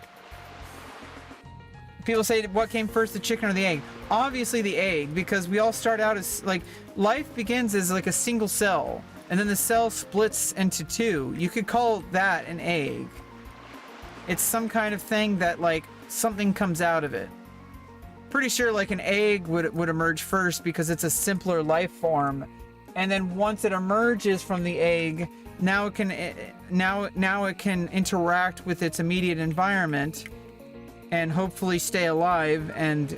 People say, what came first, the chicken or the egg? Obviously the egg, because we all start out as like, life begins as like a single cell, and then the cell splits into two. You could call that an egg. It's some kind of thing that like something comes out of it. Pretty sure like an egg would emerge first because it's a simpler life form, And then once it emerges from the egg, now it can interact with its immediate environment and hopefully stay alive and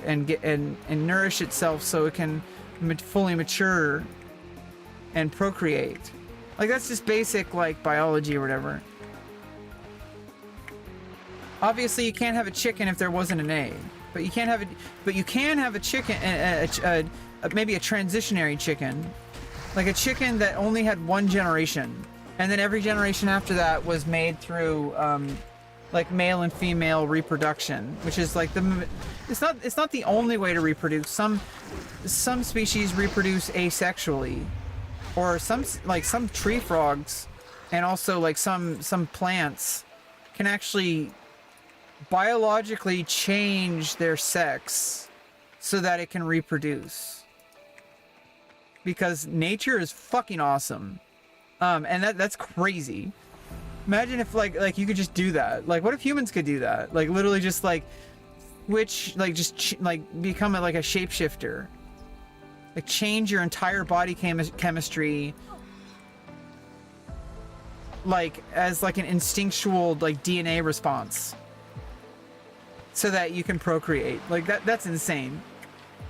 nourish itself so it can fully mature and procreate. Like, that's just basic, like, biology or whatever. Obviously, you can't have a chicken if there wasn't an egg, but you can have a chicken, maybe a transitionary chicken, like a chicken that only had one generation, and then every generation after that was made through like male and female reproduction, which is like it's not the only way to reproduce. Some species reproduce asexually, or some tree frogs, and also like some plants can actually biologically change their sex so that it can reproduce. Because nature is fucking awesome. And that's crazy. Imagine if like you could just do that. Like, what if humans could do that? Like, literally just like switch, like just become like a shapeshifter. Like, change your entire body chemistry, like as like an instinctual like DNA response, so that you can procreate. Like, that's insane.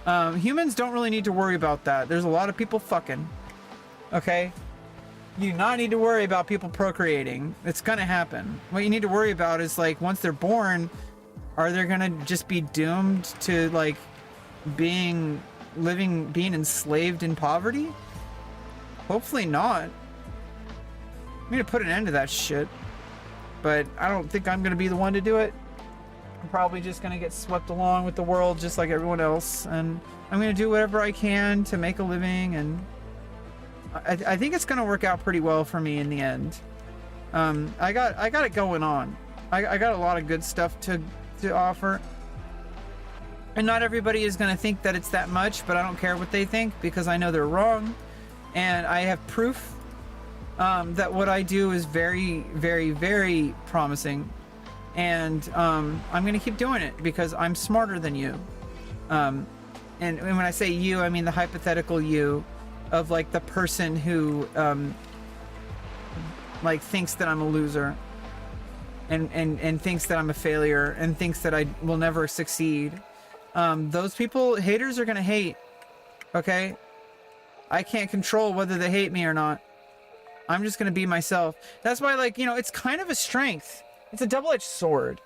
Humans don't really need to worry about that. There's a lot of people fucking. Okay? You do not need to worry about people procreating. It's gonna happen. What you need to worry about is, like, once they're born, are they gonna just be doomed to, like, being enslaved in poverty? Hopefully not. I'm gonna put an end to that shit. But I don't think I'm gonna be the one to do it. I'm probably just gonna get swept along with the world just like everyone else, and I'm gonna do whatever I can to make a living, and I think it's gonna work out pretty well for me in the end. I got it going on. I got a lot of good stuff to offer, and not everybody is gonna think that it's that much, but I don't care what they think, because I know they're wrong, and I have proof that what I do is very, very, very promising. And I'm gonna keep doing it because I'm smarter than you. And when I say you, I mean the hypothetical you of, like, the person who like thinks that I'm a loser and thinks that I'm a failure and thinks that I will never succeed. Those people, haters, are gonna hate. Okay? I can't control whether they hate me or not. I'm just gonna be myself. That's why, like, you know, it's kind of a strength. It's a double-edged sword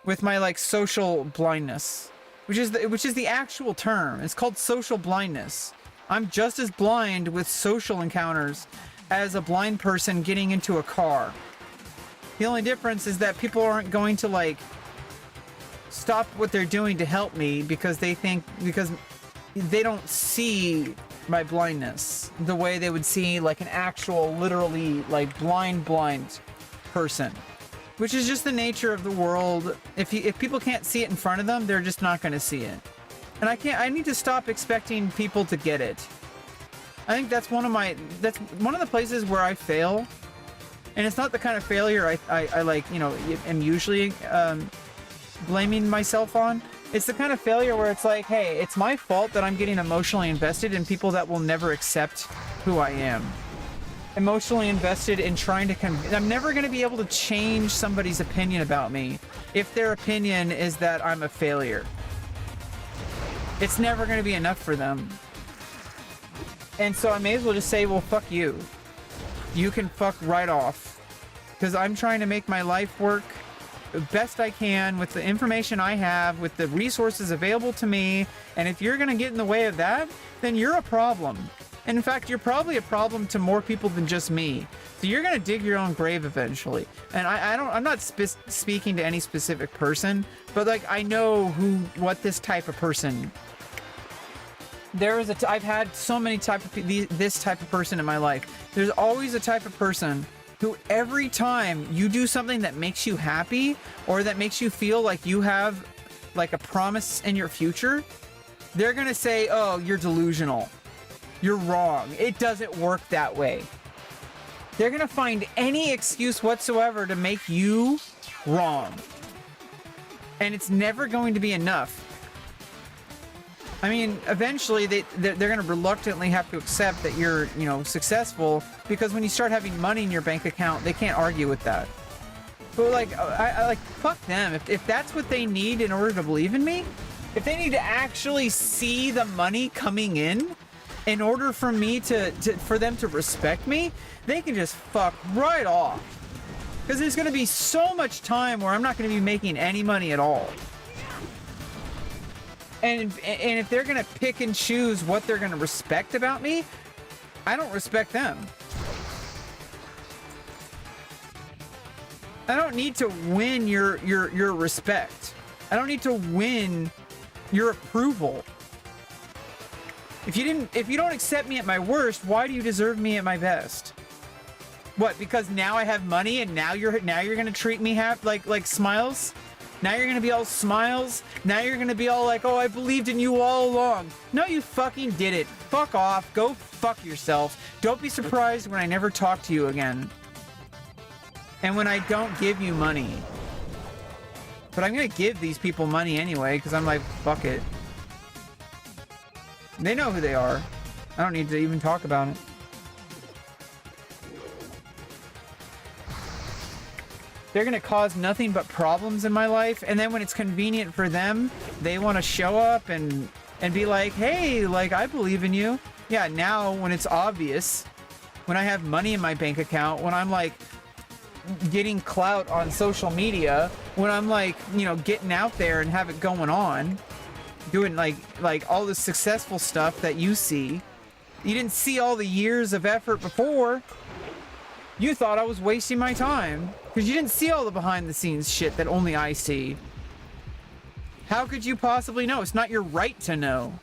with my, like, social blindness, which is the actual term. It's called social blindness. I'm just as blind with social encounters as a blind person getting into a car. The only difference is that people aren't going to, like, stop what they're doing to help me because they don't see my blindness the way they would see, like, an actual, literally, like, blind person. Which is just the nature of the world. If people can't see it in front of them, they're just not going to see it. And I need to stop expecting people to get it. I think that's one of the places where I fail. And it's not the kind of failure I like, you know, am usually blaming myself on. It's the kind of failure where it's like, hey, it's my fault that I'm getting emotionally invested in people that will never accept who I am. Emotionally invested in trying to I'm never going to be able to change somebody's opinion about me if their opinion is that I'm a failure. It's never going to be enough for them. And so I may as well just say, well, fuck you. You can fuck right off. Because I'm trying to make my life work the best I can with the information I have, with the resources available to me. And if you're going to get in the way of that, then you're a problem. And in fact, you're probably a problem to more people than just me. So you're gonna dig your own grave eventually. And I'm not speaking to any specific person, but, like, I know what this type of person. I've had so many this type of person in my life. There's always a type of person who, every time you do something that makes you happy or that makes you feel like you have, like, a promise in your future, they're gonna say, oh, you're delusional. You're wrong. It doesn't work that way. They're gonna find any excuse whatsoever to make you wrong. And it's never going to be enough. I mean, eventually they're going to reluctantly have to accept that you're, you know, successful, because when you start having money in your bank account, they can't argue with that. But like, I like, fuck them. If that's what they need in order to believe in me, if they need to actually see the money coming in order for me for them to respect me, they can just fuck right off. Because there's going to be so much time where I'm not going to be making any money at all. And if they're going to pick and choose what they're going to respect about me, I don't respect them. I don't need to win your respect. I don't need to win your approval. If you don't accept me at my worst, why do you deserve me at my best? What? Because now I have money and now you're gonna treat me like smiles? Now you're gonna be all smiles? Now you're gonna be all like, oh, I believed in you all along. No, you fucking did it. Fuck off. Go fuck yourself. Don't be surprised when I never talk to you again. And when I don't give you money. But I'm gonna give these people money anyway, because I'm like, fuck it. They know who they are. I don't need to even talk about it. They're gonna cause nothing but problems in my life, and then when it's convenient for them, they want to show up and be like, hey, like, I believe in you. Yeah, now when it's obvious, when I have money in my bank account, when I'm like getting clout on social media, when I'm like, you know, getting out there and have it going on, doing like all the successful stuff that you see. You didn't see all the years of effort before. You thought I was wasting my time because you didn't see all the behind the scenes shit that only I see. How could you possibly know? It's not your right to know.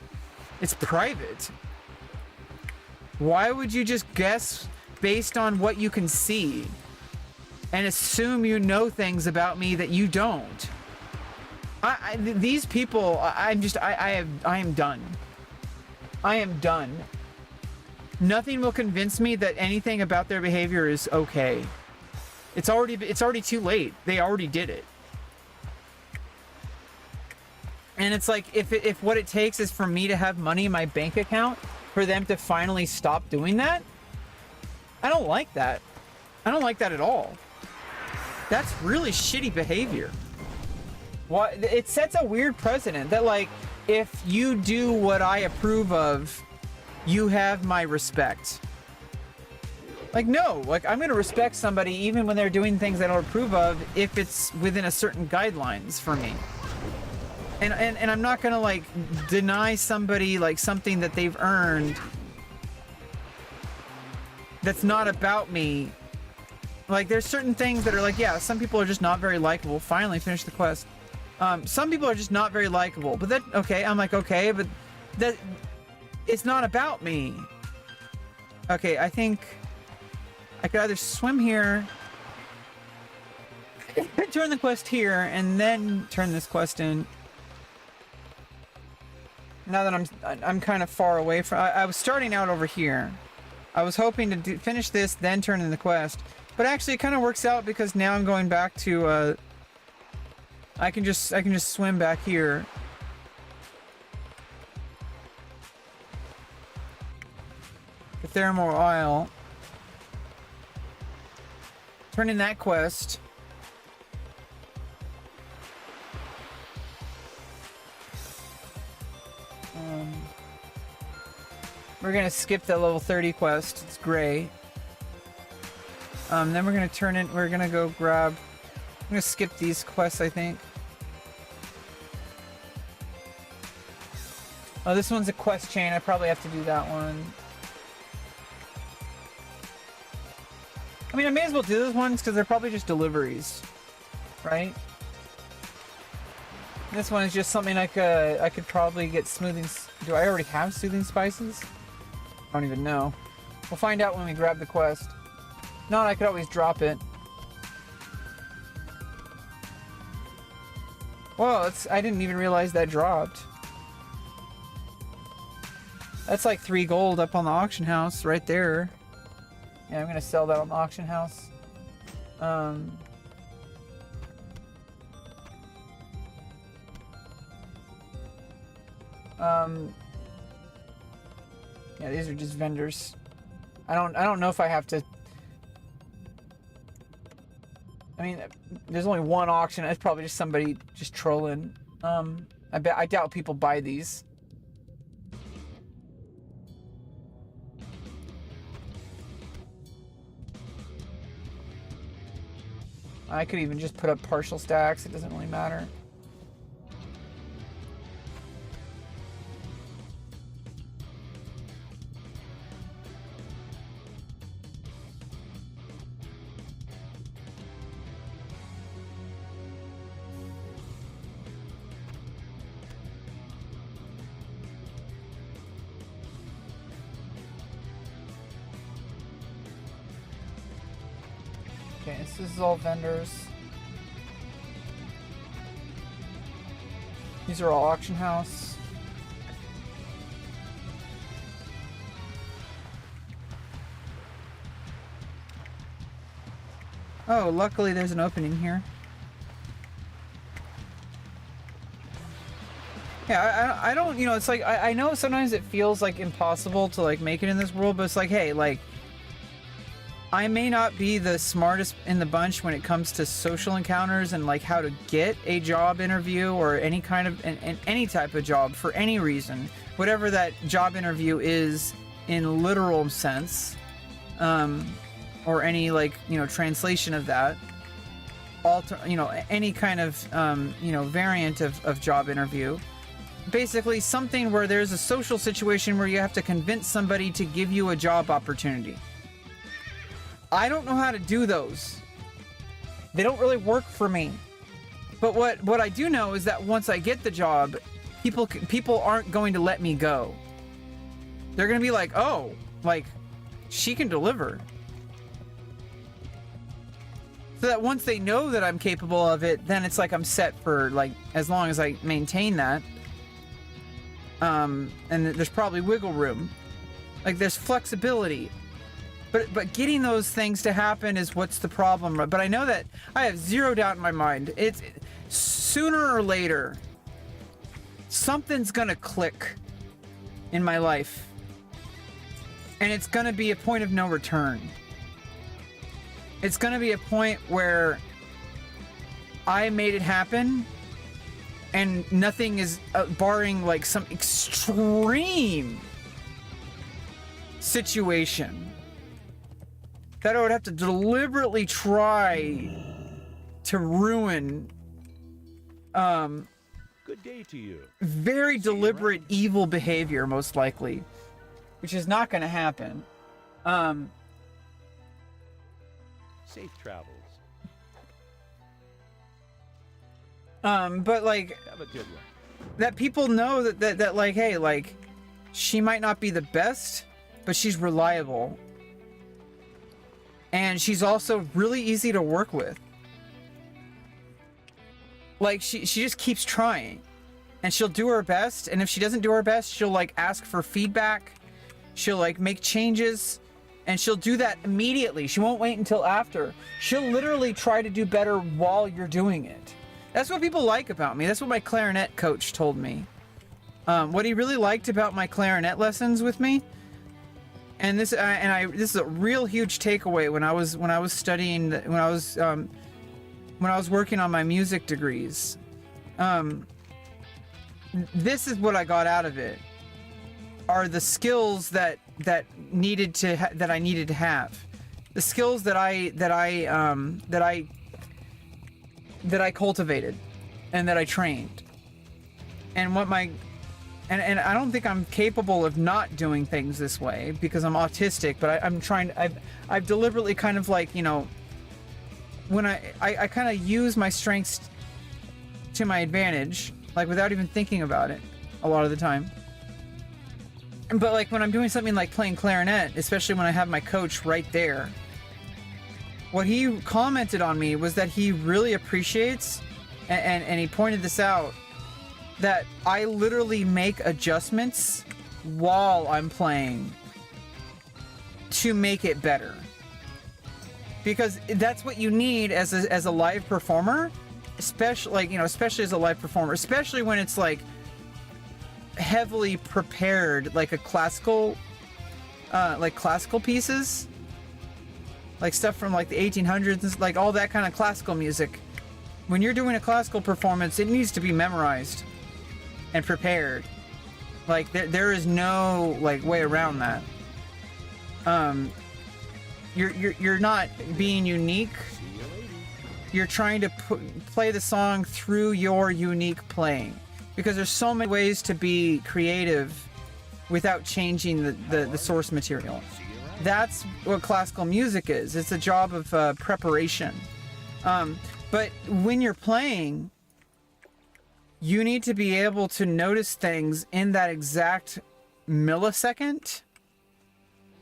It's private. Why would you just guess based on what you can see and assume you know things about me that you don't? These people, I am done. I am done. Nothing will convince me that anything about their behavior is okay. It's already too late. They already did it. And it's like, if what it takes is for me to have money in my bank account for them to finally stop doing that, I don't like that. I don't like that at all. That's really shitty behavior. What, it sets a weird precedent that, like, if you do what I approve of, you have my respect. Like, no, like, I'm gonna respect somebody even when they're doing things I don't approve of if it's within a certain guidelines for me. And I'm not gonna, like, deny somebody, like, something that they've earned that's not about me. Like, there's certain things that are like, yeah, some people are just not very likable. Finally, finish the quest. Some people are just not very likable, but that, okay, I'm like, okay, but that, it's not about me. Okay, I think I could either swim here, turn the quest here, and then turn this quest in. Now that I'm kind of far away from, I was starting out over here. I was hoping to finish this, then turn in the quest, but actually it kind of works out because now I'm going back to, I can just swim back here. The Theramore Isle. Turn in that quest. We're gonna skip the level 30 quest. It's gray. Then we're gonna turn in. We're gonna go grab. I'm gonna skip these quests, I think. Oh, this one's a quest chain. I probably have to do that one. I mean, I may as well do those ones because they're probably just deliveries, right? This one is just something I could probably get smoothing. Do I already have soothing spices? I don't even know. We'll find out when we grab the quest. No, I could always drop it. Whoa, I didn't even realize that dropped. That's like 3 gold up on the auction house right there. Yeah, I'm gonna sell that on the auction house. Yeah, these are just vendors. I don't know if I have to. I mean, there's only one auction. It's probably just somebody just trolling. I doubt people buy these. I could even just put up partial stacks. It doesn't really matter. Okay, so this is all vendors. These are all auction house. Oh, luckily there's an opening here. Yeah, I don't, you know, it's like, I know sometimes it feels like impossible to like make it in this world, but it's like, hey, like, I may not be the smartest in the bunch when it comes to social encounters and like how to get a job interview or any kind of any type of job for any reason, whatever that job interview is in literal sense, or any like, you know, translation of that, you know, any kind of you know, variant of job interview. Basically something where there's a social situation where you have to convince somebody to give you a job opportunity. I don't know how to do those. They don't really work for me. But what I do know is that once I get the job, people aren't going to let me go. They're going to be like, "Oh, like she can deliver." So that once they know that I'm capable of it, then it's like I'm set for like as long as I maintain that. And there's probably wiggle room. Like there's flexibility. But getting those things to happen is what's the problem. But I know that I have zero doubt in my mind. It's sooner or later, something's gonna click in my life. And it's gonna be a point of no return. It's gonna be a point where I made it happen and nothing is barring like some extreme situation that I would have to deliberately try to ruin. Good day to you. Very deliberate evil behavior, most likely, which is not going to happen. Safe travels. But like, Have a good one. that people know that like, hey, like, she might not be the best, but she's reliable. And she's also really easy to work with. Like, she just keeps trying. And she'll do her best, and if she doesn't do her best, she'll, like, ask for feedback. She'll, like, make changes, and she'll do that immediately. She won't wait until after. She'll literally try to do better while you're doing it. That's what people like about me. That's what my clarinet coach told me. What he really liked about my clarinet lessons with me, and this is a real huge takeaway when I was studying, when I was working on my music degrees. This is what I got out of it, are the skills that I needed to have, the skills that I cultivated and that I trained, and what my and I don't think I'm capable of not doing things this way because I'm autistic, but I've deliberately kind of like, you know, when I kind of use my strengths to my advantage, like without even thinking about it a lot of the time. But like when I'm doing something like playing clarinet, especially when I have my coach right there, what he commented on me was that he really appreciates, and he pointed this out, that I literally make adjustments while I'm playing to make it better. Because that's what you need as a live performer, especially, like, you know, especially as a live performer, especially when it's like heavily prepared, like a classical, like classical pieces, like stuff from like the 1800s, like all that kind of classical music. When you're doing a classical performance, it needs to be memorized and prepared. Like there is no like way around that. You're not being unique. You're trying to play the song through your unique playing, because there's so many ways to be creative without changing the source material. That's what classical music is. It's a job of preparation. But when you're playing, you need to be able to notice things in that exact millisecond,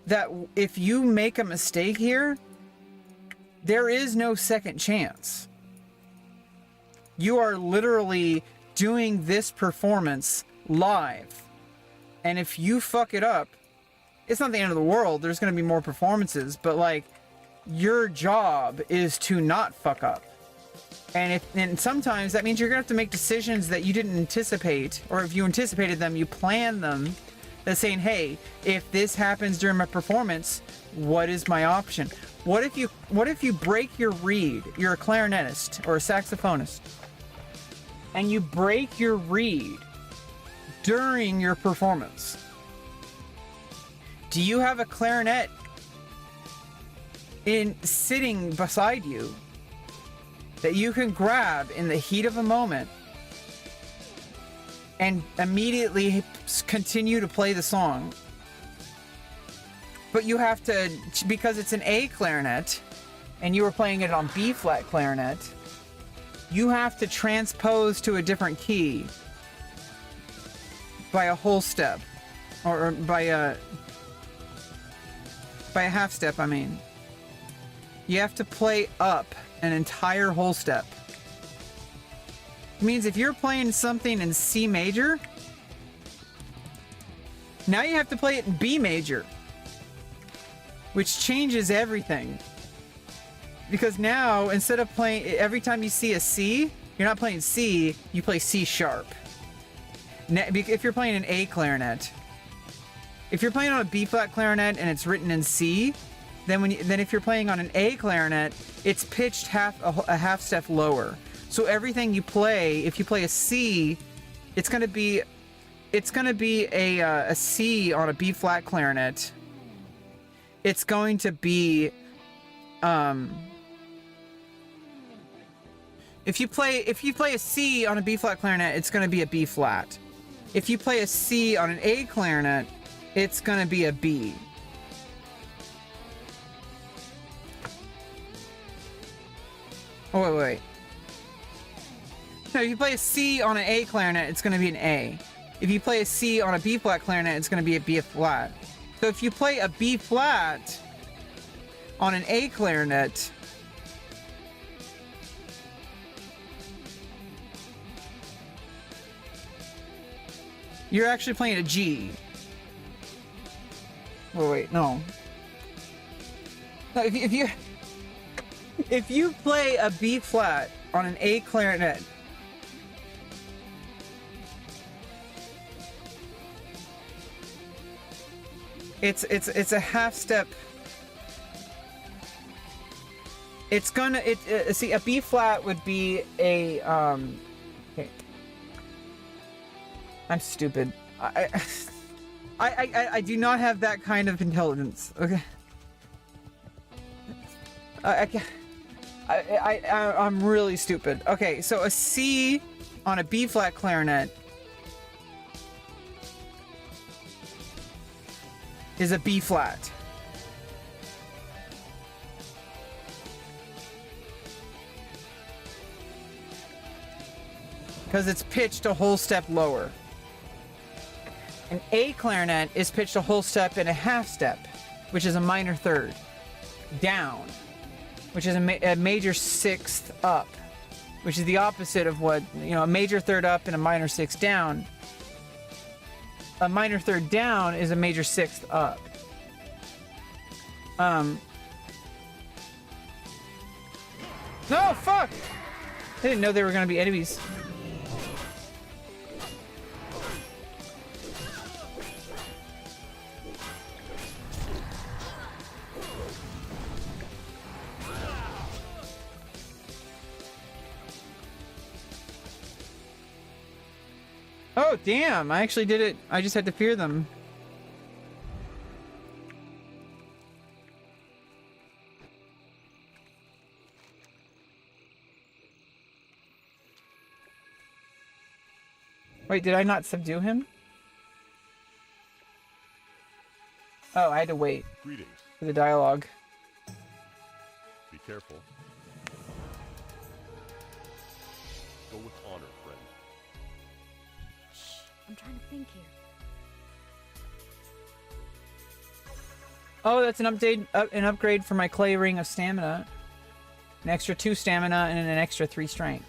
that if you make a mistake here, there is no second chance. You are literally doing this performance live. And if you fuck it up, it's not the end of the world. There's going to be more performances, but like, your job is to not fuck up. And sometimes that means you're going to have to make decisions that you didn't anticipate, or if you anticipated them, you plan them. That's saying, hey, if this happens during my performance, what is my option? What if you break your reed? You're a clarinetist or a saxophonist, and you break your reed during your performance. Do you have a clarinet sitting beside you that you can grab in the heat of a moment and immediately continue to play the song? But you have to, because it's an A clarinet and you were playing it on B flat clarinet, you have to transpose to a different key by a whole step, or by a half step, I mean. You have to play up an entire whole step. It means if you're playing something in C major, now you have to play it in B major, which changes everything. Because now, instead of playing, every time you see a C, you're not playing C, you play C sharp. If you're playing an A clarinet. If you're playing on a B flat clarinet and it's written in C, then if you're playing on an A clarinet, it's pitched a half step lower. So everything you play, if you play a C, it's gonna be a C on a B flat clarinet. It's going to be if you play a C on a B flat clarinet, it's going to be a B flat. If you play a C on an A clarinet, it's going to be a B. Oh, wait. No, if you play a C on an A clarinet, it's going to be an A. If you play a C on a B flat clarinet, it's going to be a B flat. So if you play a B flat on an A clarinet, you're actually playing a G. Wait, no. No, if you play a B flat on an A clarinet, it's a half step. It's gonna see, a B flat would be a okay. I'm stupid. I do not have that kind of intelligence. Okay. I'm really stupid. Okay, so a C on a B flat clarinet is a B flat. Because it's pitched a whole step lower. An A clarinet is pitched a whole step and a half step, which is a minor third, down, which is a major sixth up, which is the opposite of what, a major third up and a minor sixth down. A minor third down is a major sixth up. No, fuck! I didn't know they were gonna be enemies. Damn, I actually did it. I just had to fear them. Wait, did I not subdue him? Oh, I had to wait Greetings. for the dialogue. Be careful. Go with honor, friend. Shh, I'm trying to think here. Oh, that's an upgrade for my clay ring of stamina. An extra 2 stamina and an extra 3 strength.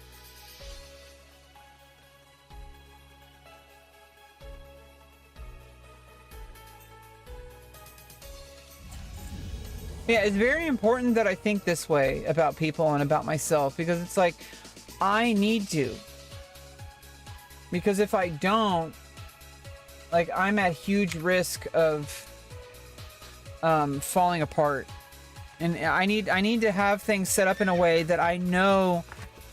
Yeah, it's very important that I think this way about people and about myself, because it's like, I need to. Because if I don't, like, I'm at huge risk of falling apart. And I need to have things set up in a way that I know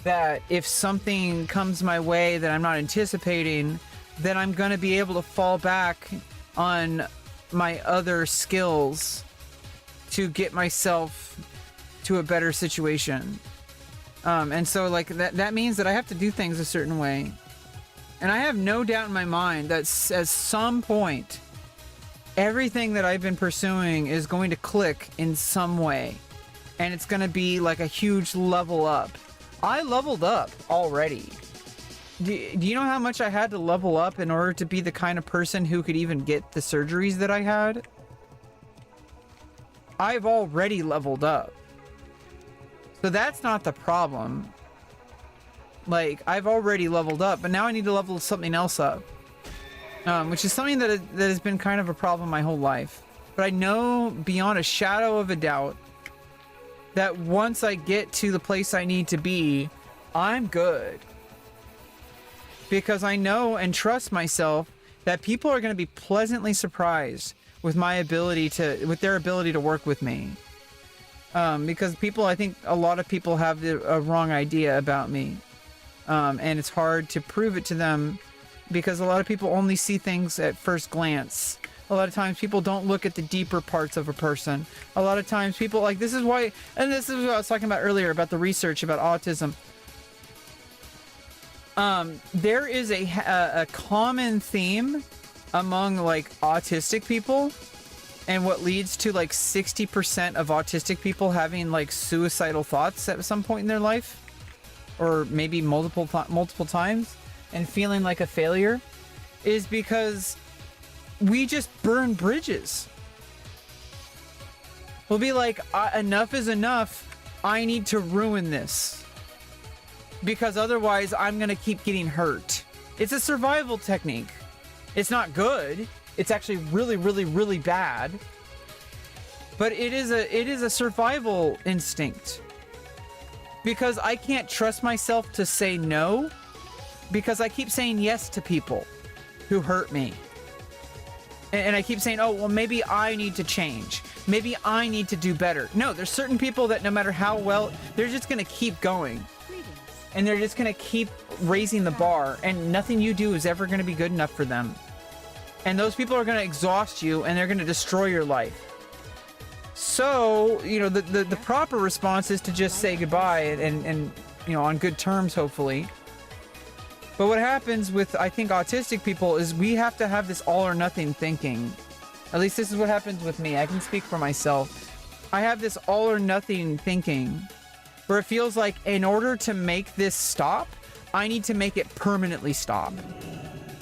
that if something comes my way that I'm not anticipating, then I'm going to be able to fall back on my other skills to get myself to a better situation. And so like that means that I have to do things a certain way. And I have no doubt in my mind that at some point, everything that I've been pursuing is going to click in some way. And it's going to be like a huge level up. I leveled up already. Do you know how much I had to level up in order to be the kind of person who could even get the surgeries that I had? I've already leveled up. So that's not the problem. Like, I've already leveled up, but now I need to level something else up. Which is something that has been kind of a problem my whole life. But I know beyond a shadow of a doubt that once I get to the place I need to be, I'm good. Because I know and trust myself that people are going to be pleasantly surprised with their ability to work with me. Because I think a lot of people have a wrong idea about me. And it's hard to prove it to them because a lot of people only see things at first glance. A lot of times people don't look at the deeper parts of a person. A lot of times people, like, this is why, and this is what I was talking about earlier about the research about autism. There is a common theme among like autistic people, and what leads to like 60% of autistic people having like suicidal thoughts at some point in their life, or maybe multiple times, and feeling like a failure, is because we just burn bridges. We'll be like, enough is enough. I need to ruin this because otherwise I'm gonna keep getting hurt. It's a survival technique. It's not good. It's actually really, really, really bad. But it is a survival instinct. Because I can't trust myself to say no. Because I keep saying yes to people who hurt me. And I keep saying, oh, well, maybe I need to change. Maybe I need to do better. No, there's certain people that no matter how well, they're just going to keep going. And they're just going to keep raising the bar. And nothing you do is ever going to be good enough for them. And those people are going to exhaust you and they're going to destroy your life. So, you know, the proper response is to just say goodbye and you know, on good terms, hopefully. But what happens with, I think, autistic people is we have to have this all or nothing thinking. At least this is what happens with me. I can speak for myself. I have this all or nothing thinking where it feels like in order to make this stop, I need to make it permanently stop.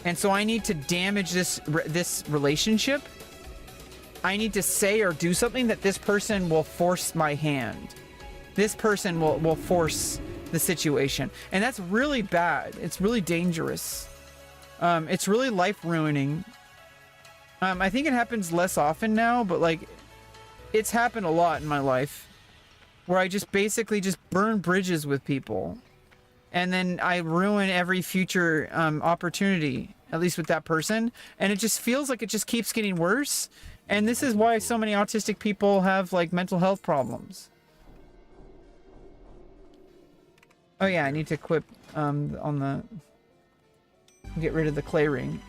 And so I need to damage this relationship. I need to say or do something that this person will force my hand. This person will force the situation. And that's really bad. It's really dangerous. It's really life ruining. I think it happens less often now, but like it's happened a lot in my life where I just basically just burn bridges with people. And then I ruin every future opportunity, at least with that person. And it just feels like it just keeps getting worse. And this is why so many autistic people have like mental health problems. Oh yeah, I need to equip on Get rid of the clay ring.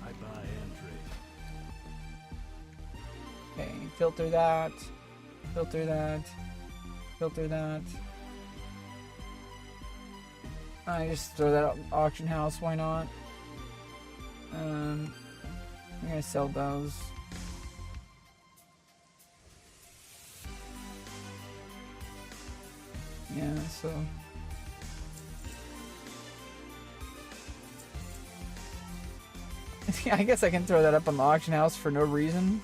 I buy and trade. Okay, filter that. Filter that. Filter that. I just throw that out auction house, why not? I'm gonna sell those. Yeah, so I guess I can throw that up on the auction house for no reason.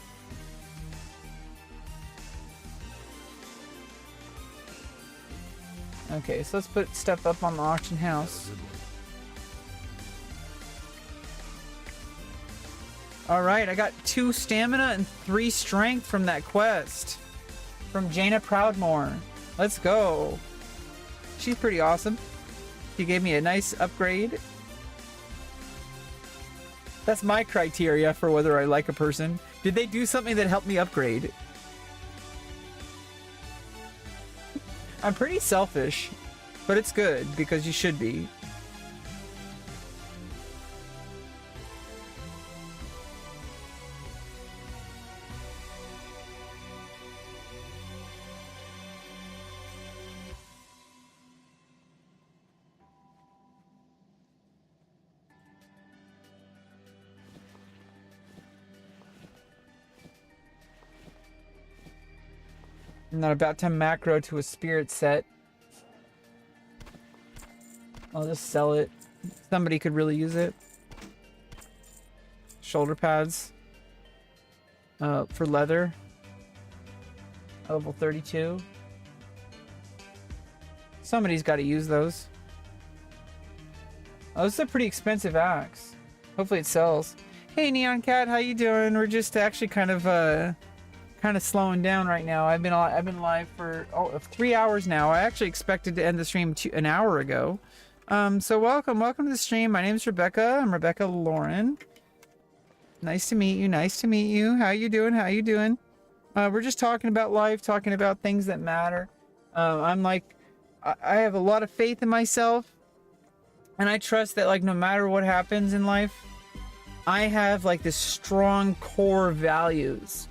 Okay, so let's put stuff up on the auction house. Alright, I got 2 stamina and 3 strength from that quest. From Jaina Proudmore. Let's go. She's pretty awesome. She gave me a nice upgrade. That's my criteria for whether I like a person. Did they do something that helped me upgrade? I'm pretty selfish, but it's good because you should be. I'm not about to macro to a spirit set. I'll just sell it. Somebody could really use it. Shoulder pads. For leather. Level 32. Somebody's got to use those. Oh, this is a pretty expensive axe. Hopefully it sells. Hey Neon Cat, how you doing? We're just actually kind of slowing down right now. I've been live for 3 hours now. I actually expected to end the stream an hour ago. So welcome to the stream. My name is Rebecca. I'm Rebecca Nice to meet you. Nice to meet you. How you doing? How you doing? We're just talking about life, talking about things that matter. I have a lot of faith in myself, and I trust that like no matter what happens in life, I have like this strong core values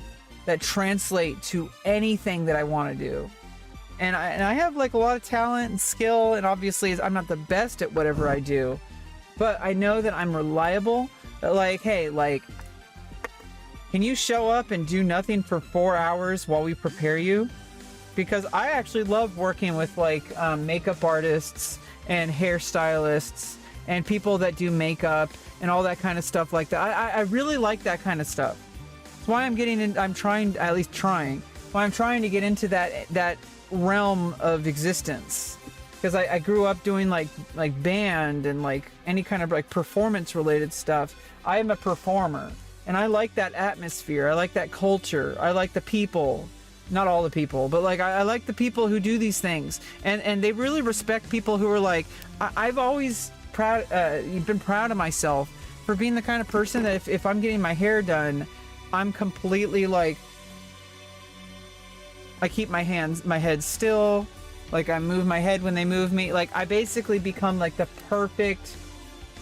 that translate to anything that I want to do. And I have like a lot of talent and skill, and obviously I'm not the best at whatever I do, but I know that I'm reliable. That like, hey, like, can you show up and do nothing for 4 hours while we prepare you? Because I actually love working with like makeup artists and hairstylists and people that do makeup and all that kind of stuff like that. I really like that kind of stuff. That's why I'm getting in. I'm trying to get into that realm of existence, because I grew up doing like band and like any kind of like performance related stuff. I am a performer, and I like that atmosphere. I like that culture. I like the people. Not all the people, but like I like the people who do these things, and they really respect people who are like. I've always been proud of myself for being the kind of person that if I'm getting my hair done, I'm completely like, I keep my head still, like I move my head when they move me. Like I basically become like the perfect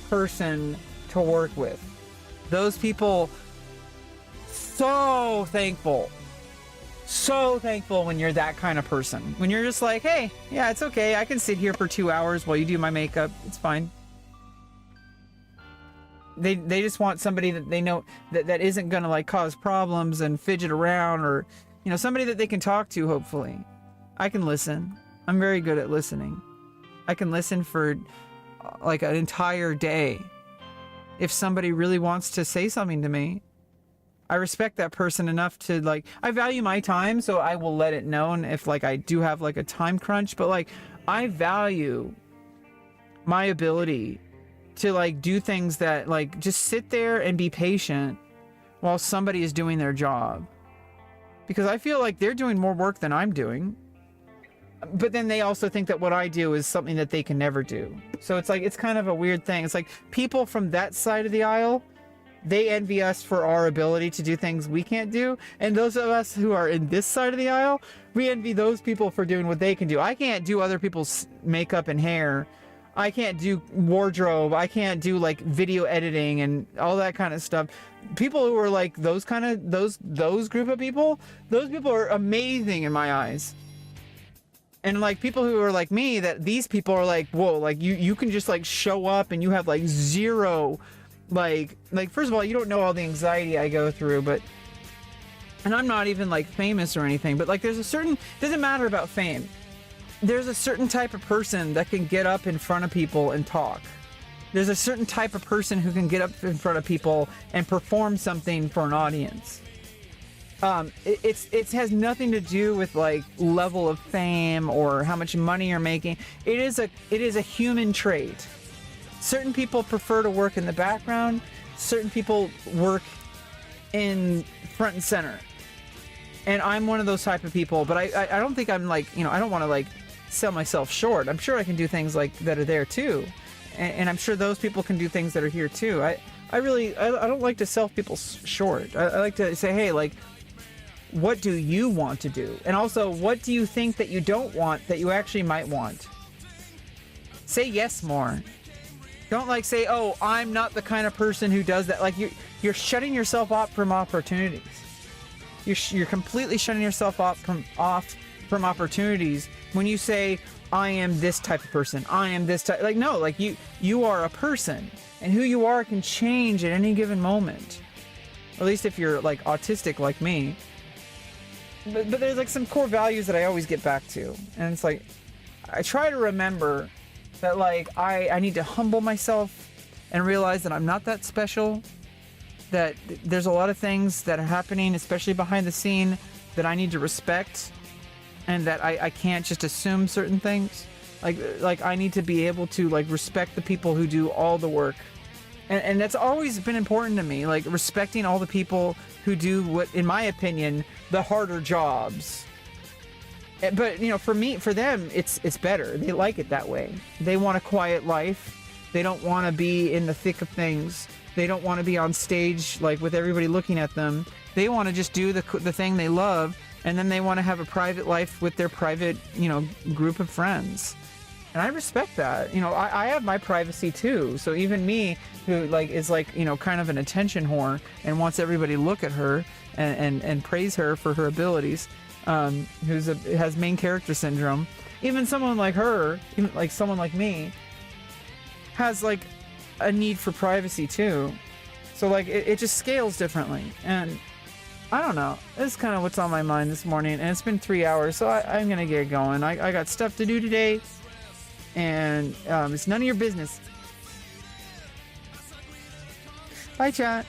person to work with. Those people, so thankful when you're that kind of person. When you're just like, hey, yeah, it's okay. I can sit here for 2 hours while you do my makeup. It's fine. They just want somebody that they know that isn't gonna like cause problems and fidget around, or somebody that they can talk to. Hopefully I can listen. I'm very good at listening. I can listen for like an entire day. If somebody really wants to say something to me, I respect that person enough to like, I value my time, so I will let it known if like I do have like a time crunch, but like I value my ability to like do things that like just sit there and be patient while somebody is doing their job, because I feel like they're doing more work than I'm doing, but then they also think that what I do is something that they can never do. So it's like, it's kind of a weird thing. It's like people from that side of the aisle, they envy us for our ability to do things we can't do, and those of us who are in this side of the aisle, we envy those people for doing what they can do. I can't do other people's makeup and hair. I can't do wardrobe. I can't do like video editing and all that kind of stuff. People who are like those group of people, those people are amazing in my eyes. And like people who are like me, that these people are like, whoa, like you can just like show up and you have like zero, like first of all, you don't know all the anxiety I go through, and I'm not even like famous or anything, but like there's a certain, doesn't matter about fame. There's a certain type of person that can get up in front of people and talk. There's a certain type of person who can get up in front of people and perform something for an audience. It has nothing to do with like level of fame or how much money you're making. It is a human trait. Certain people prefer to work in the background. Certain people work in front and center. And I'm one of those type of people, but I don't think I'm like, I don't want to like sell myself short. I'm sure I can do things like that are there too. And I'm sure those people can do things that are here too. I don't like to sell people short. I like to say, hey, like, what do you want to do? And also, what do you think that you don't want that you actually might want? Say yes more. Don't like say, oh, I'm not the kind of person who does that. Like you're shutting yourself off from opportunities. You're completely shutting yourself off from opportunities when you say, I am this type of person. I am this type. Like, no, like you are a person, and who you are can change at any given moment. At least if you're like autistic like me. But there's like some core values that I always get back to. And it's like, I try to remember that like I need to humble myself and realize that I'm not that special. That there's a lot of things that are happening, especially behind the scene, that I need to respect. And that I can't just assume certain things. Like I need to be able to like respect the people who do all the work. And that's always been important to me, like respecting all the people who do what, in my opinion, the harder jobs. But for them, it's better. They like it that way. They want a quiet life. They don't want to be in the thick of things. They don't want to be on stage like with everybody looking at them. They want to just do the thing they love, and then they want to have a private life with their private, group of friends. And I respect that. I have my privacy too. So even me, who like is like, kind of an attention whore and wants everybody to look at her and praise her for her abilities, has main character syndrome. Even someone like her, even like someone like me, has like a need for privacy too. So like it just scales differently. And I don't know. This is kind of what's on my mind this morning. And it's been 3 hours, so I'm going to get going. I got stuff to do today. And it's none of your business. Bye, chat.